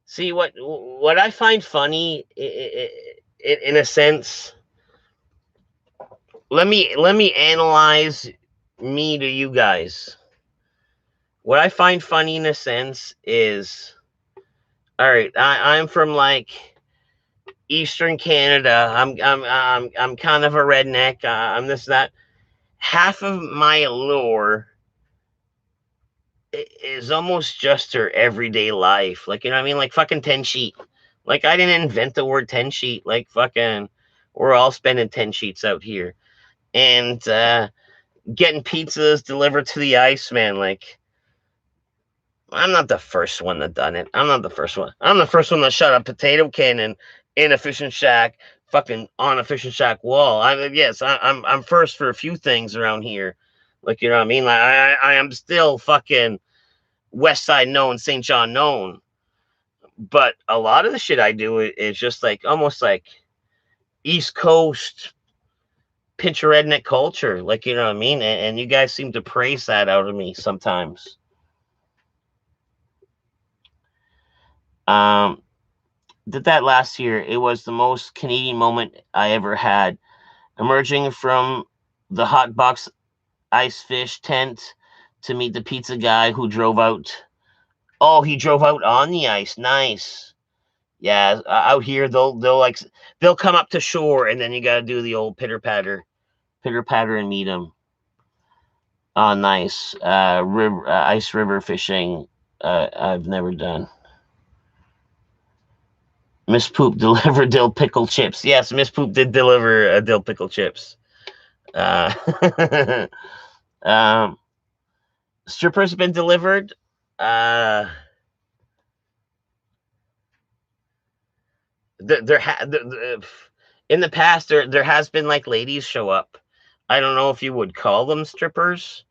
see what I find funny, in a sense. Let me analyze me to you guys. What I find funny in a sense is, all right, I'm from like Eastern Canada. I'm kind of a redneck. I'm this that. Half of my lore is almost just her everyday life. Like, you know what I mean? Like fucking 10 sheet. Like, I didn't invent the word 10 sheet. Like, fucking, we're all spending 10 sheets out here. And getting pizzas delivered to the ice, man. Like, I'm not the first one that done it. I'm not the first one. I'm the first one that shot a potato cannon in a fishing shack, fucking on a fishing shack wall. I'm first for a few things around here. Like, you know what I mean? Like, I am still fucking West Side known, St. John known. But a lot of the shit I do is just like almost like East Coast pincher redneck culture. Like, you know what I mean? And you guys seem to praise that out of me sometimes. Um, did that last year. It was the most Canadian moment I ever had. Emerging from the hot box ice fish tent to meet the pizza guy who drove out. Oh, he drove out on the ice. Nice. Yeah, out here they'll come up to shore and then you got to do the old pitter patter and meet them. Oh, nice. River ice river fishing. I've never done. Miss Poop delivered dill pickle chips. Yes, Miss Poop did deliver dill pickle chips. Uh, um, strippers been delivered. Uh, in the past there has been like ladies show up. I don't know if you would call them strippers,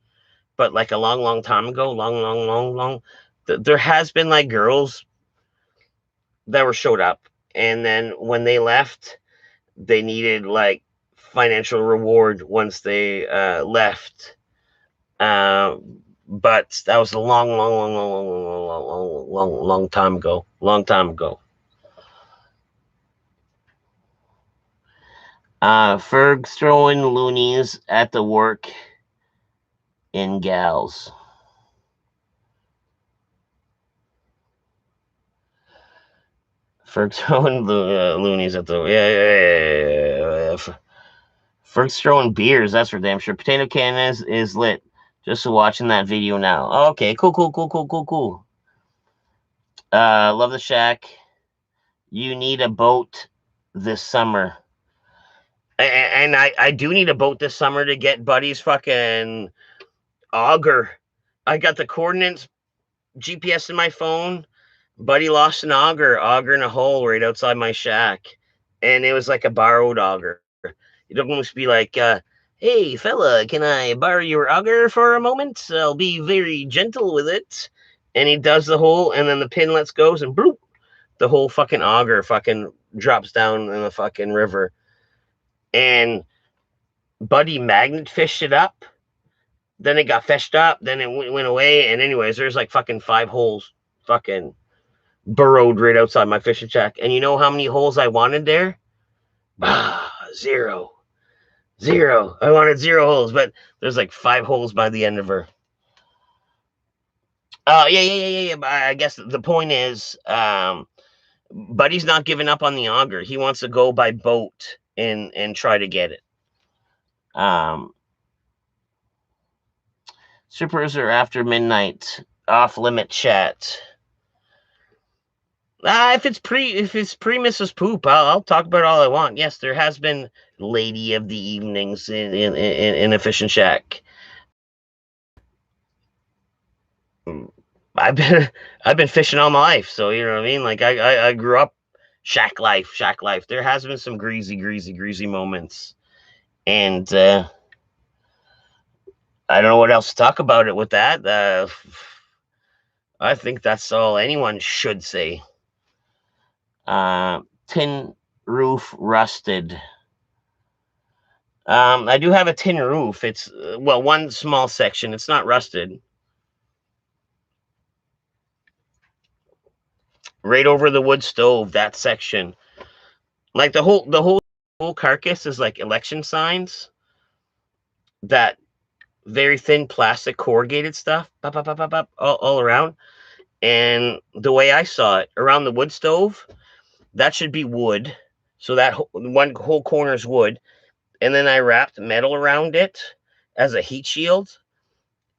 but like a long time ago, long, there has been like girls that were showed up, and then when they left, they needed like financial reward once they left. Uh, but that was a long time ago. Long time ago. Ferg's throwing loonies at the work in gals. Ferg's throwing loonies at the yeah. Ferg's throwing beers. That's for damn sure. Potato cannon is lit. Just watching that video now. Okay, cool. Love the shack. You need a boat this summer. And I do need a boat this summer to get Buddy's fucking auger. I got the coordinates GPS in my phone. Buddy lost an auger in a hole right outside my shack. And it was like a borrowed auger. It'd almost be like, hey, fella, can I borrow your auger for a moment? I'll be very gentle with it. And he does the hole, and then the pin lets go, and bloop, the whole fucking auger fucking drops down in the fucking river. And Buddy magnet fished it up. Then it got fished up. Then it went away. And anyways, there's like fucking 5 holes fucking burrowed right outside my fishing shack. And you know how many holes I wanted there? Zero. I wanted 0 holes, but there's like 5 holes by the end of her. Yeah. But I guess the point is, Buddy's not giving up on the auger. He wants to go by boat and try to get it. Strippers are after midnight. Off limit chat. If it's pre Mrs. Poop, I'll talk about all I want. Yes, there has been lady of the evenings in a fishing shack. I've been fishing all my life, so you know what I mean. Like I grew up shack life. There has been some greasy moments, and I don't know what else to talk about it with that. I think that's all anyone should say. Tin roof rusted. I do have a tin roof. It's one small section. It's not rusted. Right over the wood stove, that section. Like the whole carcass is like election signs. That very thin plastic corrugated stuff, all around. And the way I saw it, around the wood stove, that should be wood. So that one whole corner is wood. And then I wrapped metal around it as a heat shield.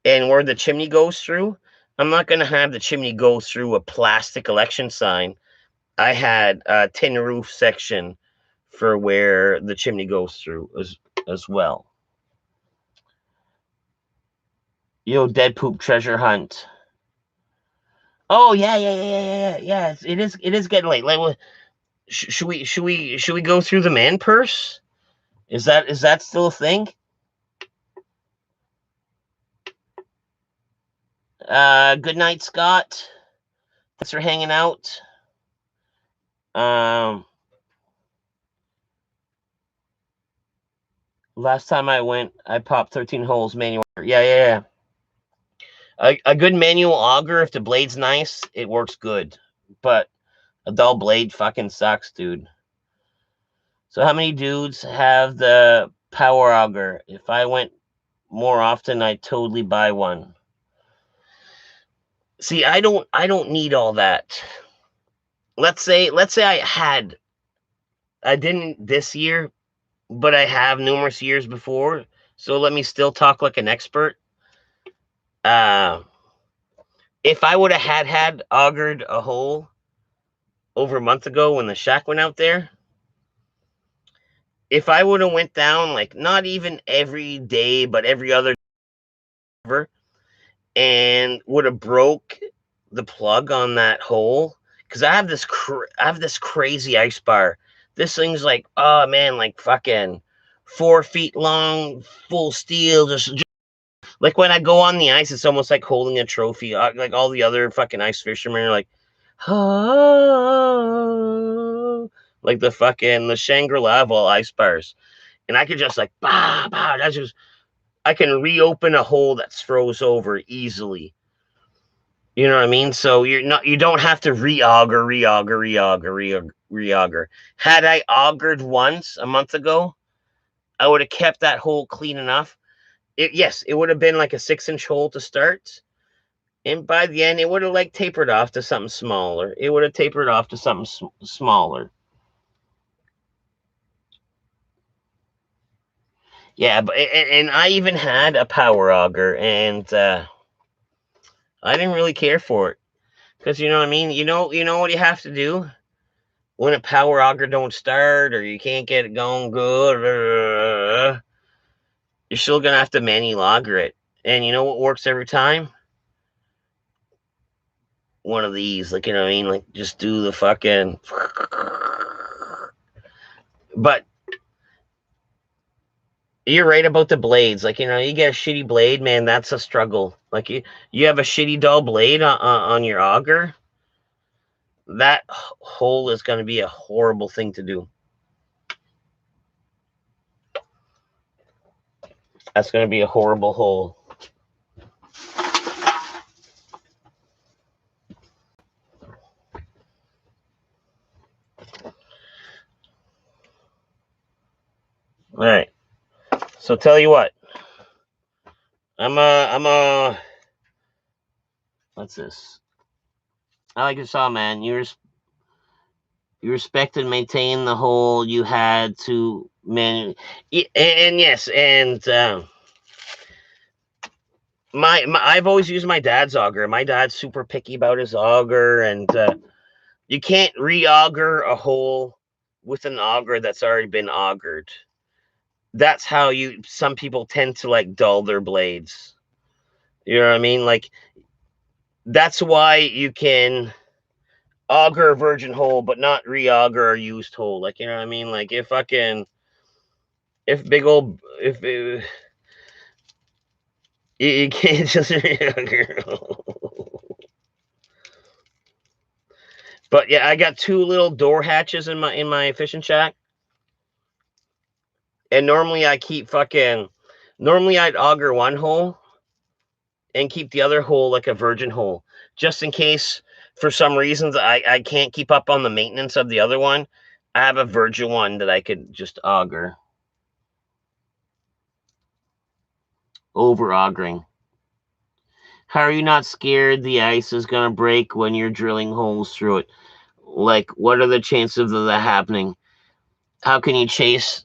And where the chimney goes through, I'm not going to have the chimney go through a plastic election sign. I had a tin roof section for where the chimney goes through as well. Yo, dead poop treasure hunt. Oh yeah. It is getting late. Like, should we go through the man purse? Is that still a thing? Good night, Scott. Thanks for hanging out. Last time I went, I popped 13 holes manual. Yeah. A good manual auger, if the blade's nice, it works good. But a dull blade fucking sucks, dude. So how many dudes have the power auger? If I went more often, I'd totally buy one. See, I don't need all that. Let's say I didn't this year, but I have numerous years before. So let me still talk like an expert. If I would have had augered a hole over a month ago when the shack went out there, if I would have went down, like, not even every day, but every other day, and would have broke the plug on that hole, because I have this crazy ice bar. This thing's like, oh man, like fucking 4 feet long, full steel, just like when I go on the ice, it's almost like holding a trophy. Like all the other fucking ice fishermen are like, oh, like the Shangri-La of all ice bars. And I could just like, bah, bah, I can reopen a hole that's froze over easily. You know what I mean? So you don't have to re-auger. Had I augered once a month ago, I would have kept that hole clean enough. Yes, it would have been like a 6-inch hole to start. And by the end, it would have like tapered off to something smaller. Yeah, but and I even had a power auger, and I didn't really care for it, because you know what I mean. You know what you have to do when a power auger don't start, or you can't get it going good. You're still gonna have to manually auger it, and you know what works every time? One of these, like, you know what I mean, like, just do the fucking. But you're right about the blades. Like, you get a shitty blade, man, that's a struggle. Like, you have a shitty dull blade on your auger, that hole is going to be a horrible thing to do. That's going to be a horrible hole. All right. So tell you what, I'm a. What's this? I like your song, man. You respect and maintain the hole you had to man. And yes, and I've always used my dad's auger. My dad's super picky about his auger, and you can't re-auger a hole with an auger that's already been augered. That's how some people tend to like dull their blades. You know what I mean? Like, that's why you can auger a virgin hole, but not re-auger a used hole. Like, you know what I mean? Like, if you can't just re-auger. But yeah, I got 2 little door hatches in my fishing shack. And normally I'd auger one hole and keep the other hole like a virgin hole, just in case for some reasons I can't keep up on the maintenance of the other one. I have a virgin one that I could just auger. Over augering. How are you not scared the ice is gonna break when you're drilling holes through it? Like, what are the chances of that happening? How can you check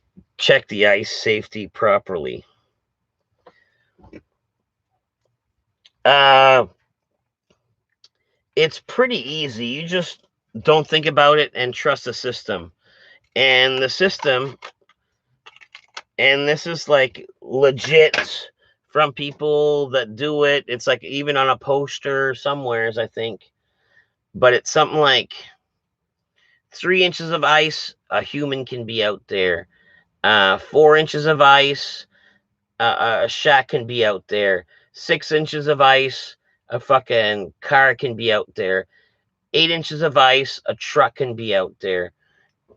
the ice safety properly? It's pretty easy. You just don't think about it and trust the system. And the system, and this is like legit from people that do it. It's like even on a poster somewheres, I think. But it's something like 3 inches of ice, a human can be out there. 4 inches of ice, a shack can be out there. 6 inches of ice, a fucking car can be out there. 8 inches of ice, a truck can be out there.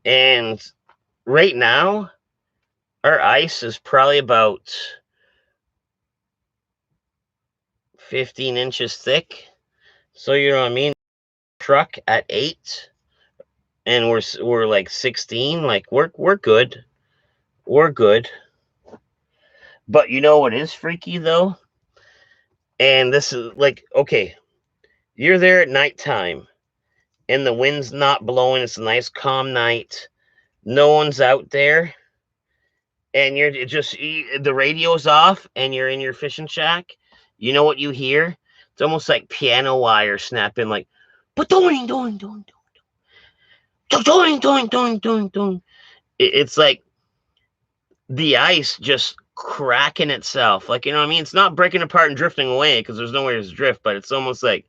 And right now, our ice is probably about 15 inches thick. So you know what I mean? Truck at 8, and we're like 16. Like we're good. We're good. But you know what is freaky though? And this is like, okay, you're there at nighttime and the wind's not blowing. It's a nice calm night. No one's out there. And you're just, the radio's off and you're in your fishing shack. You know what you hear? It's almost like piano wire snapping, like, doing, doing, doing, doing, doing, doing, doing, doing. It's like the ice just cracking itself. Like, you know what I mean? It's not breaking apart and drifting away because there's nowhere to drift, but it's almost like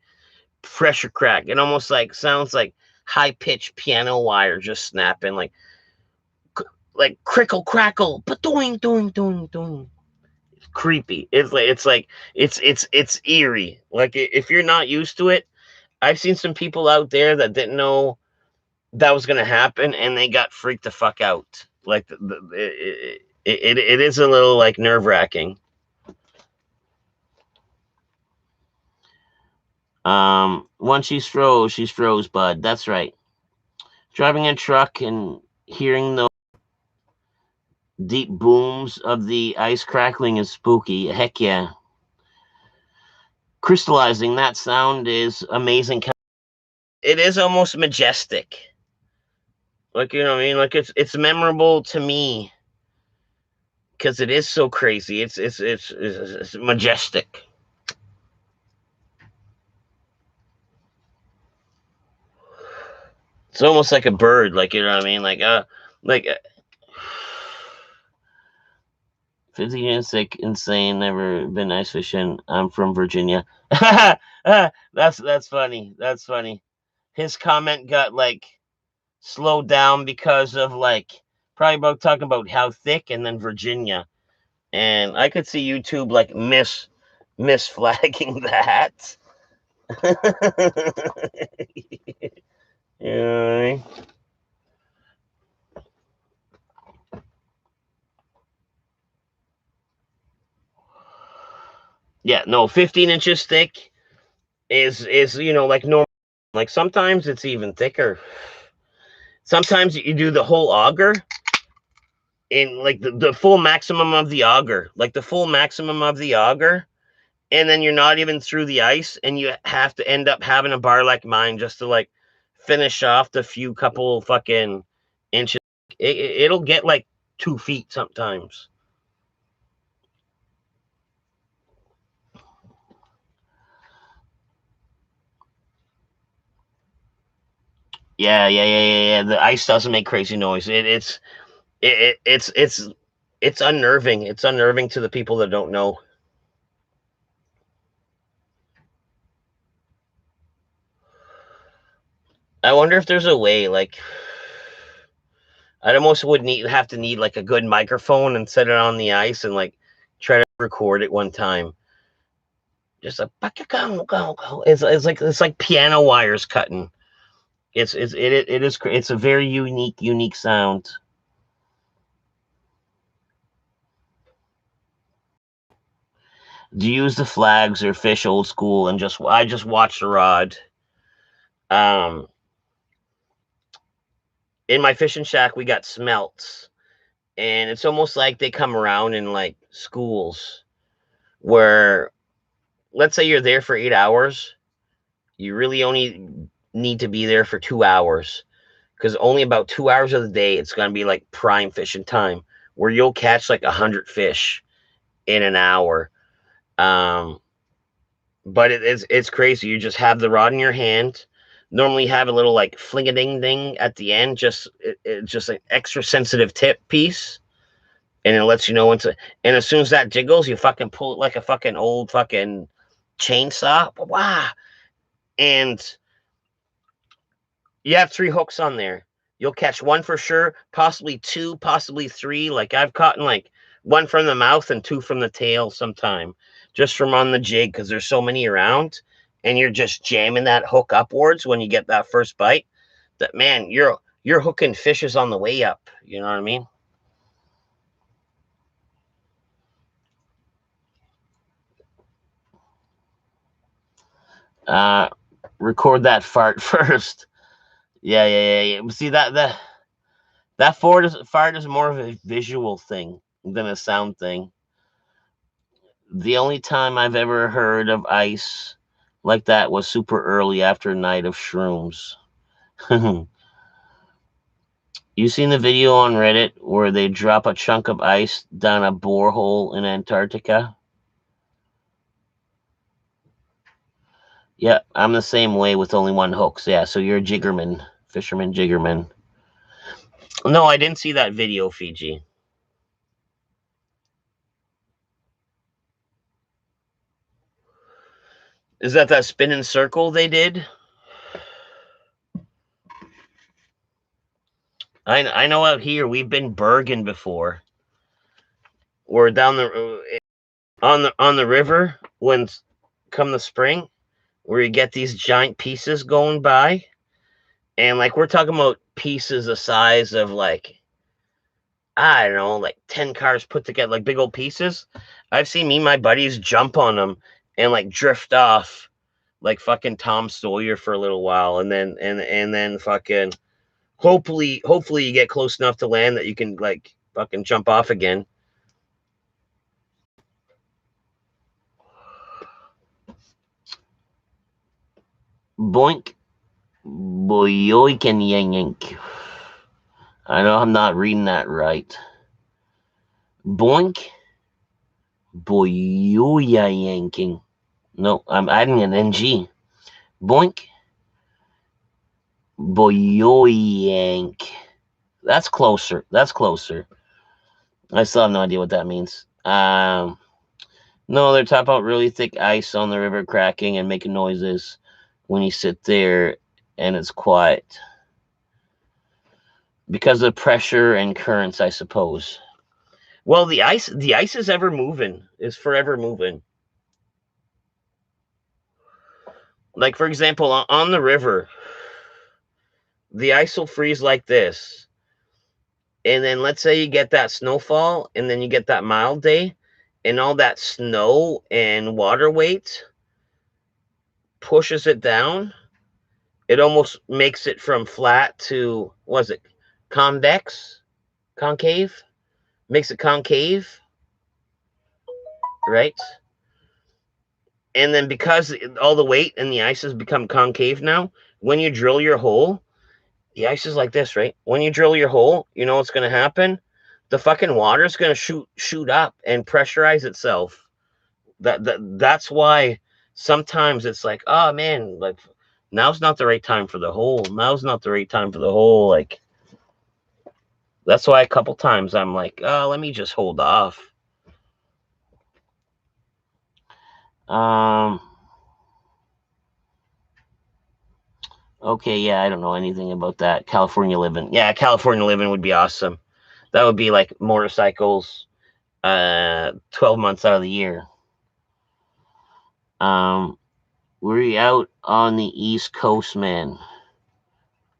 pressure crack. It almost like sounds like high pitched piano wire just snapping, like crickle crackle, doing, doing, doing, doing. It's creepy. It's eerie. Like if you're not used to it, I've seen some people out there that didn't know that was gonna happen, and they got freaked the fuck out. Like it is a little like nerve wracking. Once she's froze, bud. That's right. Driving a truck and hearing the deep booms of the ice crackling is spooky. Heck yeah. Crystallizing, that sound is amazing. It is almost majestic. Like, you know what I mean? Like it's memorable to me because it is so crazy. It's majestic. It's almost like a bird, like, you know what I mean? Like 50 years sick, insane, never been ice fishing. I'm from Virginia. That's funny. That's funny. His comment got like slowed down because of like probably about talking about how thick and then Virginia. And I could see YouTube like miss flagging that. Yeah. Yeah, no, 15 inches thick is like normal. Like sometimes it's even thicker. Sometimes you do the whole auger in like the full maximum of the auger, like the full maximum of the auger, and then you're not even through the ice, and you have to end up having a bar like mine just to like finish off the few couple fucking inches. It'll get like 2 feet sometimes. Yeah. The ice doesn't make crazy noise. It's unnerving. It's unnerving to the people that don't know. I wonder if there's a way, like, I'd almost would have to need like a good microphone and set it on the ice and like try to record it one time. Just a it's like piano wires cutting. It's a very unique sound. Do you use the flags or fish old school and I just watch the rod? Um, in my fishing shack we got smelts, and it's almost like they come around in like schools where, let's say you're there for 8 hours, you really only need to be there for 2 hours because only about 2 hours of the day it's going to be like prime fishing time where you'll catch like 100 fish in an hour. um but it's crazy. You just have the rod in your hand, normally have a little like fling-a-ding ding at the end, just just an extra sensitive tip piece, and it lets you know when to. And as soon as that jiggles, you fucking pull it like a fucking old fucking chainsaw. Wow! And you have 3 hooks on there. You'll catch one for sure, possibly 2, possibly 3. Like I've caught in like 1 from the mouth and 2 from the tail sometime, just from on the jig because there's so many around, and you're just jamming that hook upwards when you get that first bite. That man, you're hooking fishes on the way up. You know what I mean? Uh, record that fart first. Yeah. See that fart is more of a visual thing than a sound thing. The only time I've ever heard of ice like that was super early after a night of shrooms. You seen the video on Reddit where they drop a chunk of ice down a borehole in Antarctica? Yeah, I'm the same way with only 1 hook. So yeah, so you're a jiggerman, fisherman jiggerman. No, I didn't see that video, Fiji. Is that spinning circle they did? I know out here we've been Bergen before. We're down the on the river when come the spring, where you get these giant pieces going by, and like we're talking about pieces the size of like, I don't know, like 10 cars put together, like big old pieces. I've seen me and my buddies jump on them and like drift off like fucking Tom Sawyer for a little while, and then fucking hopefully you get close enough to land that you can like fucking jump off again. Boink, boyoiken yank. I know I'm not reading that right. Boink, boyoya yanking. No, I'm adding an ng. Boink, boyoyank. That's closer. That's closer. I still have no idea what that means. No, they're talking about really thick ice on the river cracking and making noises when you sit there and it's quiet. Because of pressure and currents, I suppose. Well, the ice is ever moving, is forever moving. Like, for example, on the river, the ice will freeze like this. And then let's say you get that snowfall and then you get that mild day, and all that snow and water weight pushes it down. It almost makes it from flat to, was it convex? Concave? Makes it concave, right? And then because all the weight and the ice has become concave now, when you drill your hole, the ice is like this, right? When you drill your hole, you know what's going to happen? The fucking water is going to shoot up and pressurize itself. That's why sometimes it's like, oh man, like now's not the right time for the hole. Now's not the right time for the hole. Like that's why a couple times I'm like, oh, let me just hold off. Okay, yeah, I don't know anything about that. California living. Yeah, California living would be awesome. That would be like motorcycles 12 months out of the year. We're out on the East Coast, man.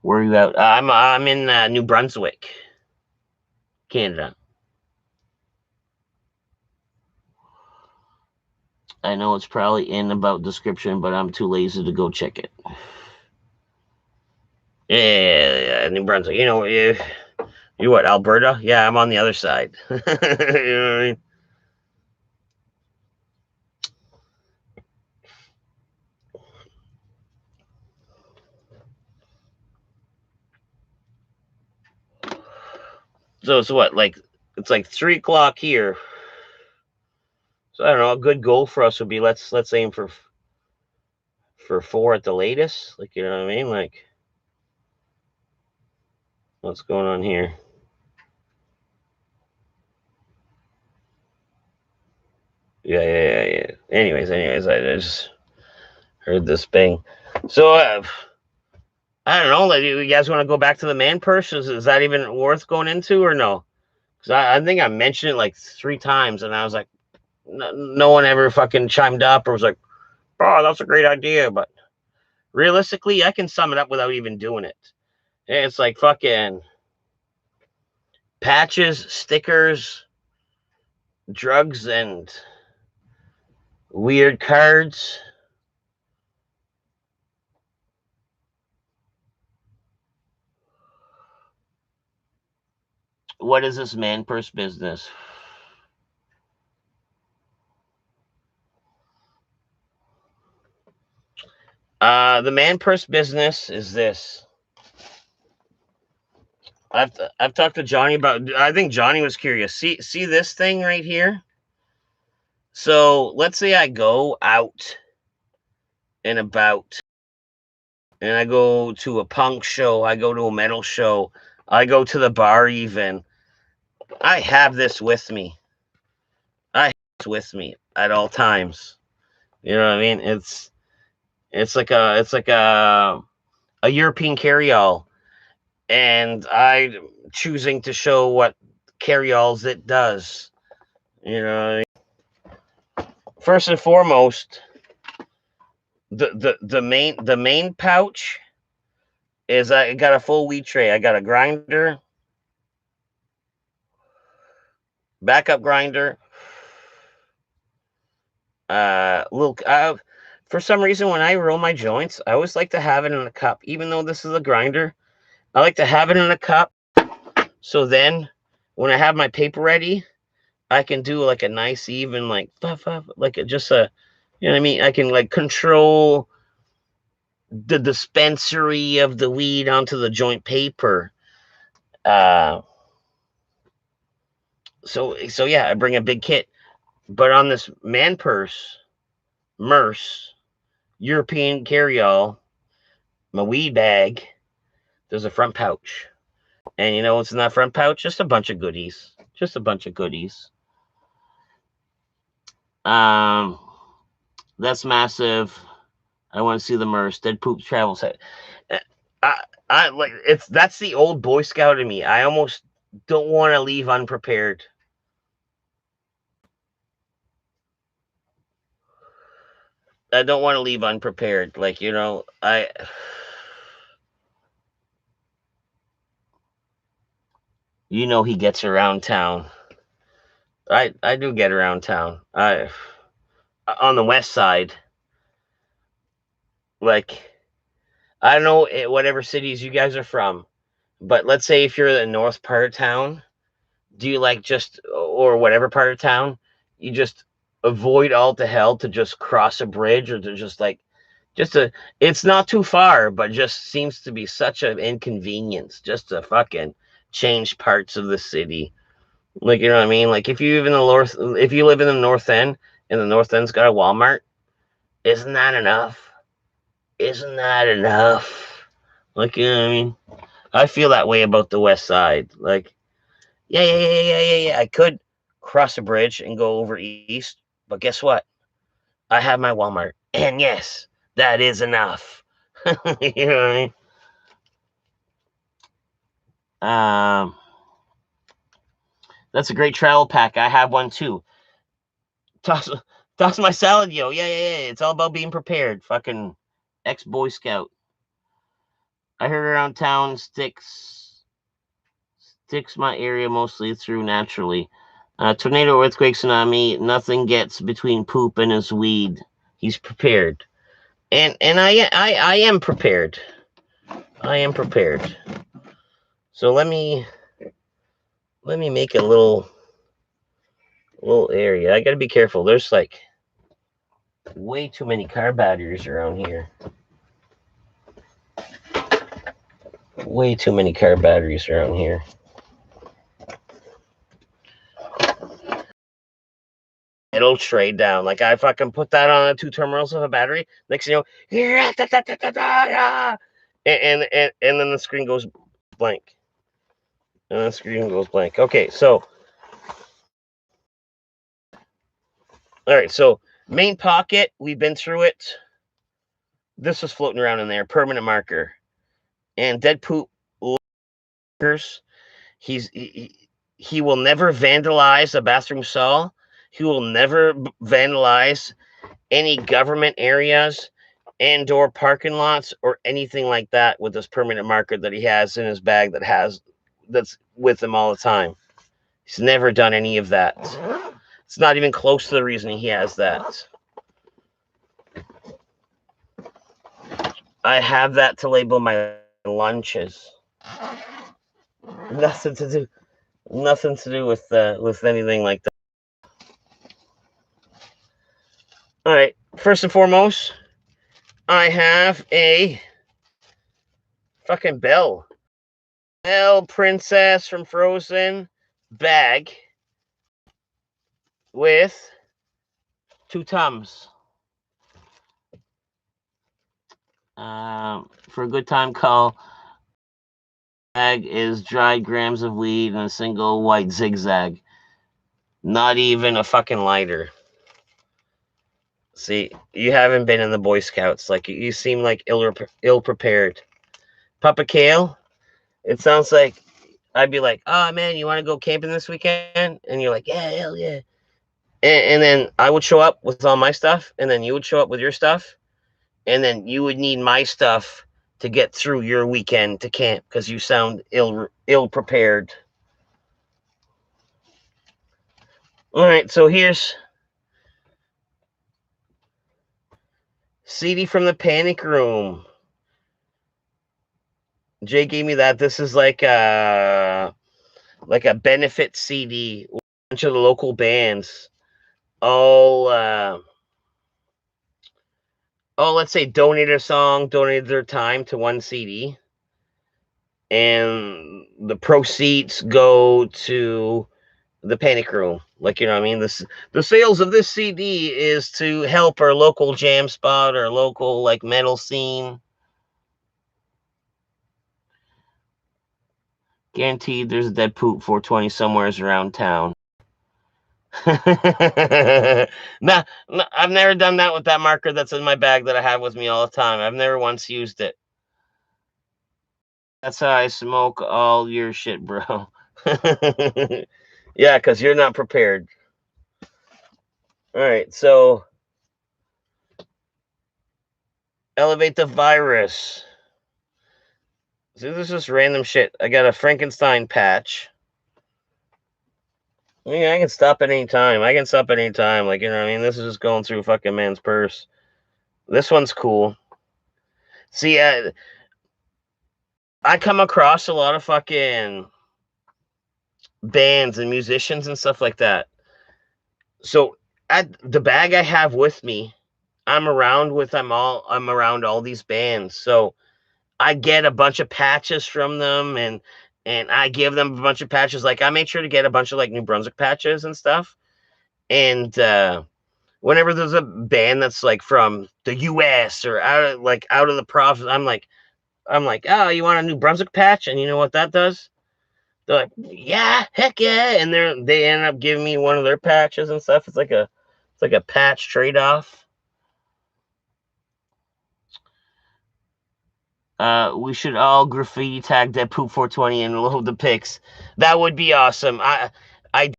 Where are you out? I'm in New Brunswick, Canada. I know it's probably in about description, but I'm too lazy to go check it. Yeah, New Brunswick. You know, you what, Alberta? Yeah, I'm on the other side. You know what I mean? So it's what, like it's like 3 o'clock here. So I don't know. A good goal for us would be let's aim for for 4 at the latest. Like, you know what I mean? Like, what's going on here? Yeah. Anyways, I just heard this bang. So, I don't know. Like, you guys want to go back to the man purse? Is that even worth going into or no? Because I think I mentioned it like 3 times, and I was like, no one ever fucking chimed up or was like, oh, that's a great idea. But realistically, I can sum it up without even doing it. It's like fucking patches, stickers, drugs, and weird cards. What is this man purse business? The man purse business is this. I've talked to Johnny about. I think Johnny was curious. See this thing right here. So let's say I go out and about, and I go to a punk show. I go to a metal show. I go to the bar. Even I have this with me. I have this with me at all times. You know what I mean? It's like a European carryall, and I choosing to show what carryalls it does. You know, first and foremost, the main pouch is I got a full weed tray. I got a grinder, backup grinder, little. For some reason, when I roll my joints, I always like to have it in a cup, even though this is a grinder. I like to have it in a cup, so then when I have my paper ready, I can do like a nice even like just a, you know what I mean? I can like control the dispensary of the weed onto the joint paper. Uh, so yeah, I bring a big kit, but on this man purse, Merce, European carryall, my weed bag, there's a front pouch, and you know what's in that front pouch? Just a bunch of goodies. Just a bunch of goodies. Um, that's massive. I want to see the Merce. Dead Poop travel set. I, I like that's the old Boy Scout in me. I almost don't want to leave unprepared. I don't want to leave unprepared. Like, you know, you know, he gets around town. I do get around town. I on the west side. Like, I don't know whatever cities you guys are from, but let's say if you're in the north part of town, do you like just or whatever part of town, you just avoid all to hell to just cross a bridge or to just like just a it's not too far, but just seems to be such an inconvenience just to fucking change parts of the city. Like, you know what I mean? Like, if you live in the north end and the north end's got a Walmart, isn't that enough? Isn't that enough? Like, you know what I mean? I feel that way about the west side. Like, yeah. I could cross a bridge and go over east, but guess what? I have my Walmart. And yes, that is enough. You know what I mean? That's a great travel pack. I have one too. Toss toss my salad, yo. Yeah. It's all about being prepared. Fucking ex Boy Scout. I heard around town sticks my area mostly through naturally. Tornado, earthquake, tsunami, nothing gets between poop and his weed. He's prepared. And I am prepared. I am prepared. So let me make a little area. I gotta be careful. There's like way too many car batteries around here. Way too many car batteries around here. it'll trade down. Like I fucking put that on a 2 terminals of a battery. Next thing you know, and then the screen goes blank. And the screen goes blank. Okay, so all right, so main pocket, we've been through it. This was floating around in there, permanent marker. And dead poop markers. He will never vandalize a bathroom stall. He will never vandalize any government areas and/or parking lots or anything like that with this permanent marker that he has in his bag that's with him all the time. He's never done any of that. It's not even close to the reason he has that. I have that to label my lunches. Nothing to do with anything like that. All right, first and foremost, I have a fucking Belle Princess from Frozen bag with 2 Tums. For a good time call, bag is dried grams of weed and a single white zigzag. Not even a fucking lighter. See, you haven't been in the Boy Scouts. Like, you seem like ill prepared. Papa Kale, it sounds like I'd be like, oh man, you want to go camping this weekend? And you're like, yeah, hell yeah. And then I would show up with all my stuff, and then you would show up with your stuff, and then you would need my stuff to get through your weekend to camp because you sound ill prepared. All right, so here's CD from the Panic Room. Jay gave me that. This is like a benefit CD. A bunch of the local bands all let's say donated their time to one CD, and the proceeds go to the Panic Room. Like, you know what I mean? The sales of this CD is to help our local jam spot or local like metal scene. Guaranteed there's a dead poop 420 somewhere around town. Nah, I've never done that with that marker that's in my bag that I have with me all the time. I've never once used it. That's how I smoke all your shit, bro. Yeah, because you're not prepared. All right, so elevate the virus. See, this is just random shit. I got a Frankenstein patch. Yeah, I can stop at any time. Like, you know what I mean? This is just going through fucking man's purse. This one's cool. See, I come across a lot of fucking bands and musicians and stuff like that. So at the bag I have with me, I'm around all these bands. So I get a bunch of patches from them, and I give them a bunch of patches. Like, I make sure to get a bunch of like New Brunswick patches and stuff. And whenever there's a band that's like from the US or out of the province, I'm like, oh, you want a New Brunswick patch? And you know what that does? They're like, yeah, heck yeah. And they end up giving me one of their patches and stuff. It's like a patch trade-off. We should all graffiti tag Dead Poop 420 and load the pics. That would be awesome. I've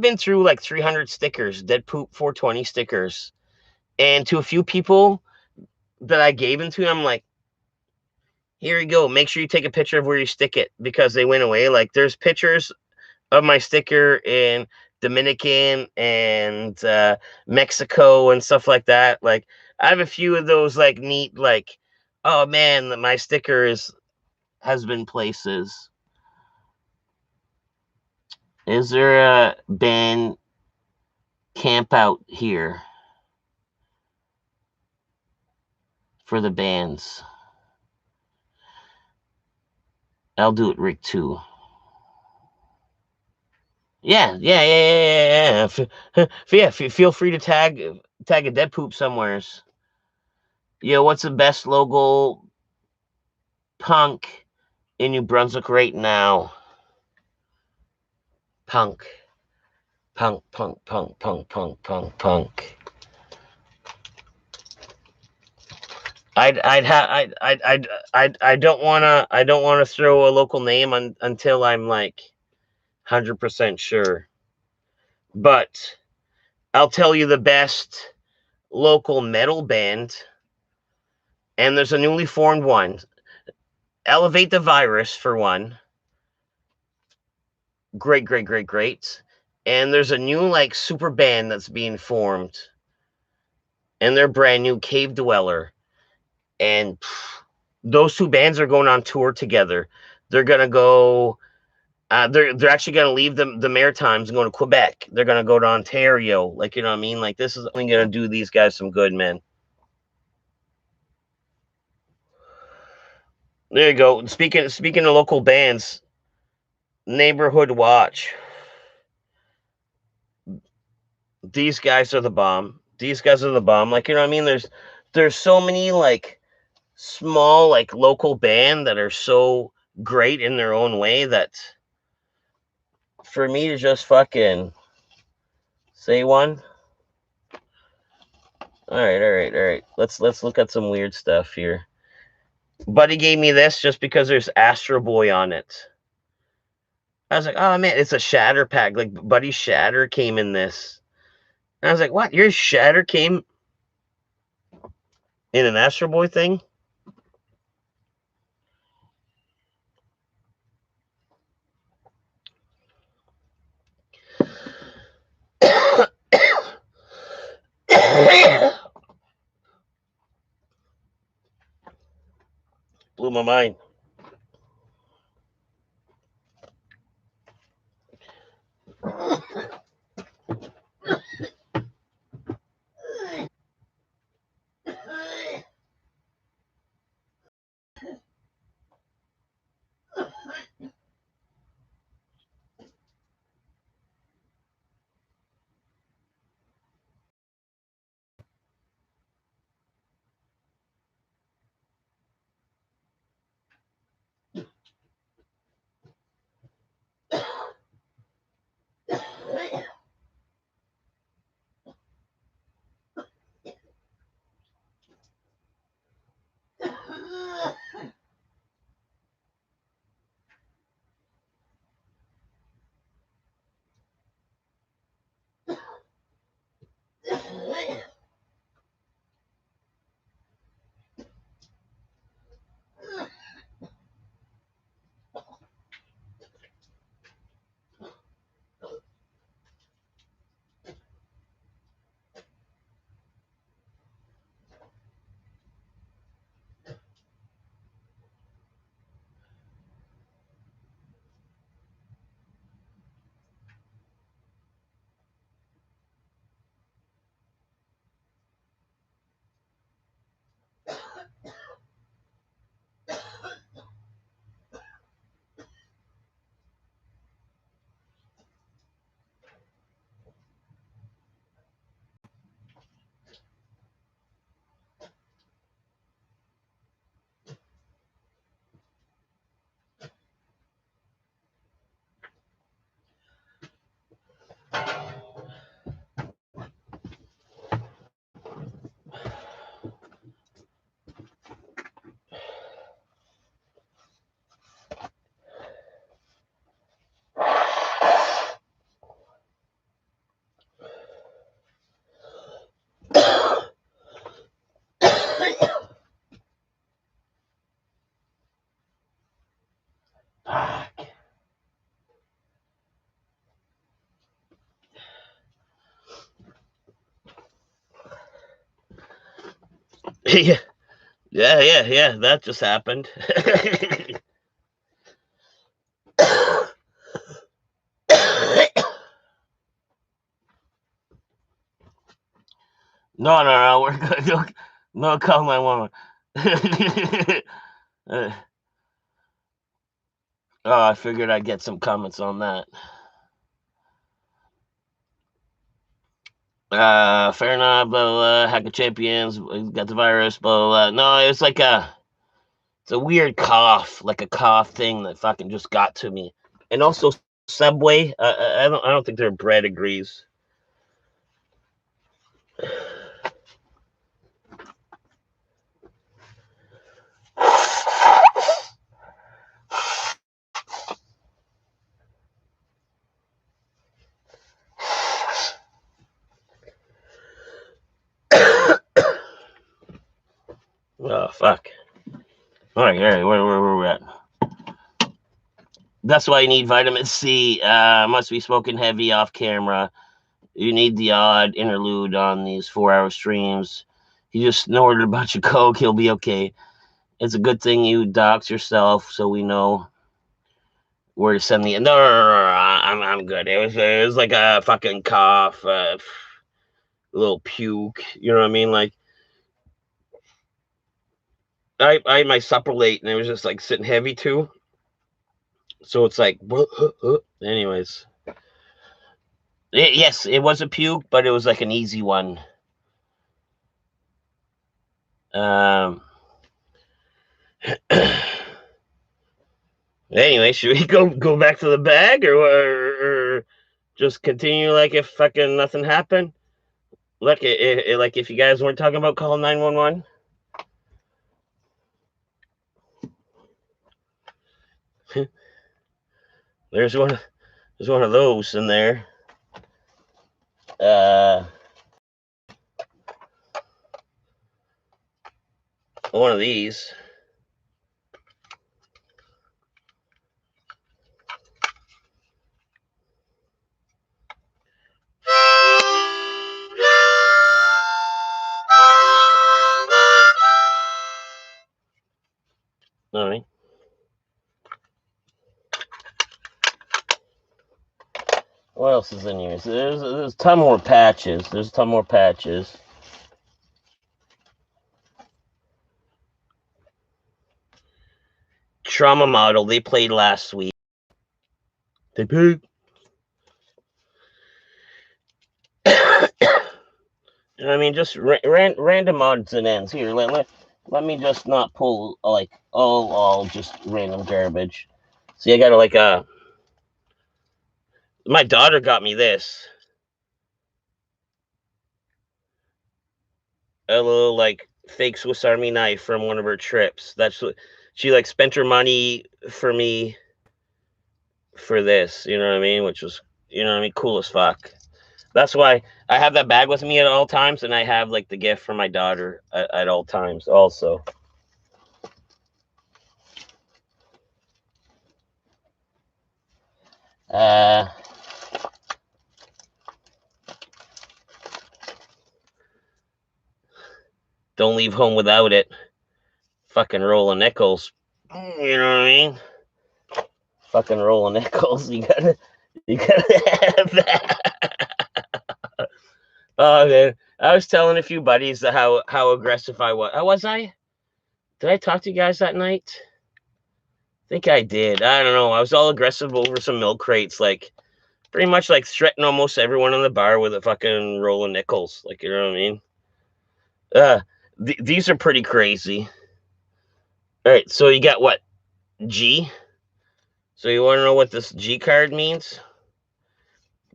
been through like 300 stickers, Dead Poop 420 stickers, and to a few people that I gave them to, I'm like, here you go. Make sure you take a picture of where you stick it because they went away. Like, there's pictures of my sticker in Dominican and Mexico and stuff like that. Like, I have a few of those like neat, like, oh man, my sticker has been places. Is there a band camp out here for the bands? I'll do it, Rick, too. Yeah. Feel free to tag a dead poop somewheres. What's the best local punk in New Brunswick right now? Punk. Punk. I don't wanna throw a local name until I'm like 100% sure. But I'll tell you the best local metal band, and there's a newly formed one. Elevate the Virus for one. Great. And there's a new like super band that's being formed, and they're brand new, Cave Dweller. And those two bands are going on tour together. They're gonna go. They're actually gonna leave the Maritimes and go to Quebec. They're gonna go to Ontario. Like, you know what I mean? Like, this is only gonna do these guys some good, man. There you go. Speaking of local bands, Neighborhood Watch. These guys are the bomb. These guys are the bomb. Like, you know what I mean? There's so many like small like local band that are so great in their own way that for me to just fucking say one. All right. Let's look at some weird stuff here. Buddy gave me this just because there's Astro Boy on it. I was like, oh man, it's a Shatter pack. Like Buddy Shatter came in this. And I was like, what? Your Shatter came in an Astro Boy thing? Blew my mind. Yeah. That just happened. No, we're good. No, call my woman. Oh, I figured I'd get some comments on that. Fair enough, blah, blah, blah, hack of champions, got the virus, blah, blah, blah. No, it was like it's a weird cough, like a cough thing that fucking just got to me. And also Subway, I don't think their bread agrees. Oh fuck! All right, where we at? That's why you need vitamin C. Must be smoking heavy off camera. You need the odd interlude on these 4-hour streams. He just snorted a bunch of coke. He'll be okay. It's a good thing you dox yourself, so we know where to send the. No, I'm good. It was like a fucking cough, a little puke. You know what I mean? Like I had my supper late, and it was just like sitting heavy too. So it's like, anyways. Yes, it was a puke, but it was like an easy one. Anyway, should we go back to the bag or just continue like if fucking nothing happened? Like like if you guys weren't talking about calling 911. There's one of those in there. One of these. All right. What else is in here? So there's a ton more patches. There's a ton more patches. Trauma Model. They played last week. They played. I mean, just random odds and ends. Here, let me just not pull like all just random garbage. See, I got like my daughter got me this. A little like fake Swiss Army knife from one of her trips. That's what she like spent her money for me for this, you know what I mean? Which was, you know what I mean, cool as fuck. That's why I have that bag with me at all times, and I have like the gift for my daughter at all times also. Don't leave home without it. Fucking roll of nickels. You know what I mean? Fucking roll of nickels. You gotta have that. Oh man, I was telling a few buddies how aggressive I was. Was I? Did I talk to you guys that night? I think I did. I don't know. I was all aggressive over some milk crates, like pretty much like threatening almost everyone in the bar with a fucking roll of nickels. Like, you know what I mean? These are pretty crazy. All right, so you got what? G? So you want to know what this G card means?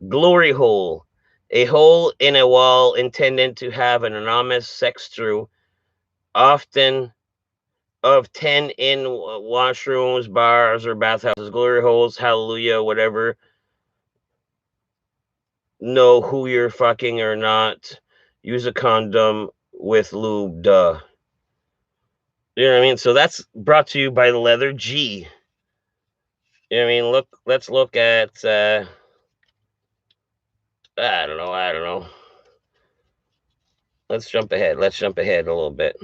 Glory hole. A hole in a wall intended to have an anonymous sex through, often of 10 in washrooms, bars, or bathhouses. Glory holes, hallelujah, whatever. Know who you're fucking or not. Use a condom with lube, duh. You know what I mean? So that's brought to you by the letter G. You know what I mean? Let's look at I don't know. Let's jump ahead a little bit.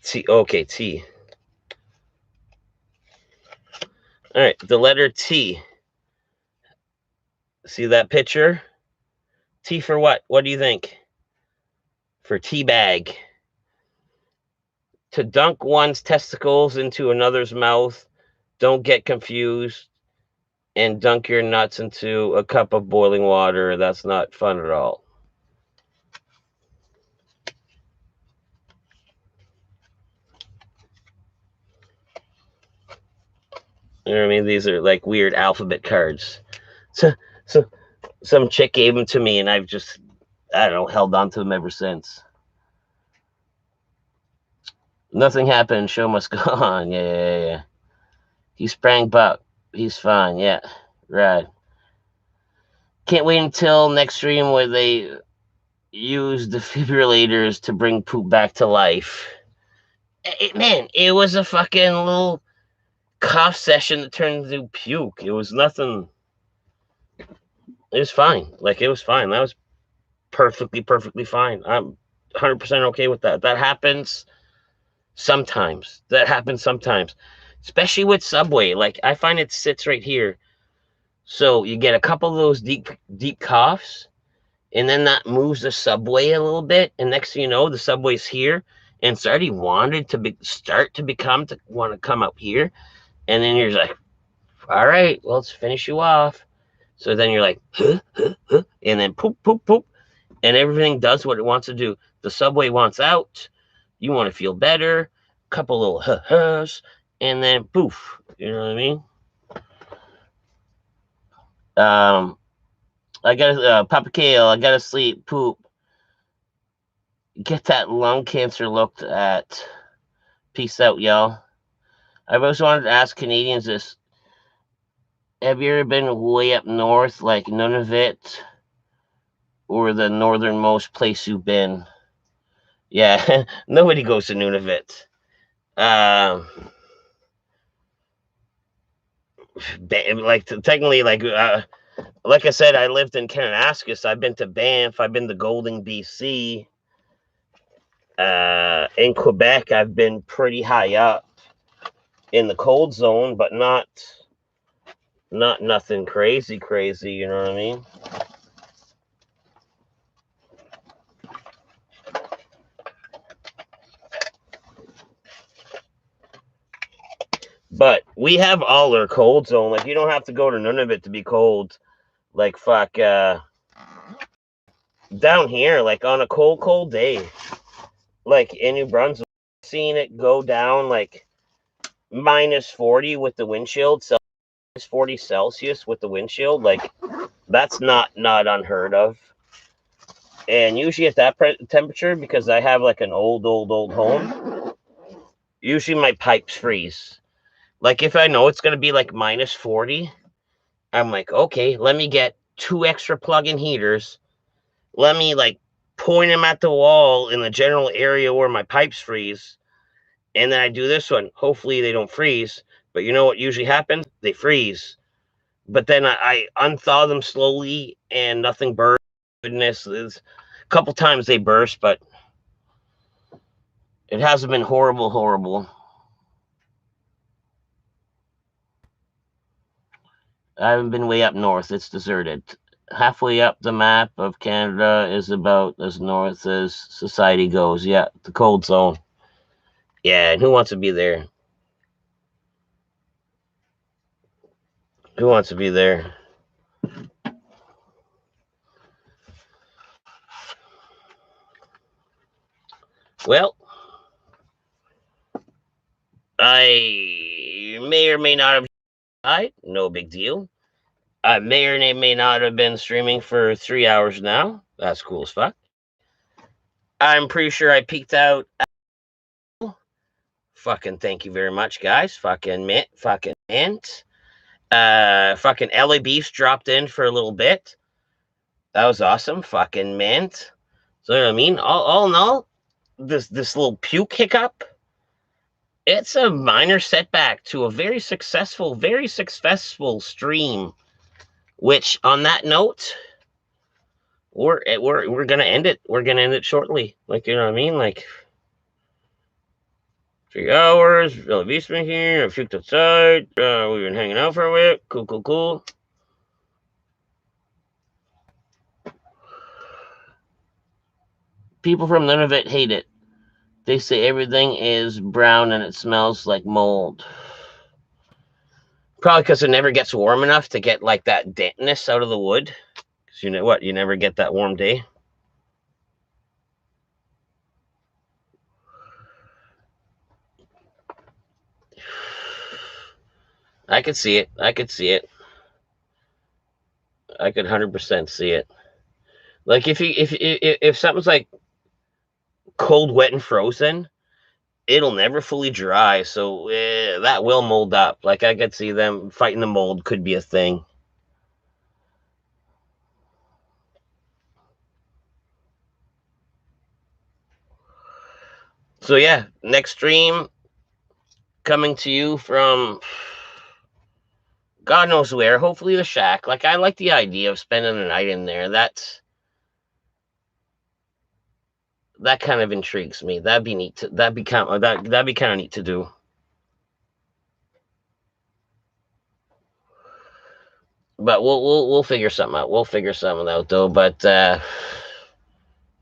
T. Okay, T. All right, the letter T. See that picture? T for what? What do you think? For tea bag. To dunk one's testicles into another's mouth. Don't get confused and dunk your nuts into a cup of boiling water. That's not fun at all. You know what I mean? These are like weird alphabet cards. So, so some chick gave them to me, and I've just, I don't know, held on to them ever since. Nothing happened. Show must go on. Yeah. He sprang back. He's fine. Yeah. Right. Can't wait until next stream where they use defibrillators to bring poop back to life. Man, it was a fucking little cough session that turned into puke. It was nothing. It was fine. Like, it was fine. That was perfectly fine. I'm 100% okay with that. That happens sometimes. Especially with Subway. Like, I find it sits right here. So you get a couple of those deep coughs, and then that moves the Subway a little bit, and next thing you know, the Subway's here, and it's already wanted to want to come up here, and then you're like, all right, well, let's finish you off. So then you're like, huh, and then poop, and everything does what it wants to do. The Subway wants out. You want to feel better. Couple little huh-hus, and then poof. You know what I mean? I gotta Papa Kale. I gotta sleep. Poop. Get that lung cancer looked at. Peace out, y'all. I've always wanted to ask Canadians this. Have you ever been way up north, like Nunavut, or the northernmost place you've been? Yeah, nobody goes to Nunavut. Like technically, like I said, I lived in Kananaskis. I've been to Banff. I've been to Golden, BC. In Quebec, I've been pretty high up in the cold zone, but not nothing crazy. You know what I mean? But we have all our cold zone. Like, you don't have to go to Nunavut to be cold. Like, fuck, down here, like on a cold day, like in New Brunswick, seeing it go down like minus 40 with the wind chill, minus 40 Celsius with the wind chill, like that's not unheard of. And usually at that temperature, because I have like an old home, usually my pipes freeze. Like, if I know it's going to be like minus 40, I'm like, okay, let me get 2 extra plug-in heaters. Let me like point them at the wall in the general area where my pipes freeze. And then I do this one. Hopefully they don't freeze. But you know what usually happens? They freeze. But then I unthaw them slowly and nothing bursts. Goodness, a couple times they burst, but it hasn't been horrible. I haven't been way up north. It's deserted. Halfway up the map of Canada is about as north as society goes. Yeah, the cold zone. Yeah, and who wants to be there? Who wants to be there? Well, I may or may not have died. No big deal. I may or may not have been streaming for 3 hours now. That's cool as fuck. I'm pretty sure I peaked out. Fucking thank you very much, guys. Fucking mint. Fucking LA Beefs dropped in for a little bit. That was awesome. Fucking mint. So, you know what I mean? All in all, this little puke hiccup, it's a minor setback to a very successful stream. Which, on that note, we're gonna end it. We're gonna end it shortly. Like, you know what I mean? Like 3 hours. Really been here. I puked outside. We've been hanging out for a bit. Cool. People from Nunavut hate it. They say everything is brown and it smells like mold. Probably because it never gets warm enough to get like that dampness out of the wood. Because you know what? You never get that warm day. I could see it. I could see it. I could 100% see it. Like if something's like cold, wet, and frozen, it'll never fully dry. So that will mold up. Like I could see them fighting the mold could be a thing. So yeah, next stream coming to you from God knows where. Hopefully the shack. Like I like the idea of spending the night in there. That kind of intrigues me. That'd be neat. That'd be kind of neat to do. But we'll figure something out. We'll figure something out though. But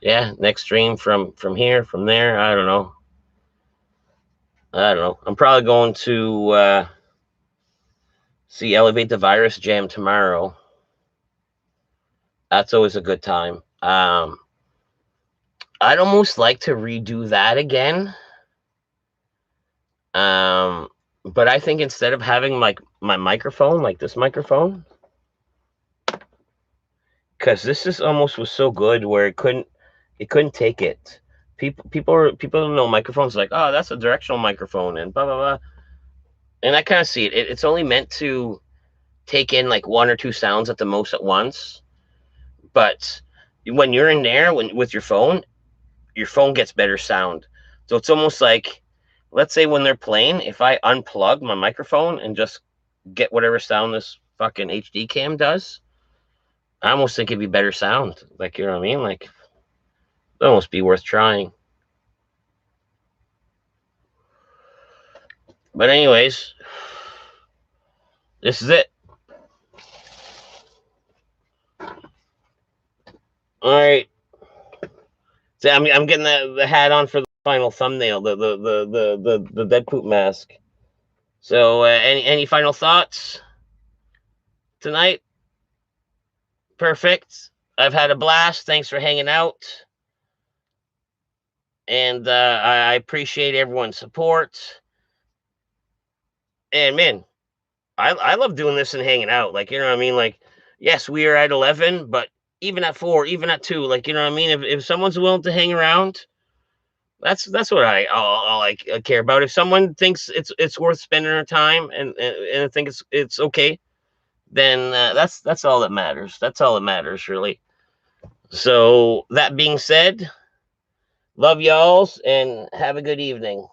yeah, next stream from here, from there. I don't know. I don't know. I'm probably going to see Elevate the Virus Jam tomorrow. That's always a good time. I'd almost like to redo that again. But I think instead of having like my microphone, like this microphone, because this is almost was so good where it couldn't take it. People don't know microphones like, oh, that's a directional microphone and blah blah blah. And I kind of see it. It's only meant to take in like one or two sounds at the most at once. But when you're in there with your phone gets better sound. So it's almost like, let's say when they're playing, if I unplug my microphone and just get whatever sound this fucking HD cam does, I almost think it'd be better sound. Like, you know what I mean? Like, it'd almost be worth trying. But anyways, this is it. All right. So I'm getting the hat on for the final thumbnail, the dead poop mask. So any final thoughts tonight? Perfect. I've had a blast. Thanks for hanging out. And I appreciate everyone's support. And man, I love doing this and hanging out. Like, you know what I mean? Like, yes, we are at 11, but even at 4, even at 2, like, you know what I mean? If someone's willing to hang around, that's what I'll like care about. If someone thinks it's worth spending their time and I think it's okay, then that's all that matters. That's all that matters, really. So that being said, love y'alls and have a good evening.